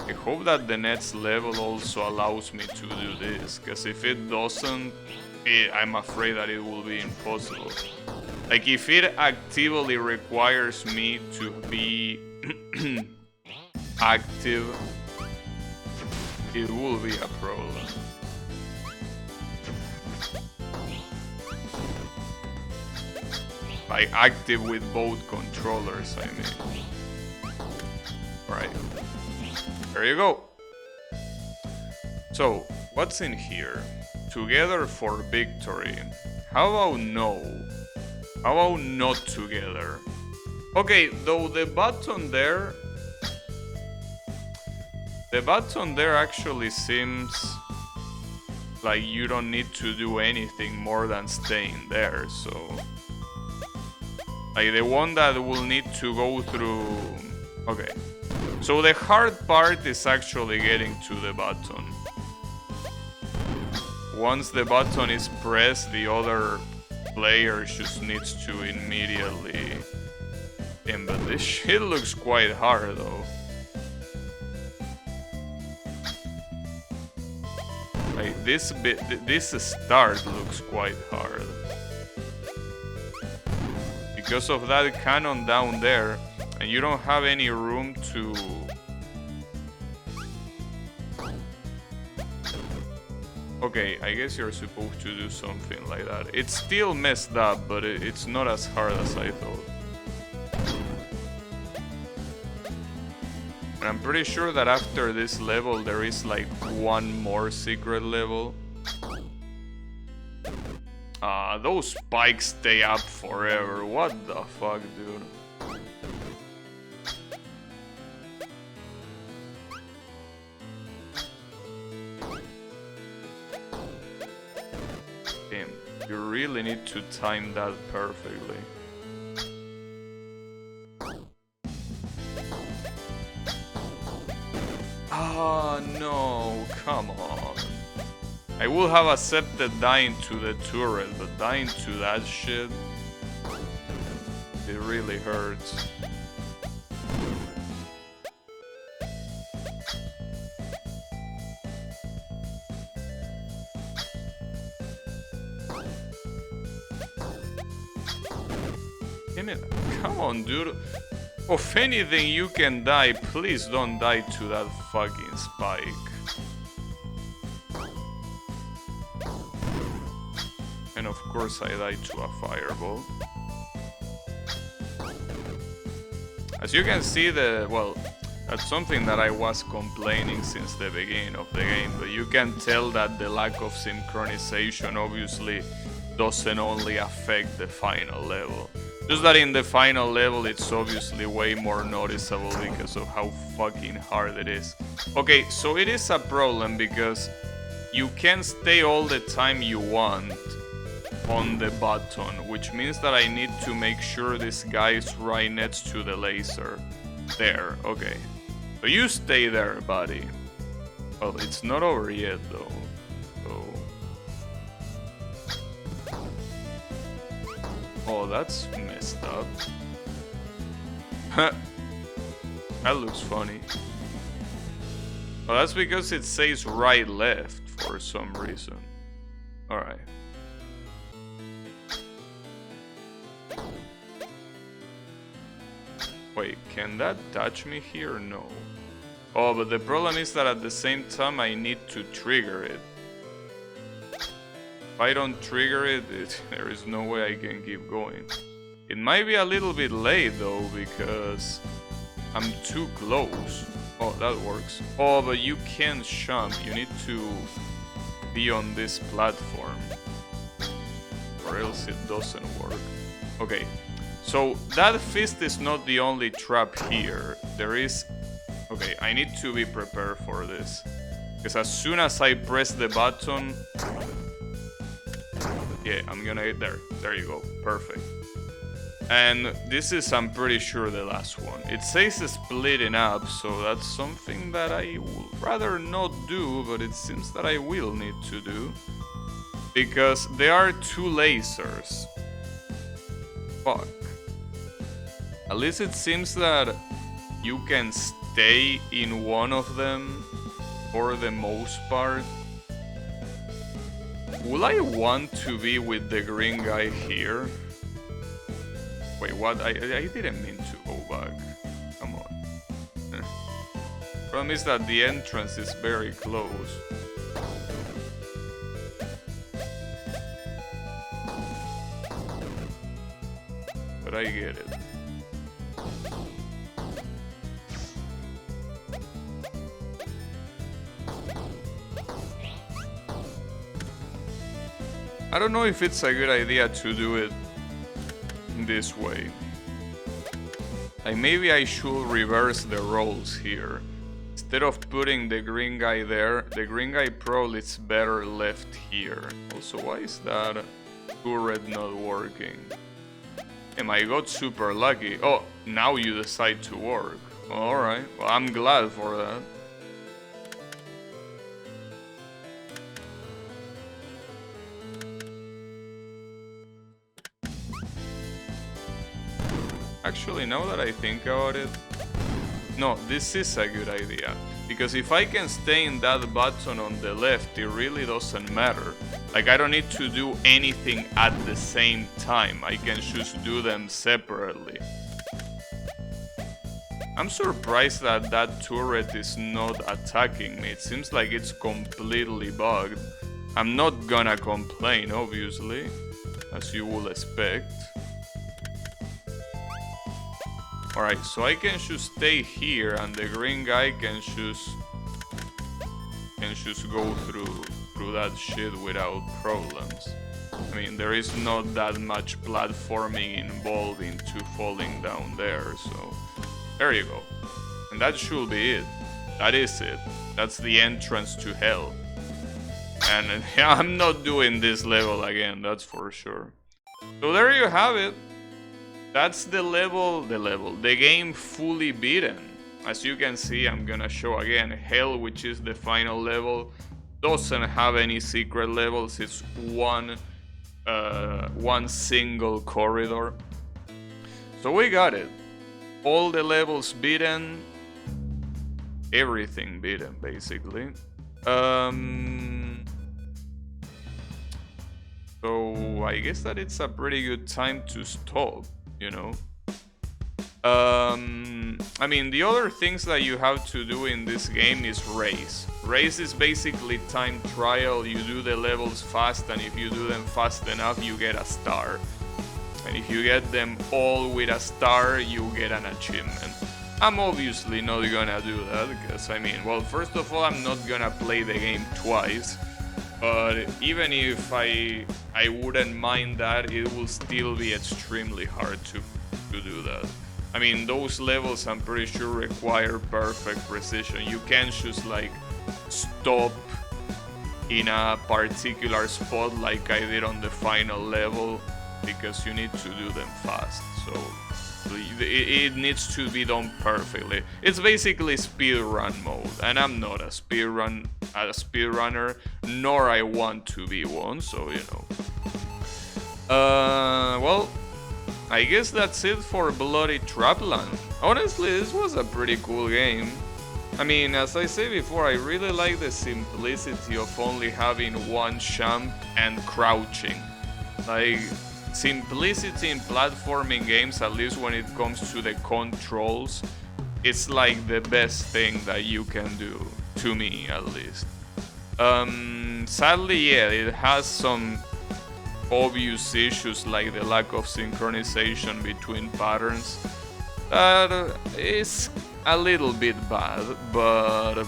I hope that the next level also allows me to do this, because if it doesn't, I'm afraid that it will be impossible. Like, if it actively requires me to be active, it will be a problem. Like, active with both controllers, I mean. Alright. There you go. So, what's in here? Together for victory. How about no? How about not together? Okay, though the button there actually seems like you don't need to do anything more than staying there, so like the one that will need to go through. Okay, so the hard part is actually getting to the button. Once the button is pressed, the other player just needs to immediately aim. But this shit looks quite hard though. Like this start looks quite hard. Because of that cannon down there, and you don't have any room to Okay, I guess you're supposed to do something like that. It's still messed up, but it's not as hard as I thought. And I'm pretty sure that after this level there is like one more secret level. Those spikes stay up forever. What the fuck, dude? Damn, you really need to time that perfectly. Ah, no, come on. I would have accepted dying to the turret, but dying to that shit, it really hurts. Damn it, come on, dude. Of anything you can die, please don't die to that fucking spike. And of course I died to a fireball. As you can see, well, that's something that I was complaining since the beginning of the game, but you can tell that the lack of synchronization obviously doesn't only affect the final level. Just that in the final level it's obviously way more noticeable because of how fucking hard it is. Okay, so it is a problem because you can stay all the time you want on the button, which means that I need to make sure this guy is right next to the laser. There, okay. So you stay there, buddy. Well, it's not over yet though. Oh, that's messed up. That looks funny. Well, that's because it says right left for some reason. Alright. Wait, can that touch me here? No. Oh, but the problem is that at the same time I need to trigger it. If I don't trigger it, there is no way I can keep going. It might be a little bit late though, because I'm too close. Oh, that works. Oh, but you can't jump. You need to be on this platform, or else it doesn't work. Okay, so that fist is not the only trap here. There is... Okay, I need to be prepared for this, because as soon as I press the button... Yeah, I'm gonna get there. There you go. Perfect. And this is, I'm pretty sure, the last one. It says splitting up, so that's something that I would rather not do, but it seems that I will need to do. Because there are two lasers. Fuck. At least it seems that you can stay in one of them for the most part. Will I want to be with the green guy here? Wait, what? I didn't mean to go back. Come on. Problem is that the entrance is very close. But I get it. I don't know if it's a good idea to do it this way. Like, maybe I should reverse the roles here. Instead of putting the green guy there, the green guy probably is better left here. Also, why is that turret not working? Damn, I got super lucky. Oh, now you decide to work. Alright, well, I'm glad for that. Actually, now that I think about it, no, this is a good idea. Because if I can stay in that button on the left, it really doesn't matter. Like, I don't need to do anything at the same time. I can just do them separately. I'm surprised that that turret is not attacking me. It seems like it's completely bugged. I'm not gonna complain, obviously, as you will expect. Alright, so I can just stay here and the green guy can just go through that shit without problems. I mean, there is not that much platforming involved into falling down there, so there you go. And that should be it. That is it. That's the entrance to hell. And I'm not doing this level again, that's for sure. So there you have it. That's the game fully beaten. As you can see, I'm gonna show again, Hell, which is the final level, doesn't have any secret levels. It's one single corridor. So we got it. All the levels beaten. Everything beaten, basically. So I guess that it's a pretty good time to stop, you know. I mean, the other things that you have to do in this game is race. Race is basically time trial. You do the levels fast, and if you do them fast enough, you get a star. And if you get them all with a star, you get an achievement. I'm obviously not gonna do that, because I mean, well, first of all, I'm not gonna play the game twice. But even if I wouldn't mind that, it will still be extremely hard to do that. I mean, those levels I'm pretty sure require perfect precision. You can't just like stop in a particular spot like I did on the final level, because you need to do them fast. So it needs to be done perfectly. It's basically speedrun mode, and I'm not a speedrunner, nor I want to be one, so you know. Well, I guess that's it for Bloody Trapland. Honestly, this was a pretty cool game. I mean, as I said before, I really like the simplicity of only having one jump and crouching. Like, simplicity in platforming games, at least when it comes to the controls, it's like the best thing that you can do, to me at least. Sadly, yeah, it has some obvious issues like the lack of synchronization between patterns. That is a little bit bad, but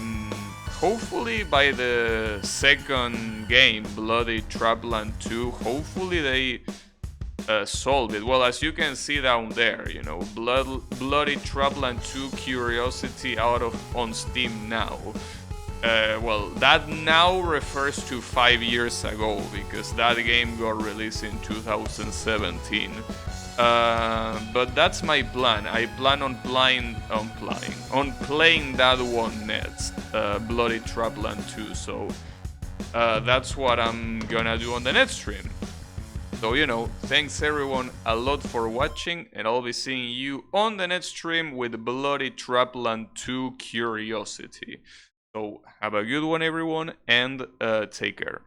hopefully by the second game, Bloody Trapland 2, hopefully they solve it. Well, as you can see down there, you know, Bloody Trapland 2 Curiosity on Steam now. Well, that now refers to 5 years ago, because that game got released in 2017. But that's my plan. I plan on playing that one next, Bloody Trapland 2. So that's what I'm gonna do on the next stream. So, you know, thanks everyone a lot for watching, and I'll be seeing you on the next stream with Bloody Trapland 2 Curiosity. So have a good one, everyone, and take care.